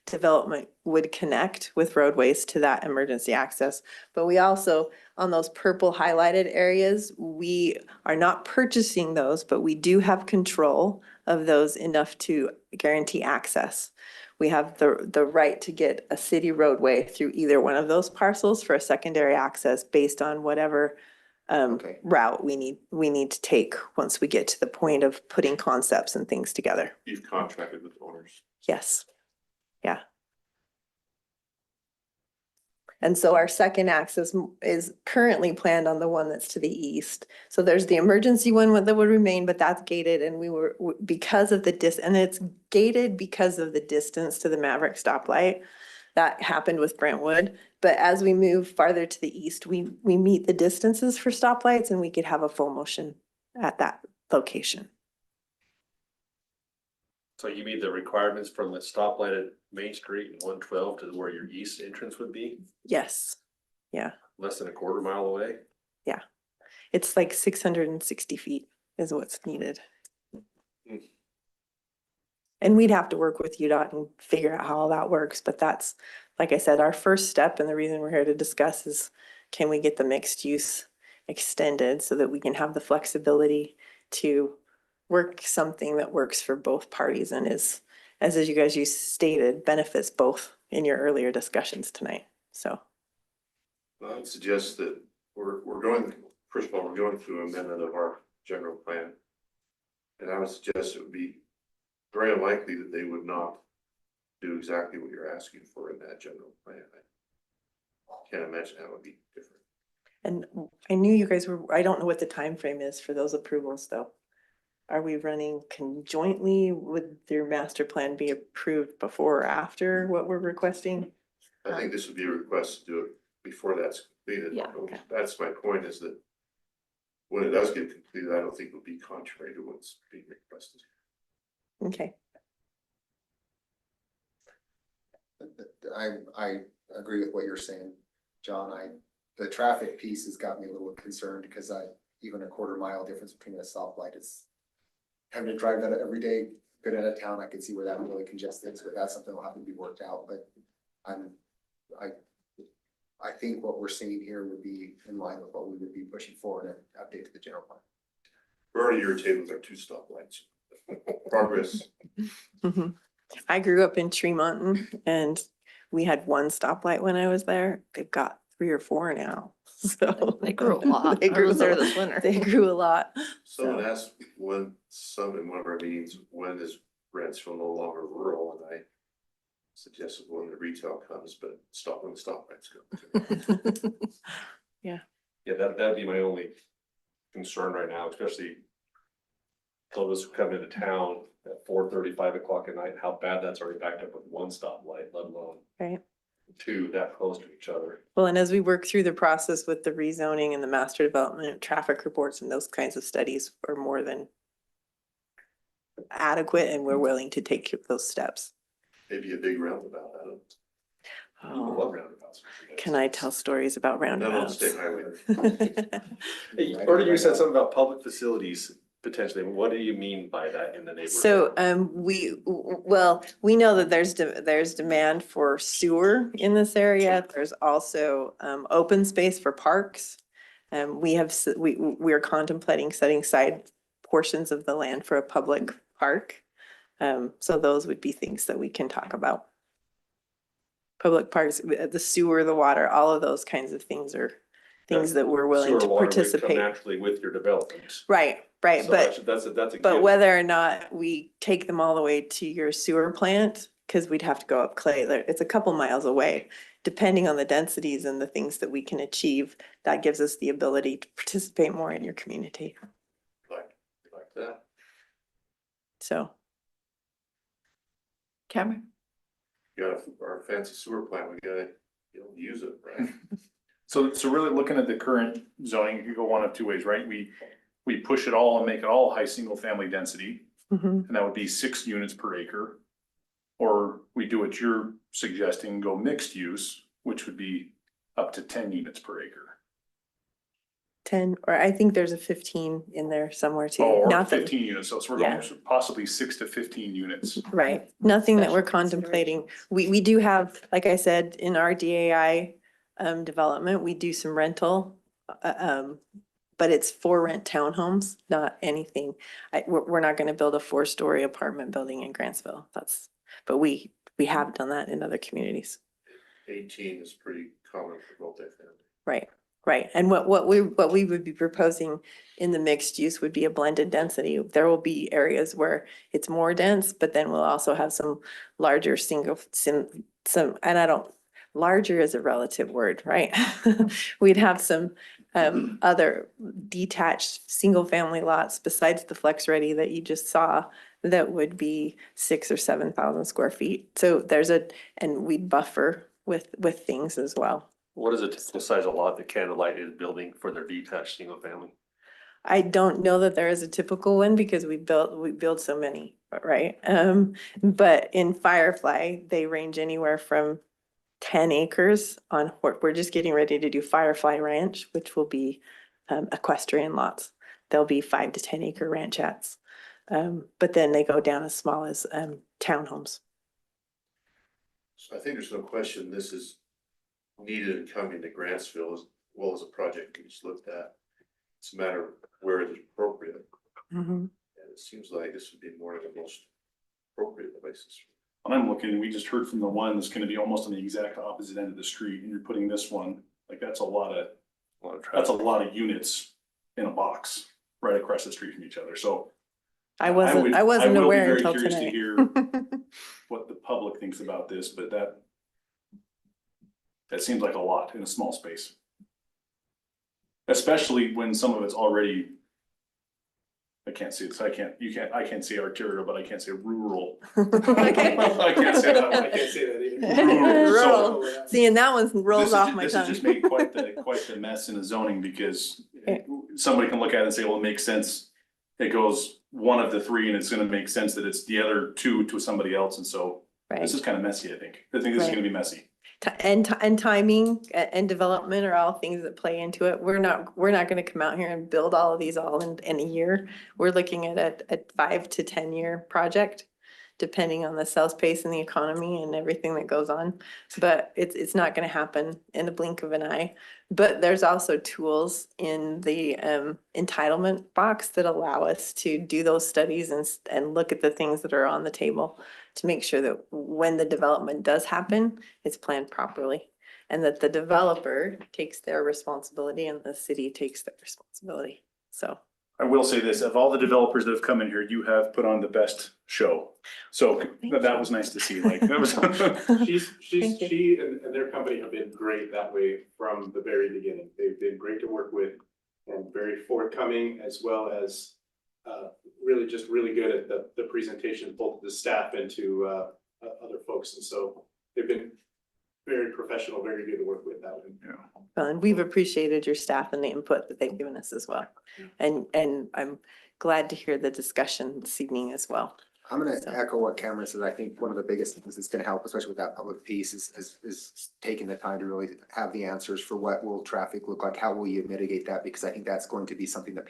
development would connect with roadways to that emergency access. But we also, on those purple highlighted areas, we are not purchasing those, but we do have control of those enough to guarantee access. We have the right to get a city roadway through either one of those parcels for a secondary access based on whatever Okay. route we need to take once we get to the point of putting concepts and things together. You've contracted with owners. Yes. Yeah. And so our second access is currently planned on the one that's to the east. So there's the emergency one that would remain, but that's gated and because of and it's gated because of the distance to the Maverick stoplight. That happened with Brentwood. But as we move farther to the east, we meet the distances for stoplights and we could have a full motion at that location. So you meet the requirements from the stoplight at Main Street and 112 to where your east entrance would be, Yes. Yeah. less than a quarter mile away? Yeah. It's like 660 feet is what's needed. And we'd have to work with UDOT and figure out how all that works, but that's, like I said, our first step, and the reason we're here to discuss is, can we get the mixed use extended so that we can have the flexibility to work something that works for both parties and is, as you guys you stated, benefits both in your earlier discussions tonight, so. I would suggest that we're going, first of all, we're going through amendment of our general plan. And I would suggest it would be very unlikely that they would not do exactly what you're asking for in that general plan. I can't imagine how it would be different. And I knew you guys I don't know what the time frame is for those approvals though. Are we running conjointly? Would your master plan be approved before or after what we're requesting? I think this would be a request to do it before that's completed. Yeah, okay. That's my point, is that when it does get completed, I don't think it would be contrary to what's being requested. Okay. I agree with what you're saying, John. The traffic piece has got me a little concerned because even a quarter mile difference between a stoplight is having to drive that every day, good out of town. I can see where that would really congest things, but that's something that'll have to be worked out. But I think what we're seeing here would be in line with what we would be pushing forward and update to the general plan. We're already irritated with our 2 stoplights. Progress. Mhm. I grew up in Tremont and we had 1 stoplight when I was there. They've got 3 or 4 now. So They grew a lot. They I grew was there a- this winter. They grew a lot. Someone asked in one of our meetings, when is Rantsville no longer rural? And I suggested when the retail comes, but when the stoplights go. Yeah, that'd be my only concern right now, especially those who come into town at 4:30, 5 o'clock at night, how bad that's already backed up with 1 stoplight, let alone Right. 2 that close to each other. Well, and as we work through the process with the rezoning and the master development, traffic reports and those kinds of studies are more than adequate and we're willing to take those steps. Maybe a big roundabout. I don't. People Oh, love roundabouts. can I tell stories about Not on roundabouts? state highway. Earlier you said something about public facilities potentially. What do you mean by that in the neighborhood? So, we know that there's demand for sewer in this area. There's also, open space for parks. We are contemplating setting aside portions of the land for a public park. So those would be things that we can talk about. Public parks, the sewer, the water, all of those kinds of things are things that we're willing Sewer to water would come participate. Naturally with your development. Right, So but, that's a but given. whether or not we take them all the way to your sewer plant, because we'd have to go up Clay, it's a couple miles away. Depending on the densities and the things that we can achieve, that gives us the ability to participate more in your community, Like that. so. Cameron? Got our fancy sewer plant, we gotta, use it, right? So really looking at the current zoning, you could go one of two ways, right? We push it all and make it all high single family density, Mhm. and that would be 6 units per acre. Or we do what you're suggesting, go mixed use, which would be up to 10 units per acre. 10, or I think there's a 15 in there somewhere too. Or Not that- 15 units, so we're Yeah. going possibly 6 to 15 units. Right, nothing that we're Special contemplating. We do have, like I said, in our DAI development, we do some rental. But it's for rent townhomes, not anything. We're not gonna build a 4-story apartment building in Grantsville. But we have done that in other communities. 18 is pretty common for multifamily. Right, right. And what we would be proposing in the mixed use would be a blended density. There will be areas where it's more dense, but then we'll also have some larger larger is a relative word, right? We'd have some other detached, single-family lots besides the Flex Ready that you just saw that would be 6,000 or 7,000 square feet. So and we'd buffer with things as well. What is a typical size of lot that Candlelight is building for their detached single family? I don't know that there is a typical one because we build so many, right? But in Firefly, they range anywhere from 10 acres on, we're just getting ready to do Firefly Ranch, which will be equestrian lots. There'll be 5 to 10 acre ranchettes. But then they go down as small as townhomes. So I think there's no question this is needed and coming to Grantsville as well as a project we just looked at. It's a matter of where it is appropriate. Mhm. And it seems like this would be more of the most appropriate places. When I'm looking, we just heard from the one that's gonna be almost on the exact opposite end of the street, and you're putting this one, like that's a lot of units in a box right across the street from each other, so. I wasn't will be aware very until curious to tonight. hear what the public thinks about this, but that seems like a lot in a small space. Especially when some of it's already, I can't see this, I can't say arterial, but I can't say rural. I can't say that, I can't say that either. Rural. Rural. Seeing that one rolls off my This tongue. has just made quite the mess in the zoning because somebody can look at it and say, well, it makes sense. It goes one of the 3 and it's gonna make sense that it's the other 2 to somebody else. And so this is kind of messy, I think. I think this is Right. gonna be messy. And timing and development are all things that play into it. We're not gonna come out here and build all of these all in a year. We're looking at a 5 to 10 year project, depending on the sales pace and the economy and everything that goes on. But it's not gonna happen in a blink of an eye. But there's also tools in the entitlement box that allow us to do those studies and look at the things that are on the table to make sure that when the development does happen, it's planned properly. And that the developer takes their responsibility and the city takes their responsibility. So. I will say this, of all the developers that have come in here, you have put on the best show. So that was nice to see, like, that was. She and their company have been great that way from the very beginning. They've been great to work with and very forthcoming, as well as really good at the presentation, both to the staff and to other folks. And so they've been very professional, very good to work with that one. Well, and we've appreciated your staff and the input that they've given us as well. And I'm glad to hear the discussion this evening as well. I'm gonna echo what Cameron said. I think one of the biggest things that's gonna help, especially with that public piece, is taking the time to really have the answers for what will traffic look like, how will you mitigate that? Because I think that's going to be something that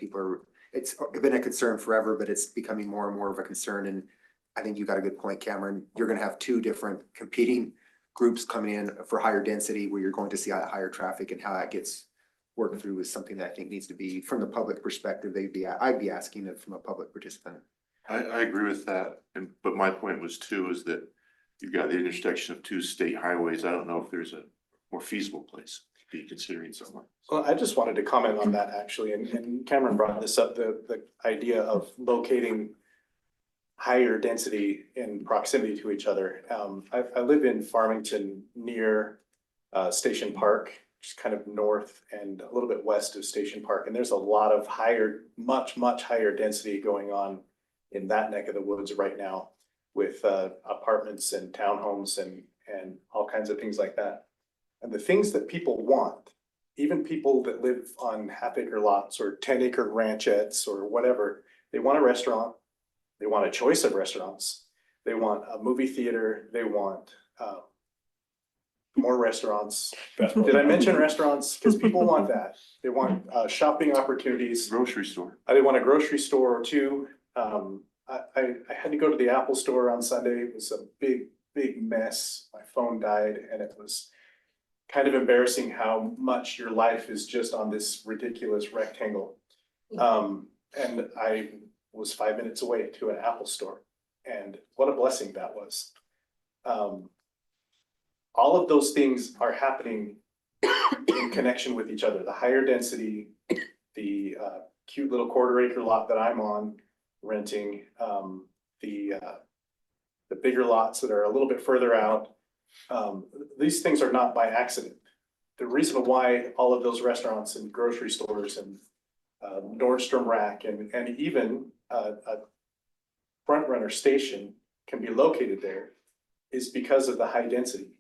it's been a concern forever, but it's becoming more and more of a concern. And I think you got a good point, Cameron. You're gonna have 2 different competing groups coming in for higher density, where you're going to see higher traffic, and how that gets worked through is something that I think needs to be, from the public perspective, I'd be asking it from a public participant. I agree with that, but my point was too, is that you've got the intersection of 2 state highways. I don't know if there's a more feasible place. be considering somewhere. Well, I just wanted to comment on that actually, and Cameron brought this up, the idea of locating higher density in proximity to each other. I live in Farmington near Station Park, just kind of north and a little bit west of Station Park. And there's a lot of much higher density going on in that neck of the woods right now with apartments and townhomes and all kinds of things like that. And the things that people want, even people that live on half-acre lots or 10-acre ranchettes or whatever, they want a restaurant. They want a choice of restaurants. They want a movie theater. They want more restaurants. Did I mention restaurants? Because people want that. They want shopping opportunities. Grocery store. They want a grocery store or two. I had to go to the Apple store on Sunday. It was a big mess. My phone died and it was kind of embarrassing how much your life is just on this ridiculous rectangle. And I was 5 minutes away to an Apple store, and what a blessing that was. All of those things are happening in connection with each other. The higher density, the cute little 1/4 acre lot that I'm on renting, the bigger lots that are a little bit further out. These things are not by accident. The reason why all of those restaurants and grocery stores and Nordstrom Rack and even a Front Runner station can be located there is because of the high density,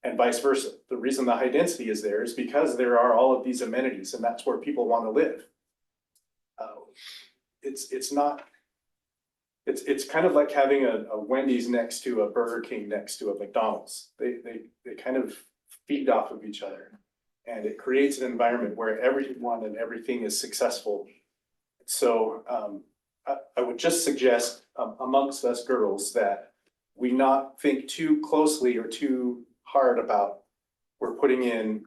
and vice versa. The reason the high density is there is because there are all of these amenities, and that's where people want to live. It's kind of like having a Wendy's next to a Burger King next to a McDonald's. They kind of feed off of each other, and it creates an environment where everyone and everything is successful. So I would just suggest amongst us girls that we not think too closely or too hard about we're putting in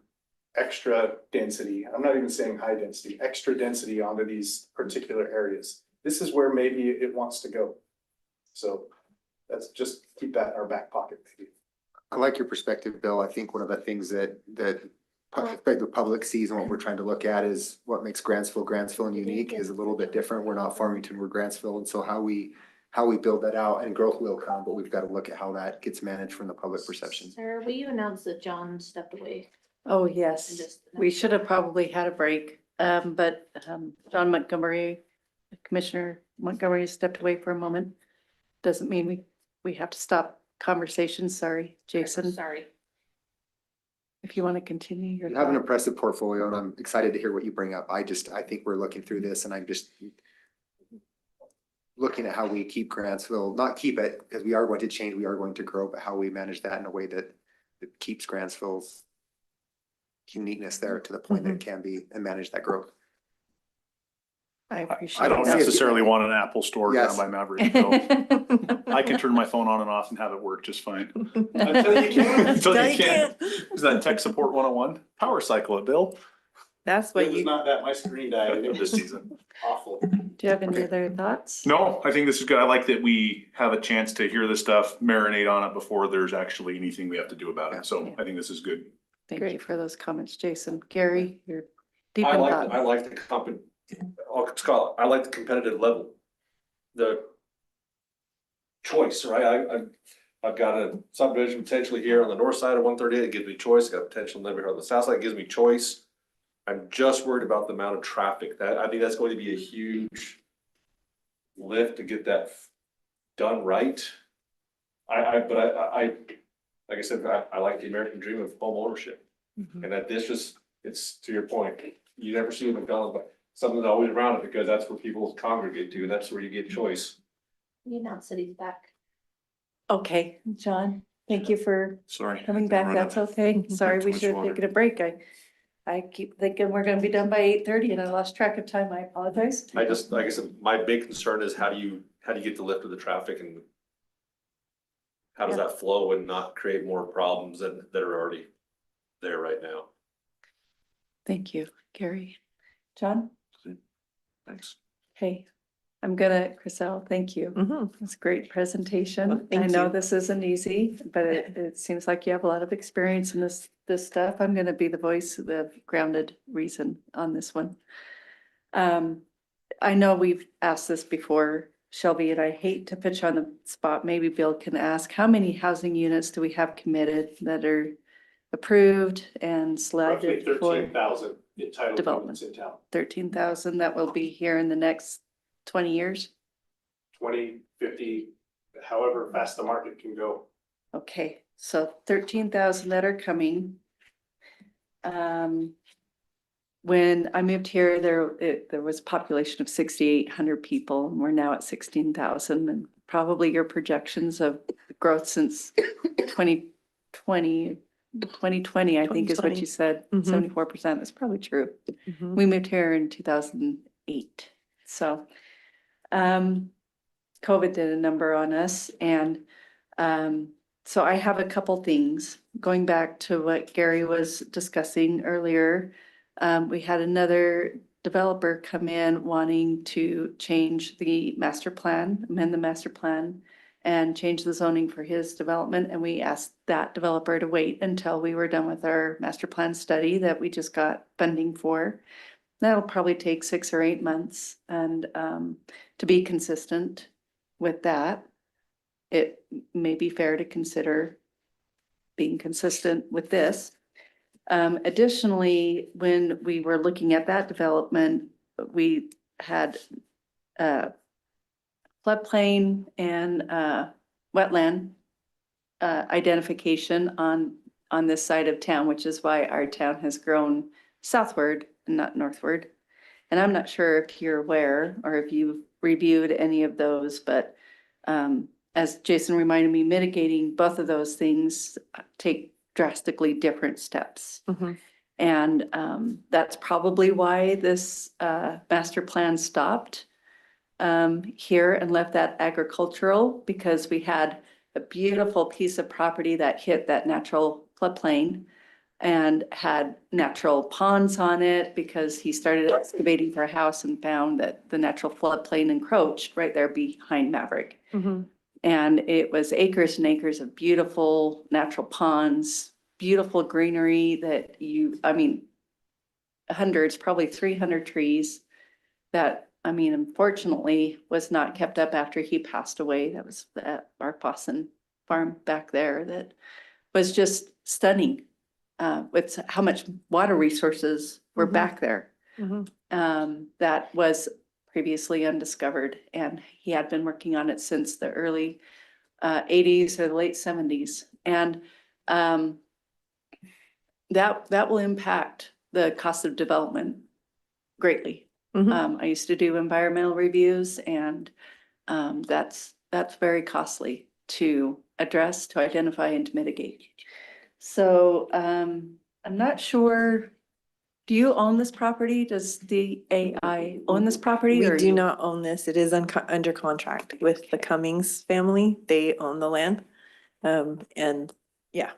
extra density. I'm not even saying high density, extra density onto these particular areas. This is where maybe it wants to go. So let's just keep that in our back pocket, maybe. I like your perspective, Bill. I think one of the things that the public sees and what we're trying to look at is what makes Grantsville and unique is a little bit different. We're not Farmington, we're Grantsville. And so how we build that out, and growth will come, but we've got to look at how that gets managed from the public perception. Sarah, will you announce that John stepped away? Oh, And yes. just- We should have probably had a break, but John Montgomery, Commissioner Montgomery has stepped away for a moment. Doesn't mean we have to stop conversation. Sorry, Jason, Sorry. if you want to continue your. You have an thought. impressive portfolio and I'm excited to hear what you bring up. I think we're looking through this and I'm just looking at how we keep Grantsville, not keep it, because we are going to change, we are going to grow, but how we manage that in a way that keeps Grantsville's uniqueness there to the point that it can be and manage that growth. I appreciate I don't that. necessarily want an Apple store down Yes. by Maverick, so I can turn my phone on and off and have it work just fine. Until you can. Until you can't. Is that tech support 101? Power cycle it, Bill. That's what It was you, not that, my screen died and it This was season. awful. Do you have any other thoughts? No, I think this is good. I like that we have a chance to hear this stuff, marinate on it before there's actually anything we have to do about it. So I think this is good. Thank you for those comments, Jason. Gary, you're deep I in like, thought. I like the Scott, I like the competitive level. The choice, right? I've got a subdivision potentially here on the north side of 138, it gives me choice. I got potential living here on the south side, it gives me choice. I'm just worried about the amount of traffic that, I think that's going to be a huge lift to get that done right. Like I said, I like the American dream of home ownership. And that this just, it's to your point, you never see a McDonald's, but something's always around it because that's where people congregate to, and that's where you get choice. You announced that he's back. Okay, John, thank you for Sorry. coming back. That's okay. Sorry, too we much should have water. taken a break. I keep thinking we're gonna be done by 8:30 and I lost track of time. I apologize. I just, like I said, my big concern is how do you get the lift of the traffic and how does that flow and not create more problems that are already there right now? Thank you, Gary. John? Thanks. Hey, Chriselle, thank you. Mhm. It's a great presentation. Well, thank I know you. this isn't easy, but it seems like you have a lot of experience in this stuff. I'm gonna be the voice of the grounded reason on this one. I know we've asked this before, Shelby, and I hate to put you on the spot. Maybe Bill can ask, how many housing units do we have committed that are approved and slated for 13,000 entitled development. units in town. 13,000 that will be here in the next 20 years? 20, 50, however fast the market can go. Okay, so 13,000 that are coming. When I moved here, there was a population of 6,800 people, and we're now at 16,000. And probably your projections of growth since 2020, I think is what you said, Mhm. 74%. That's probably true. Mhm. We moved here in 2008. So COVID did a number on us, and so I have a couple things. Going back to what Gary was discussing earlier, we had another developer come in wanting to change the master plan, amend the master plan, and change the zoning for his development, and we asked that developer to wait until we were done with our master plan study that we just got funding for. That'll probably take 6 or 8 months, and to be consistent with that, it may be fair to consider being consistent with this. Additionally, when we were looking at that development, we had floodplain and wetland identification on this side of town, which is why our town has grown southward and not northward. And I'm not sure if you're aware or if you've reviewed any of those, but as Jason reminded me, mitigating both of those things take drastically different steps. Mhm. And that's probably why this master plan stopped here and left that agricultural, because we had a beautiful piece of property that hit that natural floodplain and had natural ponds on it, because he started excavating for a house and found that the natural floodplain encroached right there behind Maverick. Mhm. And it was acres and acres of beautiful natural ponds, beautiful greenery that hundreds, probably 300 trees that, unfortunately was not kept up after he passed away. That was at our Fosson farm back there that was just stunning with how much water resources were Mhm. back there. Mhm. That was previously undiscovered, and he had been working on it since the early 80s or the late 70s. And that will impact the cost of development greatly. Mhm. I used to do environmental reviews, and that's very costly to address, to identify, and to mitigate. So I'm not sure. Do you own this property? Does the AI own this property? We or do you- not own this. It is under contract with the Cummings family. They own the land. And yeah,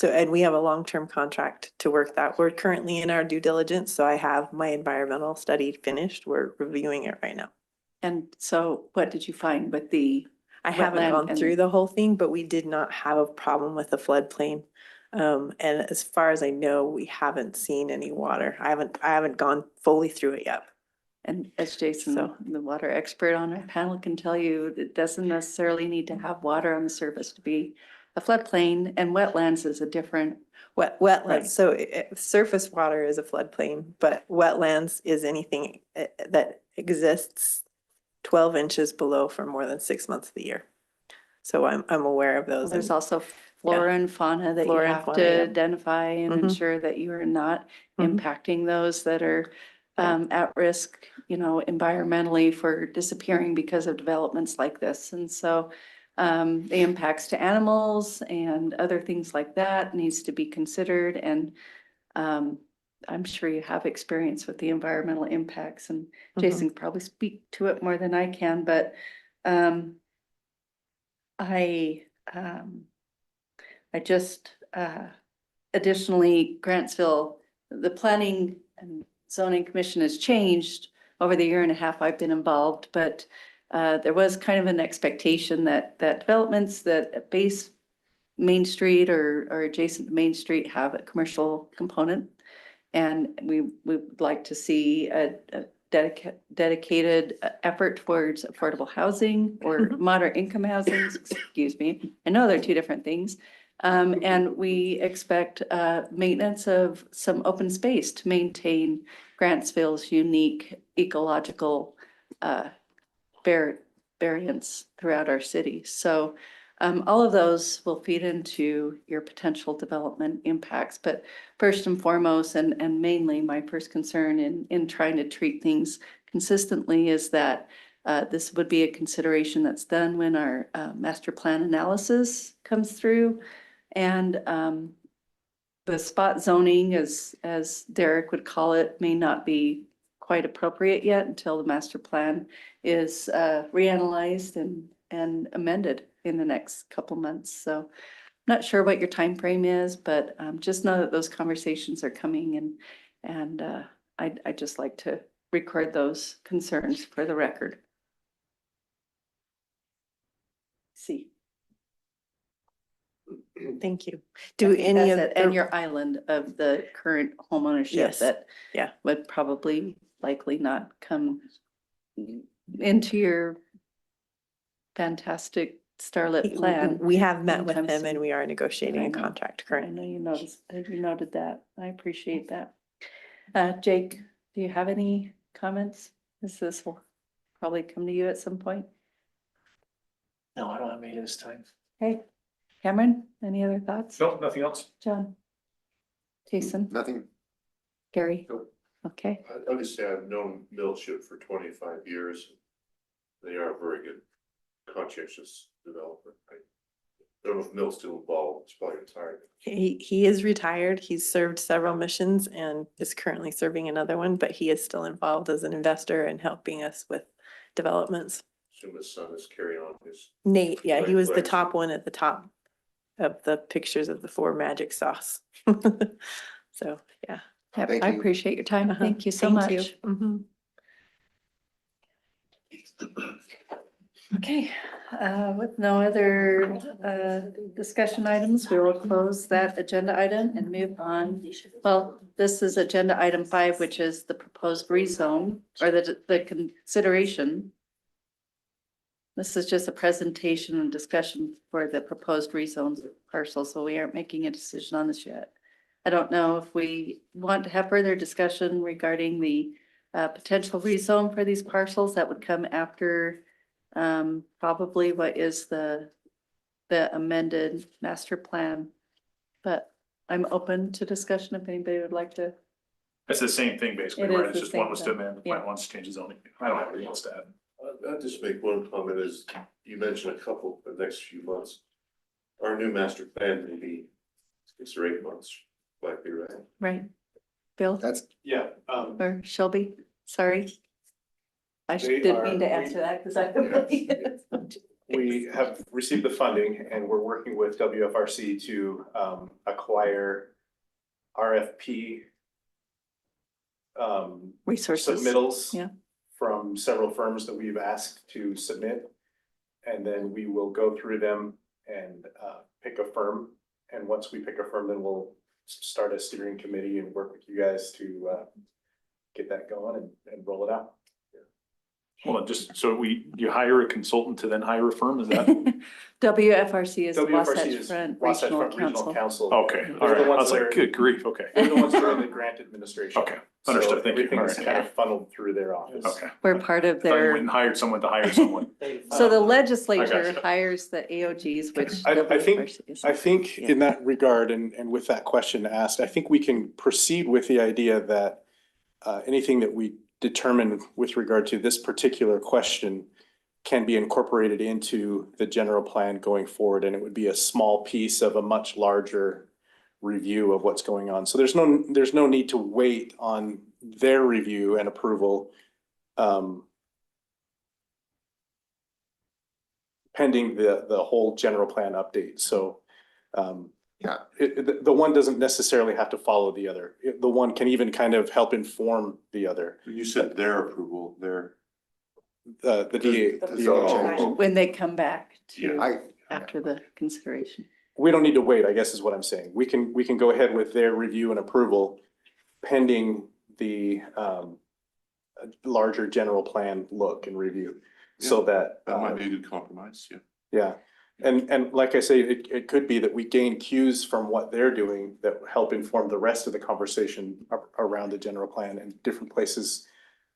and we have a long-term contract to work that. We're currently in our due diligence, so I have my environmental study finished. We're reviewing it right now. And so what did you find with the? I haven't wetland gone and- through the whole thing, but we did not have a problem with the floodplain. And as far as I know, we haven't seen any water. I haven't gone fully through it yet. And as Jason, So- the water expert on our panel, can tell you, it doesn't necessarily need to have water on the surface to be a floodplain, and wetlands is a different. Wetlands, Right. so surface water is a floodplain, but wetlands is anything that exists 12 inches below for more than 6 months of the year. So I'm aware of those. There's and- also flora and fauna that you Flora and have fauna, to yeah. identify and Mhm. ensure that you are not Mhm. impacting those that are at risk, environmentally for disappearing because of developments like this. And so the impacts to animals and other things like that needs to be considered. And I'm sure you have experience with the environmental impacts, and Jason can probably speak to it more than I can, but I just, additionally, Grantsville, the planning and zoning commission has changed over the year and a half I've been involved, but there was kind of an expectation that developments that base Main Street or adjacent to Main Street have a commercial component. And we would like to see a dedicated effort towards affordable housing or moderate income housing, excuse me. I know they're two different things. And we expect maintenance of some open space to maintain Grantsville's unique ecological variance throughout our city. So all of those will feed into your potential development impacts. But first and foremost, and mainly my first concern in trying to treat things consistently is that this would be a consideration that's done when our master plan analysis comes through. And the spot zoning, as Derek would call it, may not be quite appropriate yet until the master plan is reanalyzed and amended in the next couple months. So not sure what your time frame is, but just know that those conversations are coming, and I'd just like to record those concerns for the record. See. Thank you. Do any of And your island of the current homeownership Yes. that Yeah. would probably likely not come into your fantastic starlit plan. We have met with anytime him soon. and we are negotiating I a know. contract I currently. know you noted that. I appreciate that. Jake, do you have any comments? This will probably come to you at some point. No, I don't have any this time. Hey, Cameron, any other thoughts? No, nothing else. John? Jason? Nothing. Gary? Nope. Okay, I'll just say I've known Millship for 25 years. They are a very good conscientious developer. I don't know if Mill's still involved, it's probably retired. He is retired. He's served several missions and is currently serving another one, but he is still involved as an investor and helping us with developments. Assume his son is carrying on his. Nate, yeah, he was the Legacy. top one at the top of the pictures of the 4 magic sauce. So, yeah. Thank I you. appreciate your time. Uh-huh. Thank you so Thank you. much. Mhm. Okay, with no other discussion items, we will close that agenda item and move on. Well, this is agenda item 5, which is the proposed rezone or the consideration. This is just a presentation and discussion for the proposed rezone parcel, so we aren't making a decision on this yet. I don't know if we want to have further discussion regarding the potential rezone for these parcels that would come after probably what is the amended master plan. But I'm open to discussion if anybody would like to. It's the same thing basically, It is right? It's the just one same was to thing, amend, yeah. one wants to change the zoning. I don't have anything else to add. I'll just make one comment is, you mentioned a couple the next few months. Our new master plan may be 6 or 8 months, might be right. Right. Bill That's, Yeah, or Shelby, sorry. I They didn't mean to are- answer that because I. we have received the funding and we're working with WFRC to acquire RFP Resources. submittals. Yeah. From several firms that we've asked to submit. And then we will go through them and pick a firm. And once we pick a firm, then we'll start a steering committee and work with you guys to get that going and roll it out. Hold on, just so you hire a consultant to then hire a firm, is that? WFRC is WFRC Wasatch is Front Wasatch Regional Front Regional Council. Council. Okay, They're all the right. I ones was that like, are- good grief, okay. They're the ones that are in the grant administration. Okay, understood, So thank you. everything's All kind right. of funneled through their office. Okay. We're part of I thought you went their, and hired someone to hire someone. so the Um, legislature gotcha. hires the AOGs, which. I think- WFRC is. I think Yeah. in that regard, and with that question asked, I think we can proceed with the idea that anything that we determine with regard to this particular question can be incorporated into the general plan going forward, and it would be a small piece of a much larger review of what's going on. So there's no need to wait on their review and approval pending the whole general plan update. So yeah, the one doesn't necessarily have to follow the other. The one can even kind of help inform the other. You said their approval, The DA. The zone change. When they come back to, I, after the consideration. We don't need to wait, I guess is what I'm saying. We can go ahead with their review and approval pending the larger general plan look and review. So that. That might be a good compromise, yeah. Yeah, and like I say, it could be that we gain cues from what they're doing that help inform the rest of the conversation around the general plan in different places,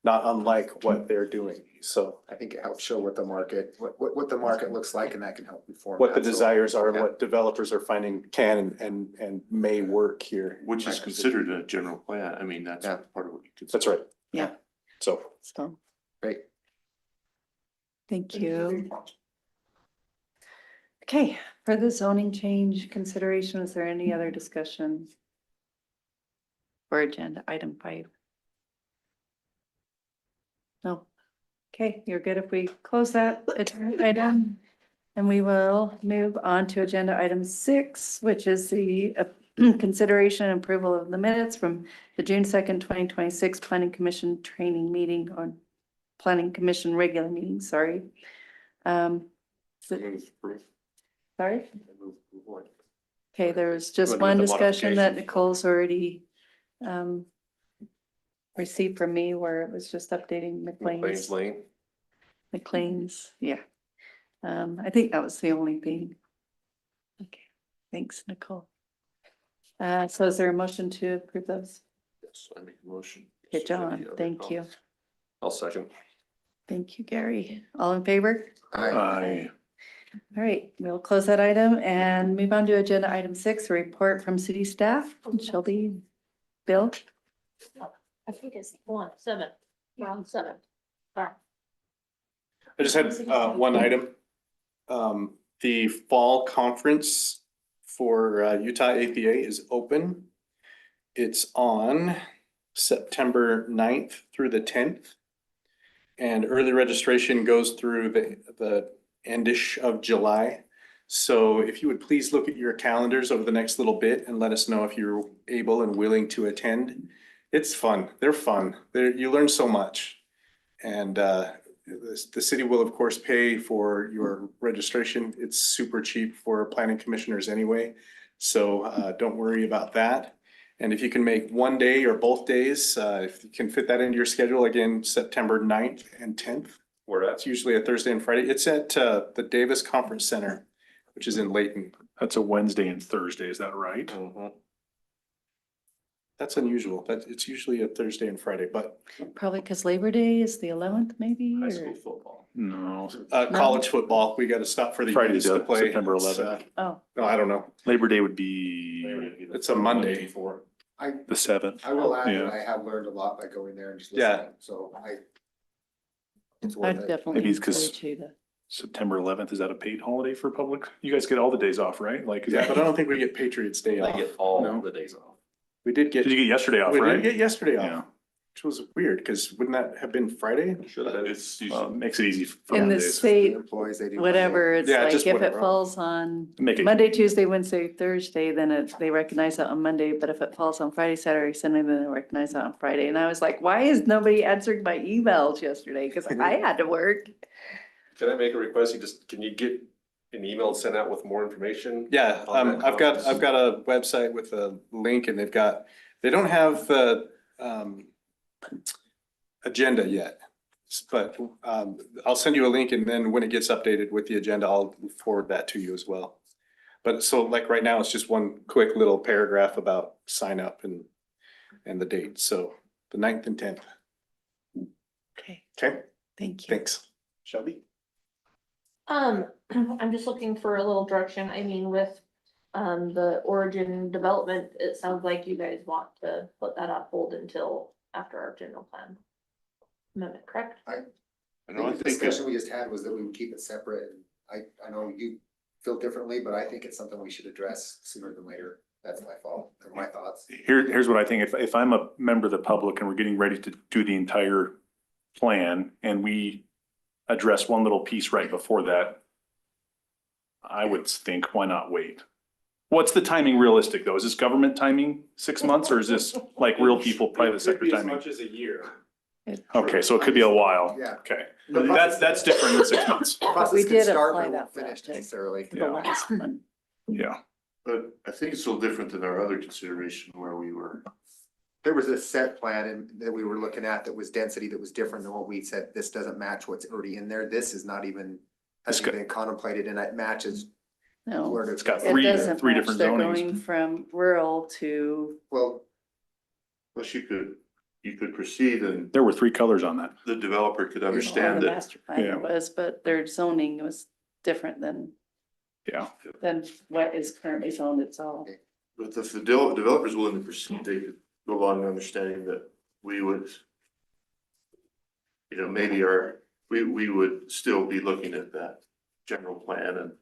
not unlike what they're doing. So I think it helps show what the market, what the market looks like, and that can help inform. what the that. So, desires are and yeah. what developers are finding can and may work here. Which is considered a general plan. I mean, that's Yeah. part of what you consider. That's right. Yeah. So. So, Great. thank you. Okay, for the zoning change consideration, is there any other discussion? For agenda item 5? No. Okay, you're good if we close that agenda item. And we will move on to agenda item 6, which is the consideration and approval of the minutes from the June 2nd, 2026 Planning Commission training meeting, or Planning Commission regular meeting, sorry. Sorry? Okay, there was just With one the discussion that modifications. Nicole's already received from me, where it was just updating McLean's McLean's. Lane. McLean's, yeah. I think that was the only thing. Okay, thanks, Nicole. So is there a motion to approve those? Yes, I make a motion. Okay, John, thank you. I'll second. Thank you, Gary. All in favor? Aye. All right, we'll close that item and move on to agenda item 6, a report from city staff. Shelby, Bill? I think it's 7. Round 7. Sorry. I just had one item. The fall conference for Utah APA is open. It's on September 9th through the 10th. And early registration goes through the endish of July. So if you would please look at your calendars over the next little bit and let us know if you're able and willing to attend. It's fun. They're fun. You learn so much. And the city will of course pay for your registration. It's super cheap for planning commissioners anyway. So don't worry about that. And if you can make one day or both days, if you can fit that into your schedule, again, September 9th and 10th. Where at? It's usually a Thursday and Friday. It's at the Davis Conference Center, which is in Layton. That's a Wednesday and Thursday, is that right? Mhm. That's unusual. It's usually a Thursday and Friday, but Probably because Labor Day is the 11th, maybe? High or- school football. No, college football, we got to stop for the Friday youths to the play. September It's, 11th. Oh, No, I don't know. Labor Day would be It's a Monday. the 7th. I will add that Yeah. I have learned a lot by going there and just Yeah. listening, so it's worth I'd it. definitely Maybe it's 'cause- encourage you to. September 11th, is that a paid holiday for public? You guys get all the days off, right? Like, is Yeah, but I that, don't think we get Patriots Day They off. get all No. the days off. We did get, did you get yesterday off, we did right? get yesterday Yeah. off, which was weird because wouldn't that have been Friday? Should have been. It's Well, usually, it makes it easy for In the Mondays. state, Employees, they do. whatever, it's Yeah, like just if it whatever. falls on Make it, Monday, Tuesday, Wednesday, Thursday, then they recognize that on Monday, but if it falls on Friday, Saturday, Sunday, then they recognize that on Friday. And I was like, why is nobody answering my emails yesterday? Because I had to work. Can I make a request? Can you get an email sent out with more information? Yeah, on that I've got conference? a website with a link and they don't have the agenda yet. But I'll send you a link and then when it gets updated with the agenda, I'll forward that to you as well. But so like right now, it's just one quick little paragraph about sign up and the date. So the 9th and 10th. Okay, Okay, thank you. thanks. Shelby? I'm just looking for a little direction. I mean, with the Origin development, it sounds like you guys want to put that on hold until after our general plan amendment, correct? I The know, I think, discussion we just had was that we would keep it separate. I know you feel differently, but I think it's something we should address sooner than later. That's my fault, or my thoughts. here's what I think. If I'm a member of the public and we're getting ready to do the entire plan and we address one little piece right before that, I would think, why not wait? What's the timing realistic though? Is this government timing 6 months or is this like real people, private sector timing? as a year. Okay, so it could be a while. Yeah. Okay, but that's different than 6 months. Process we can did start, apply but it won't that finish project. necessarily. The last one. Yeah. But I think it's a little different than our other consideration where we were. There was a set plan that we were looking at that was density that was different than what we said. This doesn't match what's already in there. This is not even, hasn't got- been contemplated and it matches. No, where It's got it three doesn't match. different They're zonings. going from rural to, Well, Plus you could proceed and There were 3 colors on that. the developer could on understand the that. master plan Yeah. it was, but their zoning was different than Yeah. what is currently zoned itself. But if the developer's willing to proceed, they could go along understanding that we would. You know, maybe we would still be looking at that general plan and.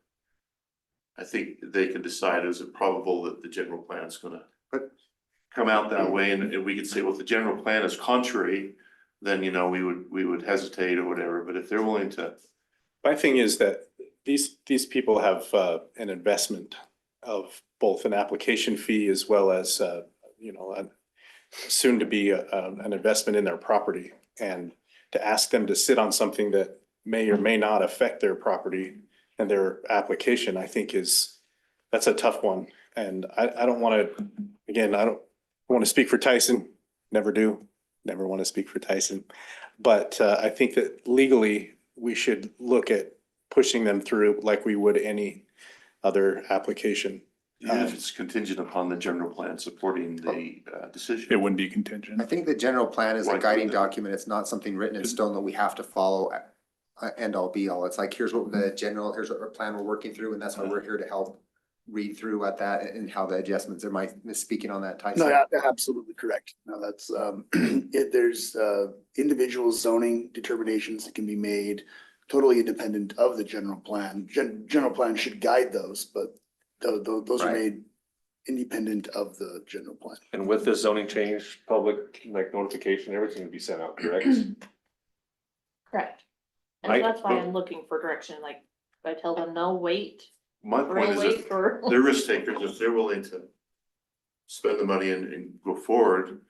I think they can decide, is it probable that the general plan is gonna. Come out that way and we could say, well, if the general plan is contrary, then, you know, we would hesitate or whatever, but if they're willing to. My thing is that these people have an investment of both an application fee as well as, you know, soon to be an investment in their property. And to ask them to sit on something that may or may not affect their property and their application, I think that's a tough one. And I don't want to, again, I don't want to speak for Tyson, never do, never want to speak for Tyson. But I think that legally, we should look at pushing them through like we would any other application. Even if it's contingent upon the general plan supporting the decision. It wouldn't be contingent. I think the general plan is a Right. guiding document. It's not something written in stone that we have to follow. End all be all. It's like, here's what here's what our plan we're working through, and that's why we're here to help read through at that and how the adjustments. Am I misspeaking on that, Tyson? No, yeah, absolutely correct. No, that's, there's, individual zoning determinations that can be made totally independent of the general plan. General plan should guide those, but those are Right. made independent of the general plan. And with this zoning change, public like notification, everything would be sent out, correct? Correct. I- And that's why I'm looking for direction, like, I tell them, no, wait, My we're point gonna is wait if for. they're risk takers, if they're willing to spend the money and go forward.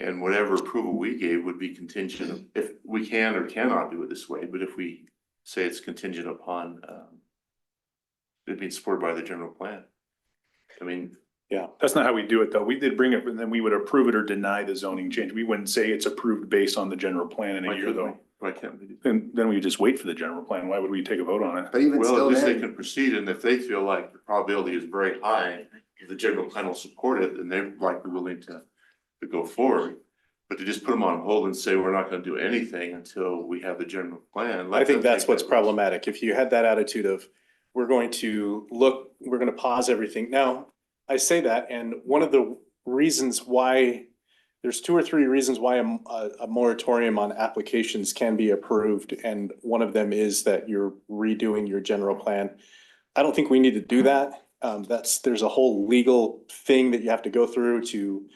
And whatever approval we gave would be contingent, if we can or cannot do it this way, but if we say it's contingent upon, it being supported by the general plan. I mean, Yeah, that's not how we do it, though. We did bring it, and then we would approve it or deny the zoning change. We wouldn't say it's approved based on the general plan in a why year, couldn't though. we? Why can't we? And then we just wait for the general plan. Why would we take a vote on it? But even Well, still at least they then, can proceed, and if they feel like the probability is very high, if the general plan will support it, then they're likely willing to go forward. But to just put them on hold and say, we're not gonna do anything until we have the general plan. let I think them that's take what's that risk. problematic. If you had that attitude of, we're going to look, we're going to pause everything. Now, I say that, and one of the reasons why, there's 2 or 3 reasons why a moratorium on applications can be approved. And one of them is that you're redoing your general plan. I don't think we need to do that. There's a whole legal thing that you have to go through to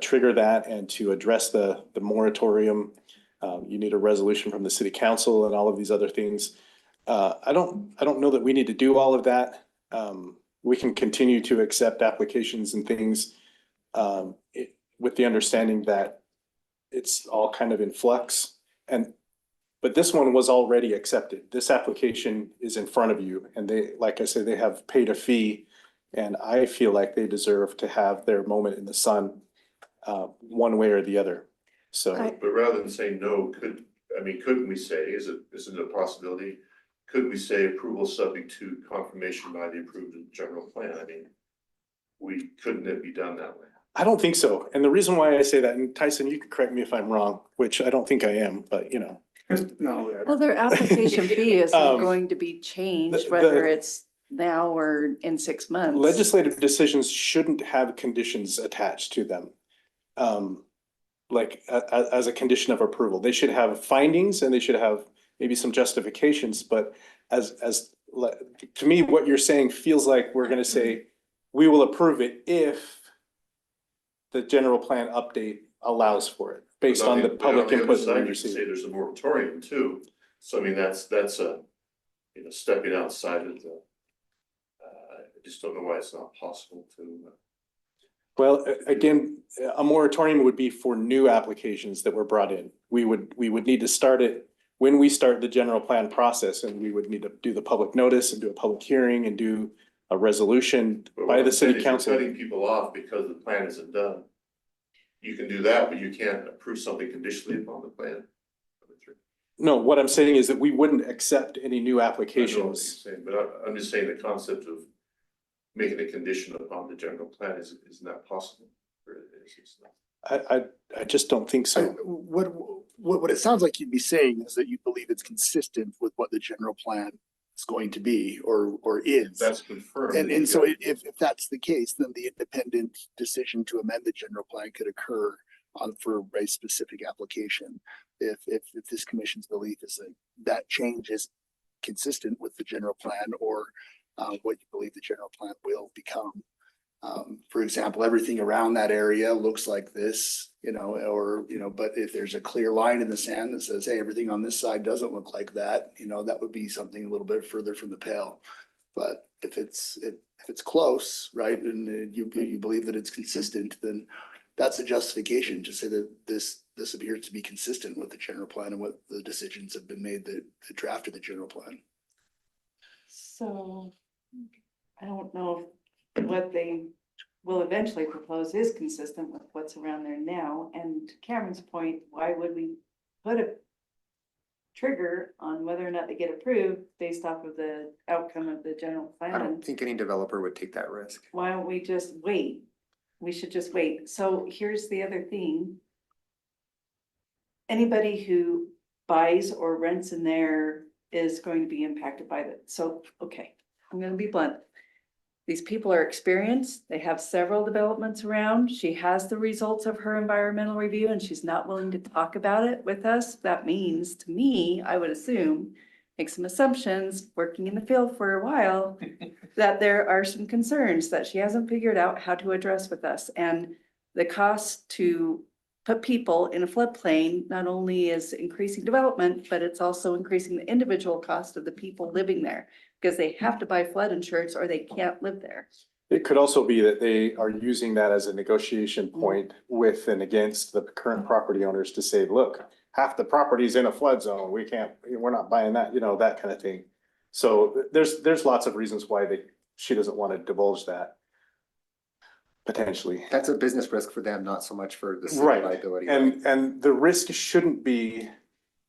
trigger that and to address the moratorium. You need a resolution from the city council and all of these other things. I don't know that we need to do all of that. We can continue to accept applications and things with the understanding that it's all kind of in flux. But this one was already accepted. This application is in front of you, and they, like I said, they have paid a fee. And I feel like they deserve to have their moment in the sun, one way or the other. So. But rather than saying no, couldn't we say, isn't it a possibility? Could we say approval subject to confirmation by the approved general plan? I mean, couldn't it be done that way? I don't think so. And the reason why I say that, and Tyson, you can correct me if I'm wrong, which I don't think I am, but you know. No. Well, their application fee isn't Um, going to be changed, the- whether it's now or in 6 months. Legislative decisions shouldn't have conditions attached to them. Like as a condition of approval, they should have findings and they should have maybe some justifications, but to me, what you're saying feels like we're gonna say, we will approve it if the general plan update allows for it, based on the public input that we You can received. say there's a moratorium too, so I mean, that's stepping outside of the. I just don't know why it's not possible to. Well, again, a moratorium would be for new applications that were brought in. We would need to start it when we start the general plan process, and we would need to do the public notice and do a public hearing and do a resolution But by what the I'm saying city is you're council. Cutting people off because the plan isn't done. You can do that, but you can't approve something conditionally upon the plan. No, what I'm saying is that we wouldn't accept any new I know what you're applications. saying, but I'm just saying the concept of making a condition upon the general plan is not possible. Or it is, it's not. I just don't think so. What it sounds like you'd be saying is that you believe it's consistent with what the general plan is going to be or is. That's confirmed. And so if that's the case, then the independent decision to amend the general plan could occur for a specific application. If this commission's belief is that change is consistent with the general plan or what you believe the general plan will become. For example, everything around that area looks like this, but if there's a clear line in the sand that says, hey, everything on this side doesn't look like that, that would be something a little bit further from the pale. But if it's close, right, and you believe that it's consistent, then that's a justification to say that this appears to be consistent with the general plan and what the decisions have been made that drafted the general plan. So I don't know if what they will eventually propose is consistent with what's around there now. And to Cameron's point, why would we put a trigger on whether or not they get approved based off of the outcome of the general I plan? don't think any developer would take that risk. Why don't we just wait? We should just wait. So here's the other thing. Anybody who buys or rents in there is going to be impacted by that. So, okay, I'm gonna be blunt. These people are experienced. They have several developments around. She has the results of her environmental review and she's not willing to talk about it with us. That means, to me, I would assume, make some assumptions, working in the field for a while, that there are some concerns that she hasn't figured out how to address with us. And the cost to put people in a floodplain not only is increasing development, but it's also increasing the individual cost of the people living there because they have to buy flood insurance or they can't live there. It could also be that they are using that as a negotiation point with and against the current property owners to say, look, half the property's in a flood zone. We're not buying that, that kind of thing. So there's lots of reasons why she doesn't want to divulge that. Potentially. That's a business risk for them, not so much for the city Right. liability. And the risk shouldn't be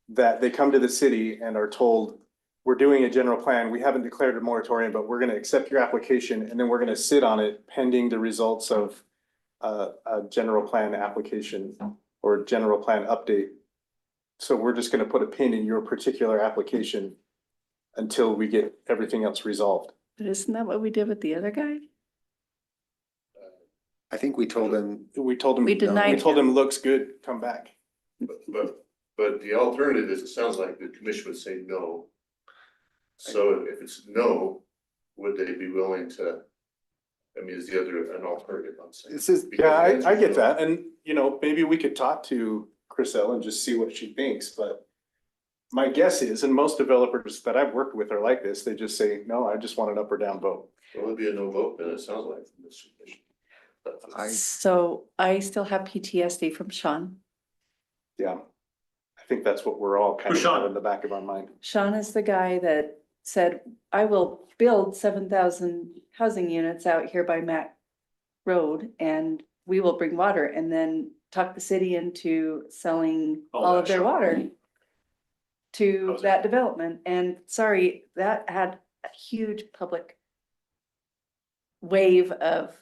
that they come to the city and are told, we're doing a general plan. We haven't declared a moratorium, but we're gonna accept your application and then we're gonna sit on it pending the results of a general plan application or general plan update. So we're just gonna put a pin in your particular application until we get everything else resolved. But isn't that what we did with the other guy? I think we told them. We told him, We denied we told him. him, looks good, come back. But the alternative is, it sounds like the commission would say no. So if it's no, would they be willing to, is the other an alternative, I'm saying? This is, Yeah, I get that. And, maybe we could talk to Chriselle and just see what she thinks, but my guess is, and most developers that I've worked with are like this, they just say, no, I just want an up or down vote. Well, it'd be a no vote, then it sounds like from this commission. So I still have PTSD from Sean. Yeah. I think that's what we're all kind Who's of Sean? have in the back of our mind. Sean is the guy that said, I will build 7,000 housing units out here by Mac Road and we will bring water and then talk the city into selling all of their water to that development. And sorry, that had a huge public wave of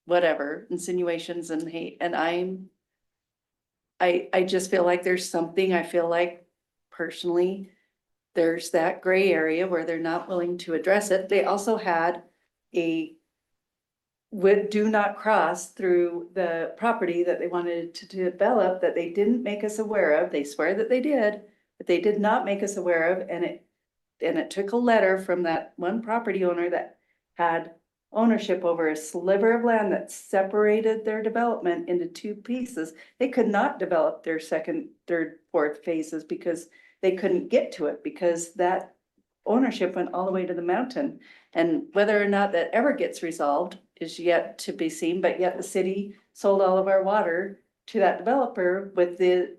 whatever insinuations and hate. And I just feel like there's something, I feel like personally, there's that gray area where they're not willing to address it. They also had do not cross through the property that they wanted to develop that they didn't make us aware of. They swear that they did, but they did not make us aware of. And it took a letter from that one property owner that had ownership over a sliver of land that separated their development into two pieces. They could not develop their second, third, fourth phases because they couldn't get to it because that ownership went all the way to the mountain. And whether or not that ever gets resolved is yet to be seen, but yet the city sold all of our water to that developer with the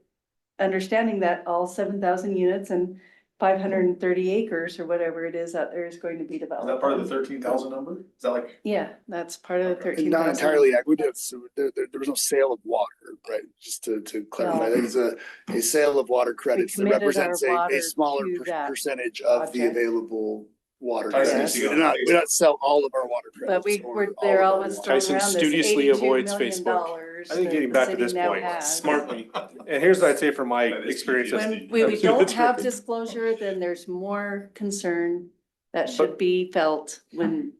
understanding that all 7,000 units and 530 acres or whatever it is out there is going to be developed. Is that part of the 13,000 number? Is that like? Yeah, that's part of the 13,000. Not entirely, we did, so there was no sale of water, right? Just to clarify, No. there's a sale of water credits that committed our represents water a smaller to that percentage of the project. available water. Tyson, credits. you We got- do not sell all of our water credits. But we or were, all they're of our always water. throwing Tyson around this studiously $82 avoids million Facebook. I think that getting the back to city this now point has. smartly, and here's what I'd say from my That is experience. PTSD. When we don't That's have right. disclosure, then there's more concern that But- should be felt when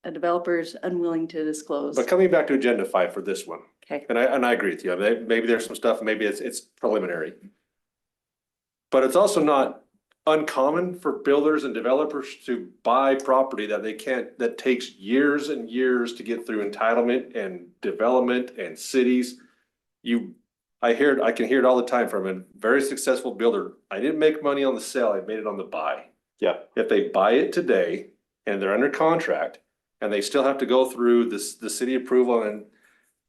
a developer is unwilling to disclose. But coming back to agenda 5 for this one, Okay, and I agree with you, maybe there's some stuff, maybe it's preliminary. But it's also not uncommon for builders and developers to buy property that they can't, that takes years and years to get through entitlement and development and cities. I can hear it all the time from a very successful builder. I didn't make money on the sale, I made it on the buy. Yeah. If they buy it today and they're under contract and they still have to go through the city approval and,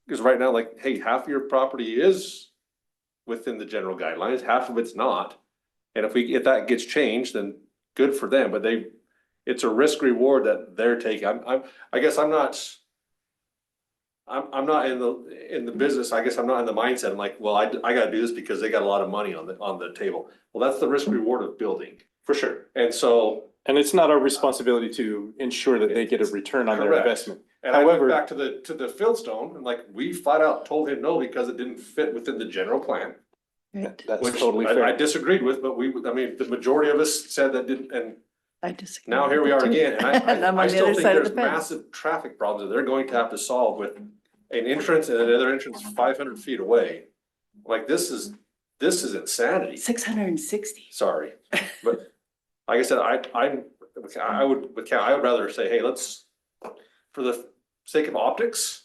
because right now, like, hey, half of your property is within the general guidelines, half of it's not. And if that gets changed, then good for them, but it's a risk reward that they're taking. I guess I'm not in the business. I guess I'm not in the mindset. I'm like, well, I gotta do this because they got a lot of money on the table. Well, that's the risk reward of building. For sure. And so, And it's not our responsibility to ensure that they get a return on their Correct. investment. and I However- went back to the Fieldstone and like, we flat out told him no because it didn't fit within the general plan. right. That's Which totally I fair. disagreed with, but the majority of us said that didn't, and I disagree. now here we are again, and And I'm I on the still other think side of there's the fence. massive traffic problems that they're going to have to solve with an entrance and another entrance 500 feet away. Like, this is insanity, 660. sorry, but like I said, I would rather say, hey, let's, for the sake of optics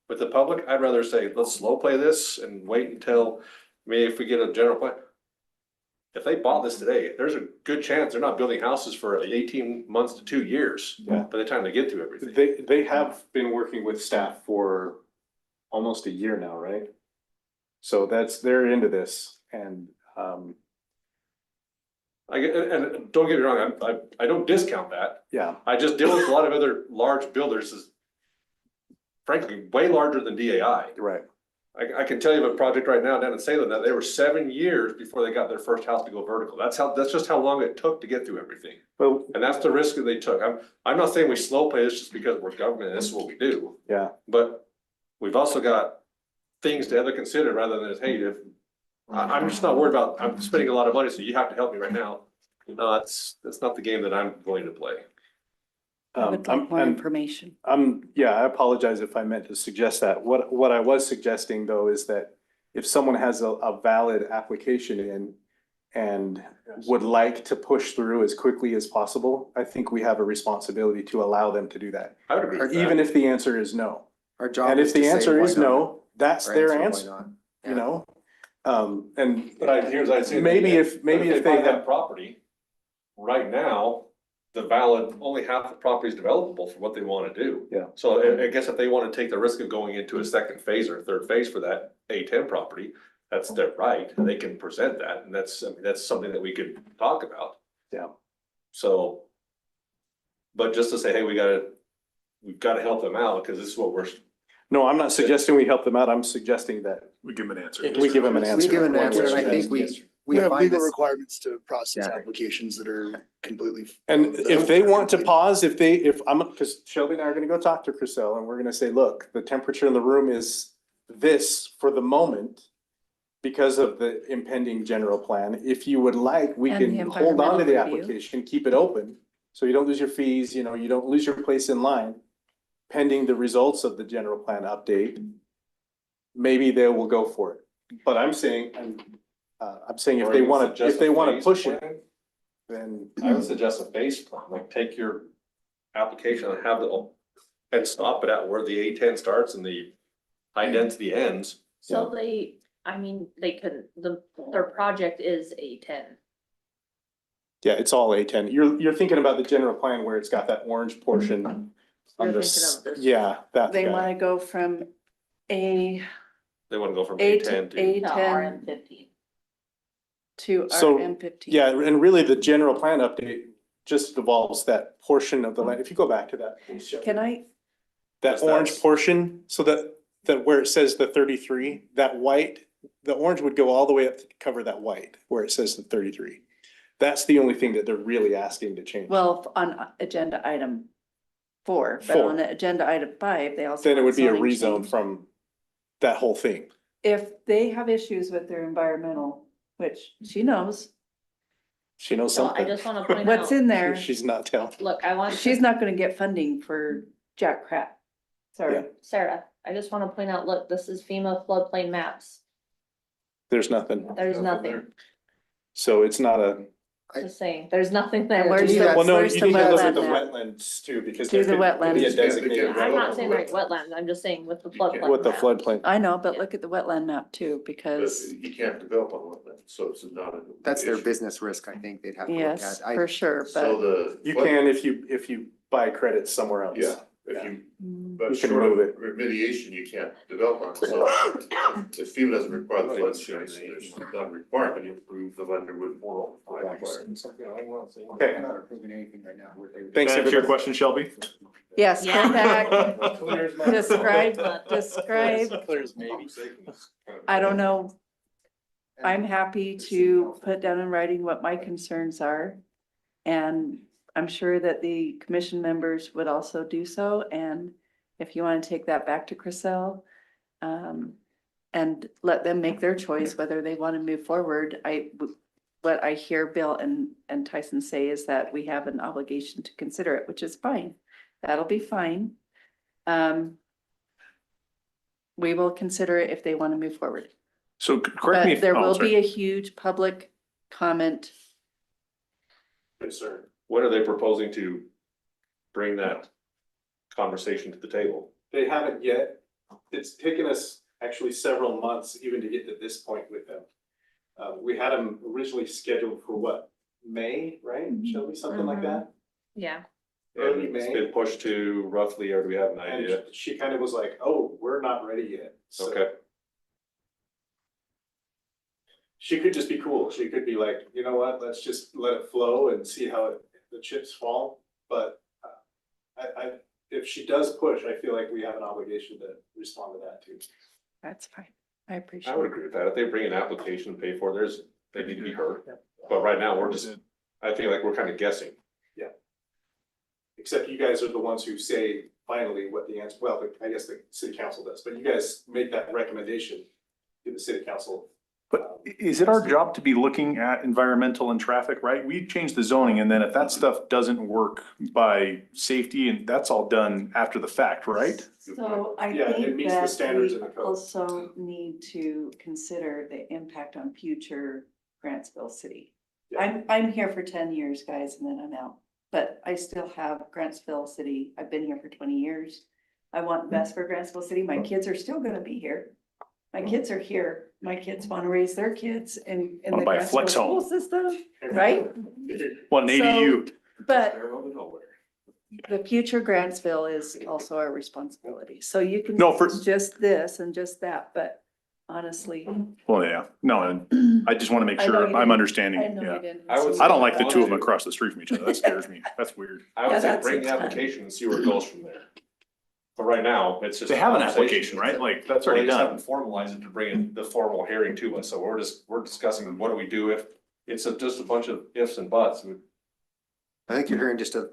with the public, I'd rather say, let's slow play this and wait until, maybe if we get a general plan. If they bought this today, there's a good chance they're not building houses for 18 months to 2 years. Yeah. By the time they get to everything. They have been working with staff for almost a year now, right? So they're into this and, And don't get me wrong, I don't discount that. yeah, I just deal with a lot of other large builders, is frankly, way larger than DAI. right. I can tell you of a project right now down in Salem that they were 7 years before they got their first house to go vertical. That's just how long it took to get through everything. Well, And that's the risk that they took. I'm not saying we slow play this just because we're government and this is what we do. yeah, But we've also got things to ever consider rather than, hey, I'm just not worried about, I'm spending a lot of money, so you have to help me right now. No, that's not the game that I'm going to play. I would like more information. I apologize if I meant to suggest that. What I was suggesting though is that if someone has a valid application in and would like to push through as quickly as possible, I think we have a responsibility to allow them to do that. I would agree with that. Even if the answer is no. Our job And is if the to say, answer why is not? no, that's Our their why answer, not? you know? And But I'd say. maybe if buy they that have, property, right now, the valid, only half the property is developable for what they wanna do. Yeah. So I guess if they wanna take the risk of going into a second phase or a third phase for that A10 property, that's their right, and they can present that, and that's something that we could talk about. Yeah. So. But just to say, hey, we've gotta help them out, cause this is what we're. no, I'm not suggesting we help them out. I'm suggesting that We give them an answer. we give them an answer. We give an answer, and I think We have find legal this- requirements to process Yeah. applications that are completely. And if they want to pause, because Shelby and I are gonna go talk to Chriselle and we're gonna say, look, the temperature in the room is this for the moment because of the impending general plan. If you would like, we And the can hold on to the environmental review. application, keep it open. So you don't lose your fees, you don't lose your place in line pending the results of the general plan update. Maybe they will go for it. But I'm saying if they wanna push it, then I would suggest a phase plan, like take your application and have and stop it at where the A10 starts and the high density ends. So they their project is A10. yeah, it's all A10. You're thinking about the general plan where it's got that orange portion You're Under thinking s- of this. Yeah, that They guy. want to go from A, They want to go from A A10 to to. A No, ten RM15. to So, RM15. Yeah, and really the general plan update just involves that portion of the land. If you go back to that. please, Shelby. Can I, That Just orange that's- portion, so that where it says the 33, that white, the orange would go all the way up to cover that white where it says the 33. That's the only thing that they're really asking to change. well, on agenda item 4, but 4. on agenda item 5, they also. Then it want would be a zoning rezone change. from that whole thing. If they have issues with their environmental, which she knows, She knows So I something. just want to point what's out, in there, She's not telling. look, I want. she's not gonna get funding for jack crap. Sorry. Yeah. Sarah, I just want to point out, look, this is FEMA floodplain maps. There's nothing. There's nothing. So it's not a, Just saying, there's nothing there. where's Do the- you- well, no, you where's need the to look at wetland the map? wetlands too, because. Do there the could be a wetlands. designated I'm not wetland saying like wetlands, I'm just saying with the floodplain. with the map. floodplain. I know, but look at the wetland map too, But because, you can't develop on wetland, so it's not. That's their issue. business risk, I think they'd have to look yes, at. for sure, So but. the. You can if you buy credits somewhere else. Yeah, if you, Mm, but You can short of move it. remediation, you can't develop on, so if FEMA doesn't require the flood insurance, there's not a requirement, you approve the lender with moral. Okay. They're not approving anything right now. Thanks, Answer your everybody. question, Shelby? Yes, Yeah. come back, describe, I don't know. I'm happy to put down in writing what my concerns are. And I'm sure that the commission members would also do so, and if you want to take that back to Chriselle, and let them make their choice whether they want to move forward, what I hear Bill and Tyson say is that we have an obligation to consider it, which is fine. That'll be fine. We will consider it if they want to move forward. So correct me But if. there oh, will sorry. be a huge public comment. Yes, sir. When are they proposing to bring that conversation to the table? They haven't yet. It's taken us actually several months even to get to this point with them. We had them originally scheduled for what, May, right? Shelby, something like that? Yeah, Early And it's May. been pushed to roughly, or do we have an idea? And she kind of was like, oh, we're not ready yet. So Okay, she could just be cool. She could be like, you know what, let's just let it flow and see how the chips fall. But if she does push, I feel like we have an obligation to respond to that too. That's fine. I appreciate I would it. agree with that. If they bring an application and pay for it, they need to be heard. But right now, we're just, I feel like we're kind of guessing. Except you guys are the ones who say finally what the answer, well, I guess the city council does, but you guys make that recommendation to the city council. But is it our job to be looking at environmental and traffic, right? We changed the zoning, and then if that stuff doesn't work by safety, and that's all done after the fact, right? So I Yeah, it think meets the that standards we in the code. also need to consider the impact on future Grantsville City. I'm here for 10 years, guys, and then I'm out. But I still have Grantsville City. I've been here for 20 years. I want the best for Grantsville City. My kids are still gonna be here. My kids are here. My kids want to raise their kids in the Wanna buy a Grantsville flex school home. system, right? Well, an So- ADU. But the future Grantsville is also our responsibility. So you can No, for- just this and just that, but honestly. Well, yeah, no, and I just want to make I know sure you I'm didn't- understanding, I know you yeah. didn't. I would so- I don't like the two of them across the street from each other. That scares me. That's weird. I would Yeah, say that's bring a the ton. application and see where it goes from there. But right now, it's just. They a have an conversation. application, right? Like, that's Well, already they just done. haven't formalized it to bring in the formal hearing to us, so we're discussing, what do we do if it's just a bunch of ifs and buts? I think you're hearing just a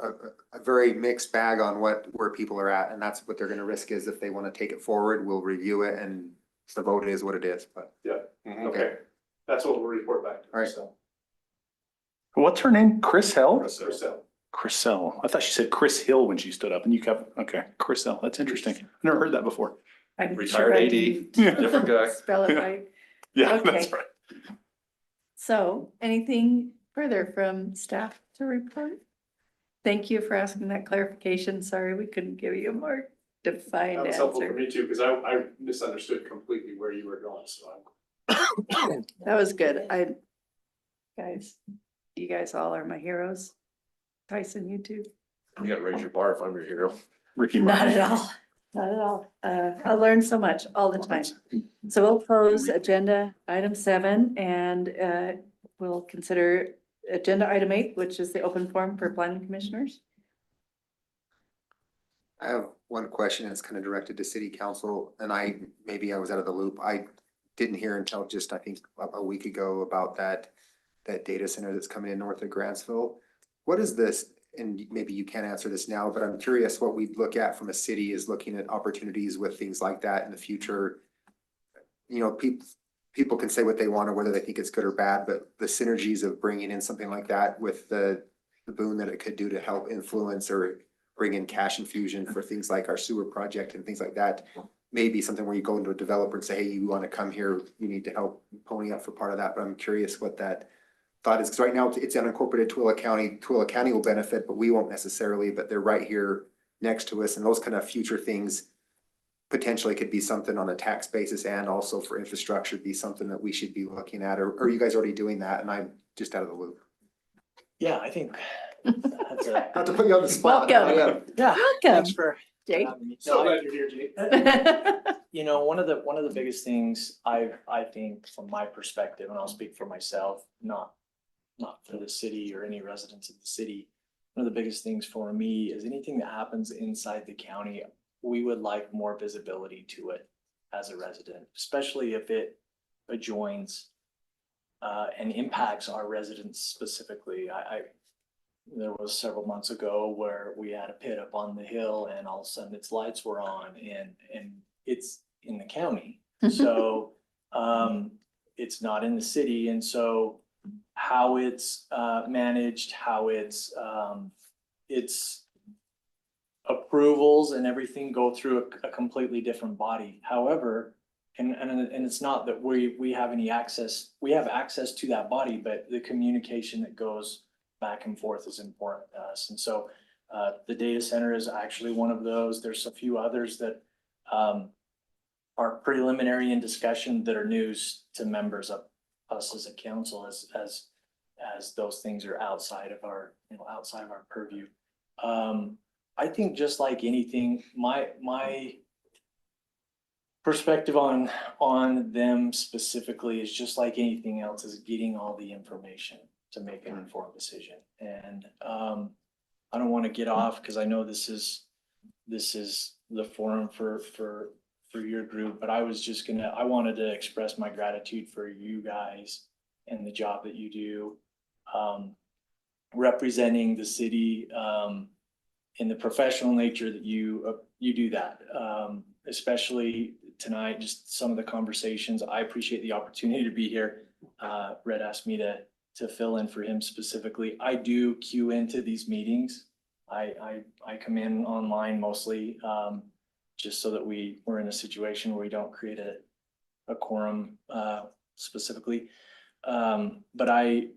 very mixed bag on where people are at, and that's what they're gonna risk is if they wanna take it forward, we'll review it and the vote is what it is, but. Okay, that's what we'll report back to. All right. So, What's her name? Chris Hell? Chriselle. Chriselle. I thought she said Chris Hill when she stood up and you kept, okay, Chriselle. That's interesting. I've never heard that before. I'm Retired sure I AD, didn't different guy. Spell it right. Yeah, Okay. that's right. So anything further from staff to report? Thank you for asking that clarification. Sorry, we couldn't give you a more That defined was helpful for answer. me too, because I misunderstood completely where you were going, so I'm. That was good. Guys, you guys all are my heroes. Tyson, you too. You gotta raise your bar if I'm your hero. Ricky Not Martin. at all, not at all. I learn so much all the time. So we'll close agenda item 7 and we'll consider agenda item 8, which is the open forum for planning commissioners. I have one question. It's kind of directed to city council and maybe I was out of the loop. I didn't hear until just, I think, a week ago about that data center that's coming in north of Grantsville. What is this? And maybe you can't answer this now, but I'm curious what we look at from a city is looking at opportunities with things like that in the future. You know, people can say what they want or whether they think it's good or bad, but the synergies of bringing in something like that with the boon that it could do to help influence or bring in cash infusion for things like our sewer project and things like that, maybe something where you go into a developer and say, hey, you want to come here, you need to help pony up for part of that. But I'm curious what that thought is, because right now it's unincorporated Tooele County. Tooele County will benefit, but we won't necessarily, but they're right here next to us. And those kind of future things potentially could be something on a tax basis and also for infrastructure be something that we should be looking at, or are you guys already doing that? And I'm just out of the loop. Yeah, I think that's a. Not to put you on the spot. Welcome. Yeah. Welcome. Thanks for Jake. having me. So No, glad you're here, Jake. You know, one of the biggest things I think from my perspective, and I'll speak for myself, not for the city or any residents of the city. One of the biggest things for me is anything that happens inside the county, we would like more visibility to it as a resident, especially if it adjoins and impacts our residents specifically. There was several months ago where we had a pit up on the hill and all of a sudden its lights were on and it's in the county. So it's not in the city. And so how it's managed, how it's approvals and everything go through a completely different body. However, and it's not that we have any access, we have access to that body, but the communication that goes back and forth is important to us. And so the data center is actually one of those. There's a few others that are preliminary in discussion that are news to members of us as a council as those things are outside of our, outside of our purview. I think just like anything, my perspective on them specifically is just like anything else, is getting all the information to make an informed decision. And I don't want to get off because I know this is the forum for your group, but I wanted to express my gratitude for you guys and the job that you do, representing the city in the professional nature that you do that, especially tonight, just some of the conversations. I appreciate the opportunity to be here. Red asked me to fill in for him specifically. I do queue into these meetings. I come in online mostly, just so that we're in a situation where we don't create a quorum specifically. But I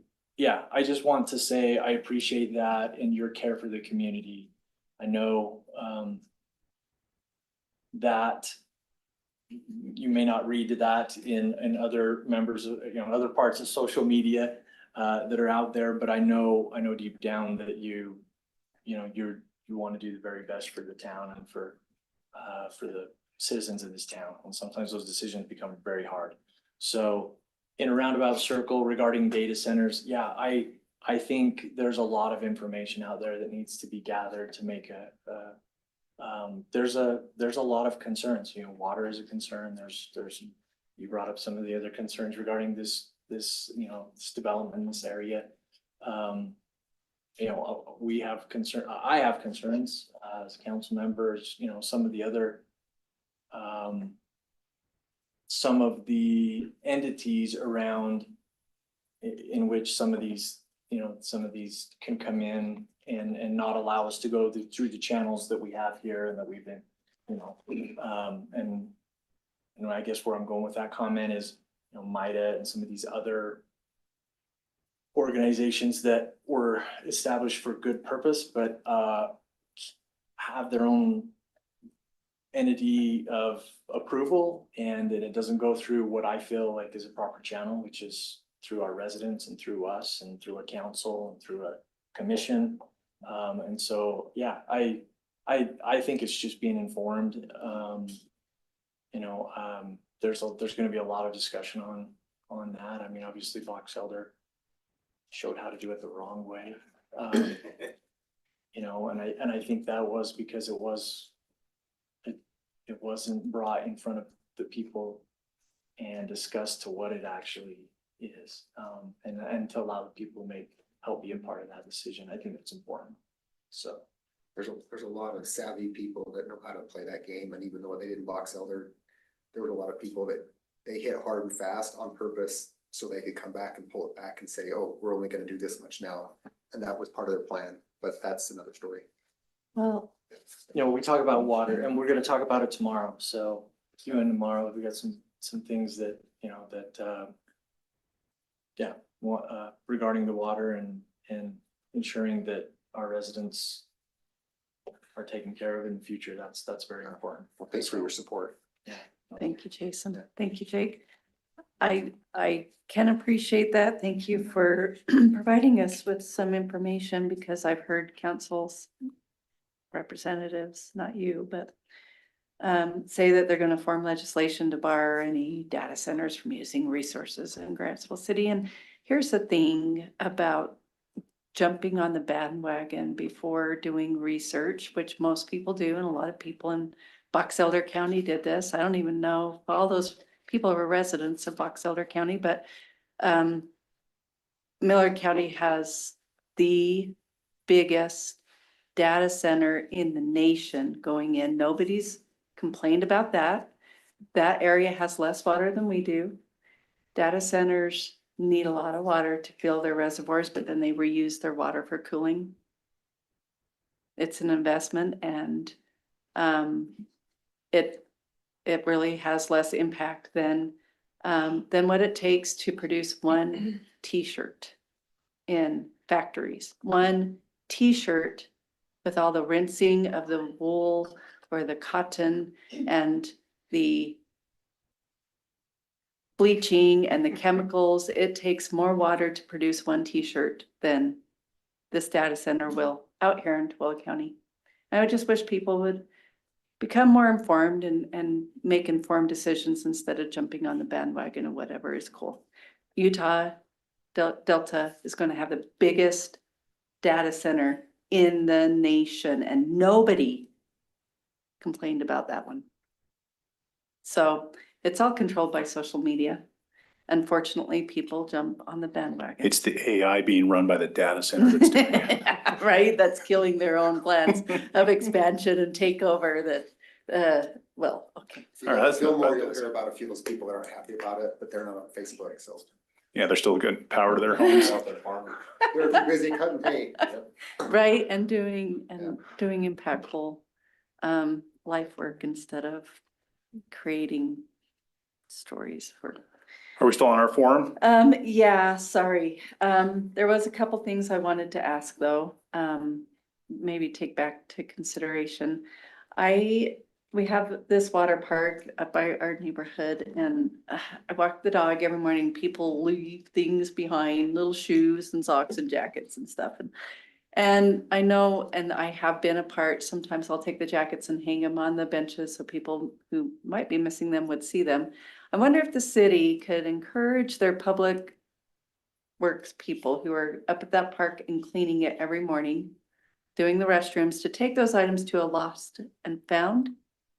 just want to say I appreciate that and your care for the community. I know that you may not read that in other members of, other parts of social media that are out there, but I know deep down that you want to do the very best for the town and for the citizens of this town. And sometimes those decisions become very hard. So in a roundabout circle regarding data centers, yeah, I think there's a lot of information out there that needs to be gathered to make there's a lot of concerns. Water is a concern. You brought up some of the other concerns regarding this development in this area. We have concern. I have concerns as council members. Some of the other, some of the entities around in which some of these can come in and not allow us to go through the channels that we have here and that we've been, and I guess where I'm going with that comment is, MIDA and some of these other organizations that were established for good purpose, but have their own entity of approval, and that it doesn't go through what I feel like is a proper channel, which is through our residents and through us and through a council and through a commission. And so, yeah, I think it's just being informed. There's gonna be a lot of discussion on that. I mean, obviously Box Elder showed how to do it the wrong way. And I think that was because it wasn't brought in front of the people and discussed to what it actually is. And to allow the people to help be a part of that decision. I think that's important. So. There's a lot of savvy people that know how to play that game, and even though they didn't box Elder, there were a lot of people that they hit hard and fast on purpose so they could come back and pull it back and say, oh, we're only gonna do this much now. And that was part of their plan, but that's another story. Well, We talk about water and we're gonna talk about it tomorrow. So you and tomorrow, we got some things that, regarding the water and ensuring that our residents are taken care of in the future. That's very important. Well, thanks for your support. Yeah. thank you, Jason. Thank you, Jake. I can appreciate that. Thank you for providing us with some information because I've heard council's representatives, not you, but say that they're going to form legislation to bar any data centers from using resources in Grantsville City. And here's the thing about jumping on the bandwagon before doing research, which most people do, and a lot of people in Box Elder County did this. I don't even know if all those people were residents of Box Elder County, but Miller County has the biggest data center in the nation going in. Nobody's complained about that. That area has less water than we do. Data centers need a lot of water to fill their reservoirs, but then they reuse their water for cooling. It's an investment, and it really has less impact than what it takes to produce one t-shirt in factories. One t-shirt with all the rinsing of the wool or the cotton and the bleaching and the chemicals. It takes more water to produce one t-shirt than this data center will out here in Tualatin County. I would just wish people would become more informed and make informed decisions instead of jumping on the bandwagon of whatever is cool. Utah Delta is going to have the biggest data center in the nation, and nobody complained about that one. So it's all controlled by social media. Unfortunately, people jump on the bandwagon. It's the AI being run by the data center that's doing it. Right, that's killing their own plans of expansion and takeover that, well, okay. All right, that's Feel not more, bad. you'll hear about a few of those people that aren't happy about it, but they're not on Facebook, so. Yeah, they're still getting power to their homes. They're too busy cutting hay. Right, and doing impactful life work instead of creating stories for. Are we still on our forum? Yeah, sorry. There was a couple things I wanted to ask though. Maybe take back to consideration. We have this water park up by our neighborhood, and I walk the dog every morning. People leave things behind, little shoes and socks and jackets and stuff. And I know, and I have been a part, sometimes I'll take the jackets and hang them on the benches so people who might be missing them would see them. I wonder if the city could encourage their public works people who are up at that park and cleaning it every morning, doing the restrooms, to take those items to a lost and found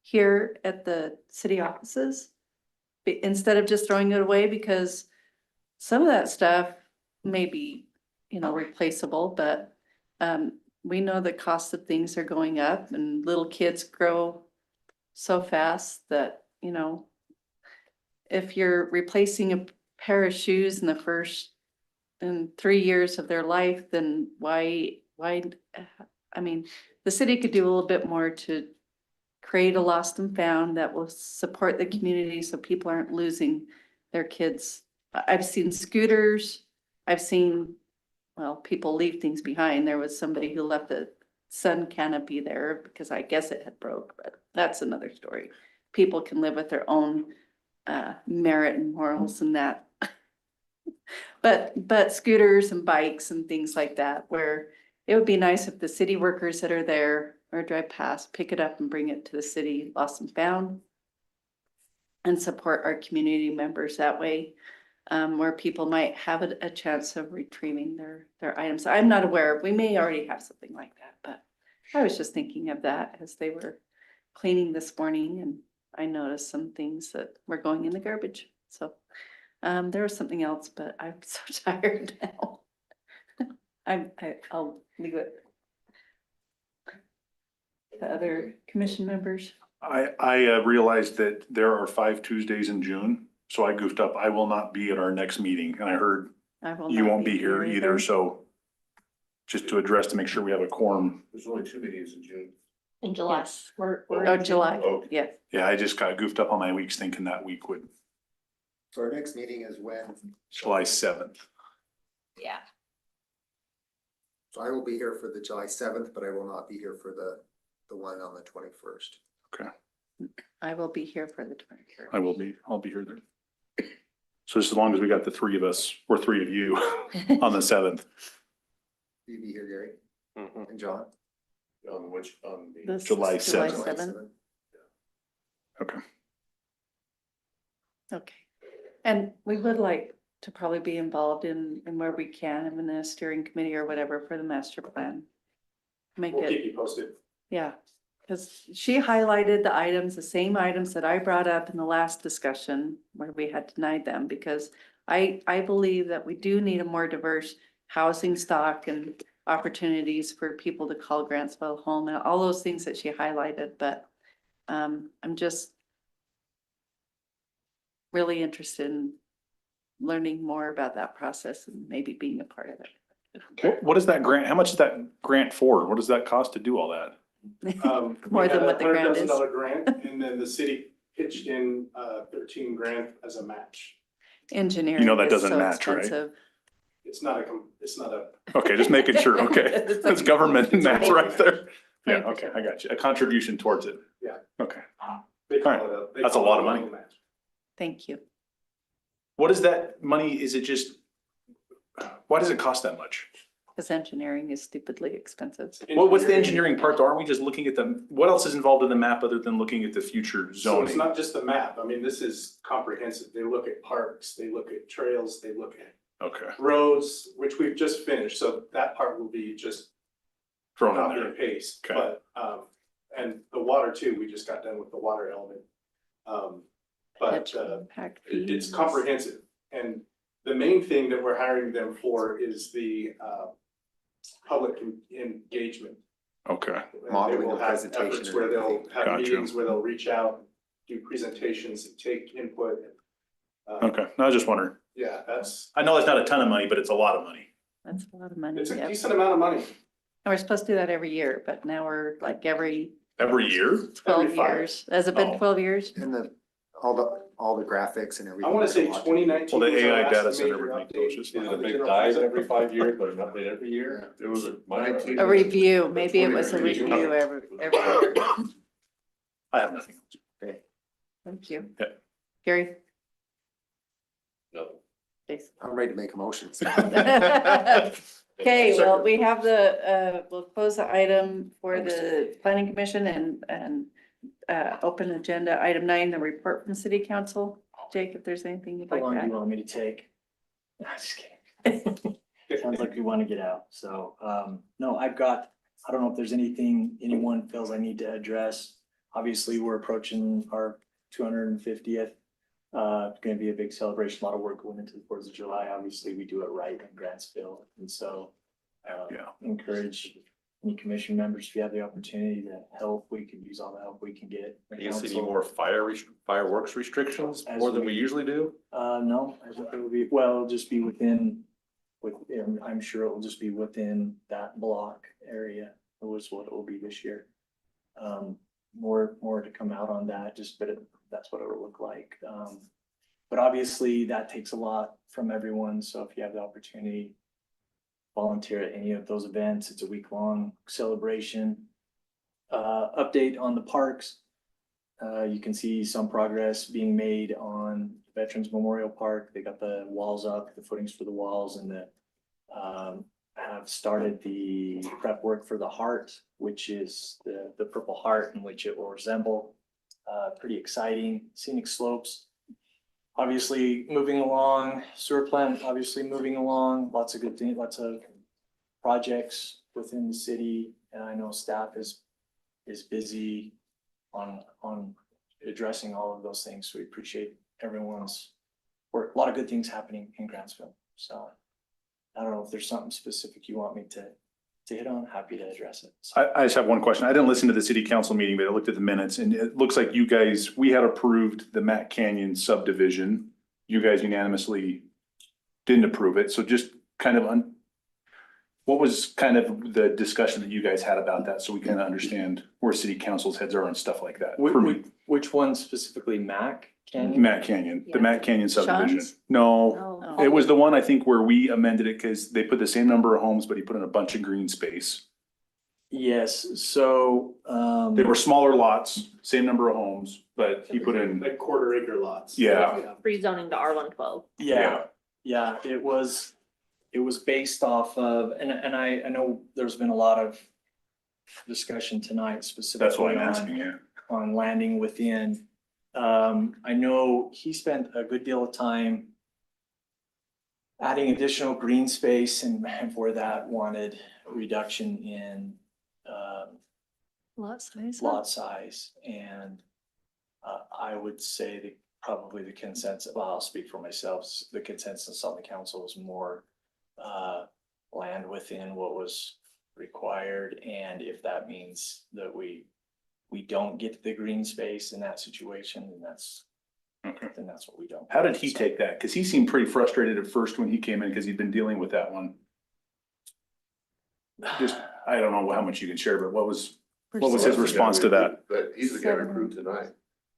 here at the city offices instead of just throwing it away, because some of that stuff may be, replaceable, but we know the cost of things are going up, and little kids grow so fast that, if you're replacing a pair of shoes in 3 years of their life, then why, the city could do a little bit more to create a lost and found that will support the community so people aren't losing their kids. I've seen scooters. I've seen, people leave things behind. There was somebody who left the sun canopy there because I guess it had broke, but that's another story. People can live with their own merit and morals and that. But scooters and bikes and things like that, where it would be nice if the city workers that are there or drive past, pick it up and bring it to the city lost and found. And support our community members that way, where people might have a chance of retrieving their items. I'm not aware, we may already have something like that, but I was just thinking of that as they were cleaning this morning, and I noticed some things that were going in the garbage. So there was something else, but I'm so tired now. I'll leave it. The other commission members. I realized that there are 5 Tuesdays in June, so I goofed up. I will not be at our next meeting, and I heard I will you not won't be here either, so just to address, to make sure we have a quorum. There's only 2 meetings in June. In July. Yes, oh, July, Oh. yes. Yeah, I just got goofed up on my weeks thinking that week would, So our next meeting is when? July 7th. Yeah. So I will be here for the July 7th, but I will not be here for the one on the 21st. Okay, I will be here for the 23rd. I'll be here then. So just as long as we got the 3 of us, or 3 of you on the 7th. Will you be here, Gary Mhm. and John? On which, on the. This is July July 7th. 7th. Okay. Okay. And we would like to probably be involved in where we can, in the steering committee or whatever for the master plan. Make We'll it, keep you posted. yeah, because she highlighted the items, the same items that I brought up in the last discussion where we had denied them, because I believe that we do need a more diverse housing stock and opportunities for people to call Grantsville home and all those things that she highlighted, but I'm just really interested in learning more about that process and maybe being a part of it. What is that grant? How much is that grant for? What does that cost to do all that? More than what the grant is. $100,000 grant, and then the city pitched in 13 grand as a match. Engineering. You know that is doesn't so match, right? expensive. It's not a. Okay, just making sure, okay. That's government match right there. Yeah, Thank you. okay, I got you. A contribution towards it. Yeah. Okay. They call All right. it a- they That's a call lot it of money. local match. Thank you. What is that money? Is it just, why does it cost that much? Because engineering is stupidly expensive. What's the engineering part? Aren't we just looking at the, what else is involved in the map other than looking at the future So it's zoning? not just the map. I mean, this is comprehensive. They look at parks, they look at trails, they look at Okay, roads, which we've just finished. So that part will be just thrown in copy there. and paste. Okay. But, and the water too, we just got done with the water element. But, Impact it's fees. comprehensive. And the main thing that we're hiring them for is the, public engagement. Okay, And they Modeling will and have presentation efforts and where they'll everything. have Gotcha. meetings where they'll reach out, do presentations and take input. okay. No, I was just wondering. Yeah, that's, I know it's not a ton of money, but it's a lot of money. That's a lot of money. it's a Yep. decent amount of money. And we're supposed to do that every year, but now we're like every Every year? 12 Every 5. years. Has it been Oh. 12 years? And all the graphics and everything. I wanna say There's a lot. 2019. Well, the was our AI last data center major everything update. goes just Is it a The big general dive plan. every 5 years, but an update every year? It was a. A review, maybe it was a review every year. I have nothing. Thank you. Yeah. Gary? No. Jason? I'm ready to make a motion. Okay, well, we have we'll close the item for the planning commission and open agenda item 9, the report from city council. Jake, if there's anything you'd How like long to do you add. want me to take? No, just kidding. Sounds like we want to get out. So, no, I don't know if there's anything anyone feels I need to address. Obviously, we're approaching our 250th. It's gonna be a big celebration, a lot of work going into the 4th of July. Obviously, we do it right in Grantsville. And so, Yeah. encourage any commission members, if you have the opportunity to help, we can use all the help we can get. Do you see any Council- more fireworks restrictions, As more than we- we usually do? No, I think it will be, well, it'll just be within, I'm sure it will just be within that block area. It was what it will be this year. More to come out on that, but that's what it will look like. But obviously that takes a lot from everyone. So if you have the opportunity, volunteer at any of those events. It's a week-long celebration. Update on the parks. You can see some progress being made on Veterans Memorial Park. They got the walls up, the footings for the walls and the have started the prep work for the heart, which is the Purple Heart, in which it will resemble. Pretty exciting, scenic slopes. Obviously moving along, sewer plant obviously moving along, lots of good things, lots of projects within the city. And I know staff is busy on addressing all of those things. So we appreciate everyone's work. A lot of good things happening in Grantsville. So I don't know if there's something specific you want me to hit on, happy to address it. So, I just have one question. I didn't listen to the city council meeting, but I looked at the minutes and it looks like you guys, we had approved the Matt Canyon subdivision. You guys unanimously didn't approve it. So just kind of what was kind of the discussion that you guys had about that? So we kind of understand where city council's heads are and stuff like that. For me. which one specifically, Mac Canyon? Matt Canyon, the Matt Canyon subdivision. Sean's? No, Oh. it was the one I think where we amended it because they put the same number of homes, but he put in a bunch of green space. Yes, so, They were smaller lots, same number of homes, but he put in, Like quarter acre lots. yeah. Rezoning to R112. yeah, it was based off of, and I know there's been a lot of discussion tonight specifically. That's why I'm asking you. On landing within. I know he spent a good deal of time adding additional green space and where that wanted a reduction in Lot size. lot size. And I would say that probably the consensus, well, I'll speak for myself, the consensus on the council was more land within what was required. And if that means that we don't get the green space in that situation, then that's what we don't. How did he So- take that? Cause he seemed pretty frustrated at first when he came in, cause he'd been dealing with that one. Just, I don't know how much you can share, but what was his response to that? But he's the guy we approved tonight.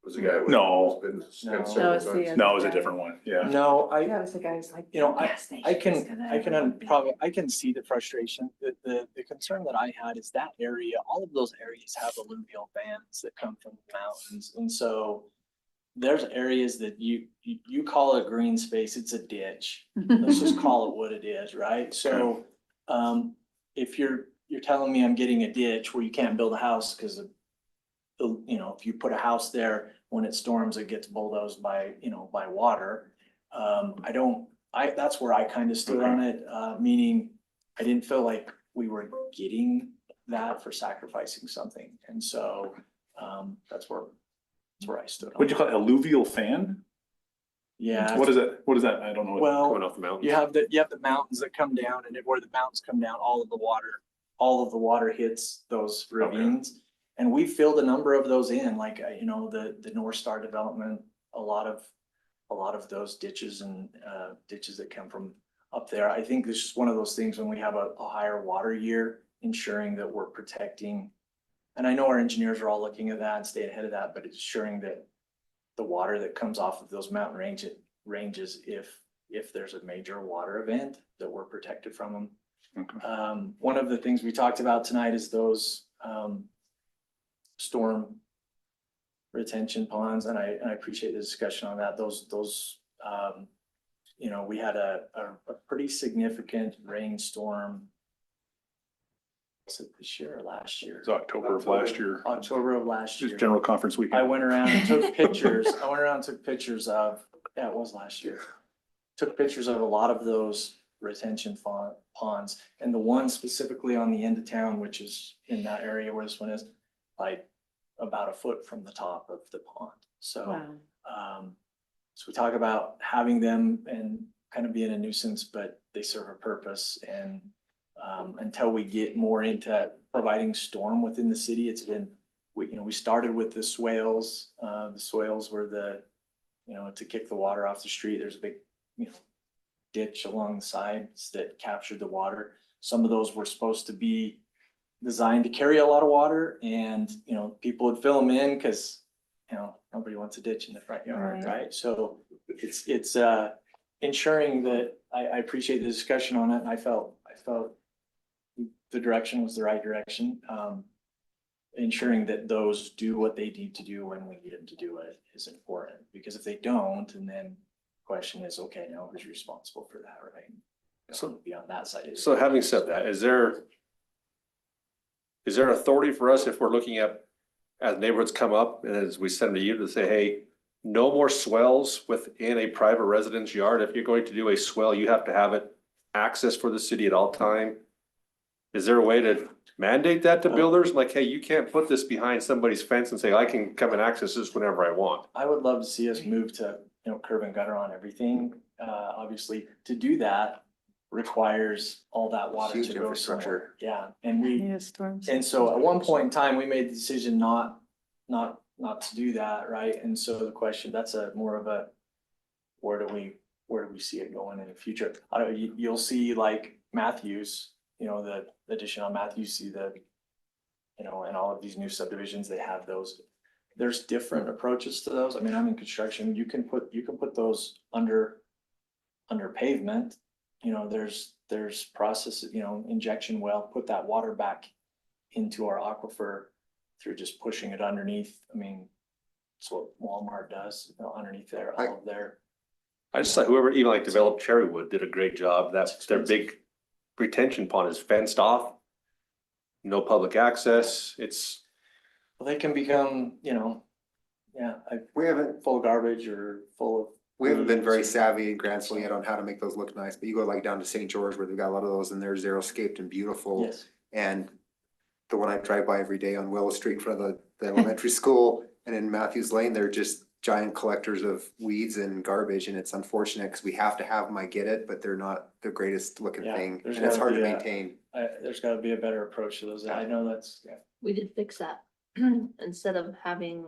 Was the guy. No. Been No. several No, it's the times. other No, it was a guy. different one, yeah. No, That was the guy who's like. You know, "Gas I station's can, gonna probably, I can see the frustration. The concern that I had is that area, all of those areas have alluvial bands that come from the mountains. And so there's areas that you call it green space, it's a ditch. Let's just call it what it is, right? So, if you're telling me I'm getting a ditch where you can't build a house because of, you know, if you put a house there, when it storms, it gets bulldozed by water. That's where I kind of stood on it, meaning I didn't feel like we were getting that for sacrificing something. And so, that's where I stood on What'd you call it? Alluvial fan? Yeah. What is that? What is that? I don't know. Well, Going off the mountain. you have the mountains that come down, and where the mountains come down, all of the water hits those ravines. And we filled a number of those in, like, the North Star development, a lot of those ditches and ditches that come from up there. I think this is one of those things when we have a higher water year, ensuring that we're protecting. And I know our engineers are all looking at that and staying ahead of that, but it's ensuring that the water that comes off of those mountain ranges, if there's a major water event, that we're protected from them. Okay. One of the things we talked about tonight is those storm retention ponds, and I appreciate the discussion on that. Those we had a pretty significant rainstorm. Was it this year or last year? It was October of last year. October of last year. Just general conference I weekend. went around and took pictures. It was last year. Took pictures of a lot of those retention ponds, and the one specifically on the end of town, which is in that area where this one is, like about a foot from the top of the pond. So, so we talk about having them and kind of being a nuisance, but they serve a purpose. And until we get more into providing storm within the city, it's been, we started with the swales. The swales were to kick the water off the street. There's a big, ditch along the sides that captured the water. Some of those were supposed to be designed to carry a lot of water, and people would fill them in because nobody wants a ditch in the front yard, right? So it's ensuring that I appreciate the discussion on it, and I felt the direction was the right direction. Ensuring that those do what they need to do when we need them to do it is important, because if they don't, and then the question is, okay, now who's responsible for that, right? So- Be on that side. So having said that, is there authority for us if we're looking at, as neighborhoods come up, and as we send to you to say, hey, no more swells within a private residence yard? If you're going to do a swell, you have to have it access for the city at all time. Is there a way to mandate that to builders? Like, hey, you can't put this behind somebody's fence and say, I can come and access this whenever I want. I would love to see us move to, curb and gutter on everything. Obviously, to do that requires all that water Huge to go infrastructure. somewhere. Yeah, and we, Yeah, storms. and so at one point in time, we made the decision not to do that, right? And so the question, that's a more of a, where do we see it going in the future? I don't, you'll see like Matthews, the addition on Matthews, see the, and all of these new subdivisions, they have those. There's different approaches to those. I mean, I'm in construction, you can put those under pavement. There's process, injection well, put that water back into our aquifer through just pushing it underneath. I mean, it's what Walmart does, underneath there, all of their. I just thought whoever even like developed Cherrywood did a great job. That's their big retention pond is fenced off. No public access. It's, Well, they can become, We haven't, full of garbage or full of. we haven't been very savvy in Grantsville yet on how to make those look nice, but you go like down to St. George where they've got a lot of those and they're xeriscaped and beautiful. Yes. And the one I drive by every day on Willow Street in front of the elementary school and in Matthews Lane, they're just giant collectors of weeds and garbage. And it's unfortunate because we have to have them, I get it, but they're not the greatest looking Yeah, thing. there's And it's gotta hard to be a- maintain. There's gotta be a better approach to those. I know that's, We did fix that. Instead of having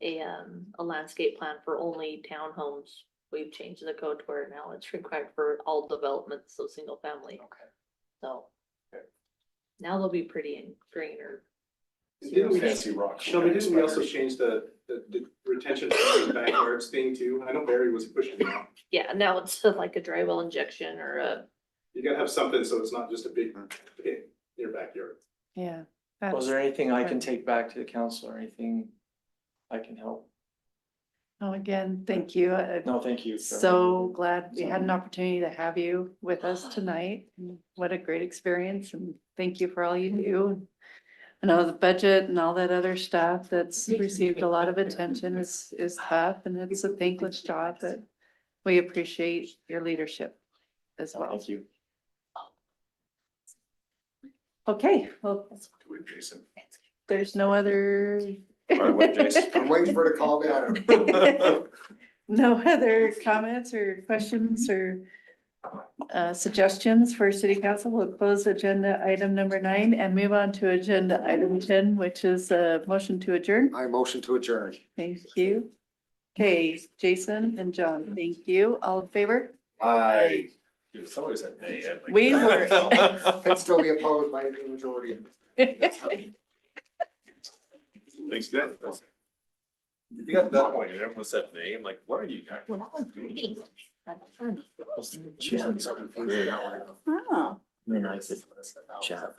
a landscape plan for only townhomes, we've changed the code to where now it's required for all developments, so single family. Okay. So. Now they'll be pretty and greener. Didn't we Fancy rock. Shelby, didn't we also change the retention backyards thing too? I know Barry was pushing that. Yeah, now it's like a dry well injection or a, You gotta have something so it's not just a big pit in your backyard. Yeah. was there anything I can take back to the council or anything I can help? Oh, again, thank you. No, thank you. So glad we had an opportunity to have you with us tonight. What a great experience and thank you for all you do. I know the budget and all that other stuff that's received a lot of attention is tough and it's a thankless job, but we appreciate your leadership as well. Thank you. Okay, well, do it, Jason. there's no other. Or what, Jason? I'm waiting for her to call me out. No other comments or questions or suggestions for city council. We'll close agenda item number 9 and move on to agenda item 10, which is a motion to adjourn. I motion to adjourn. Thank you. Okay, Jason and John, thank you. All in favor? Aye. It's always a nay. We were. Can still be opposed by the majority. Thanks, good. You got that one, and everyone said nay. I'm like, what are you guys? Oh. Nice. Chat.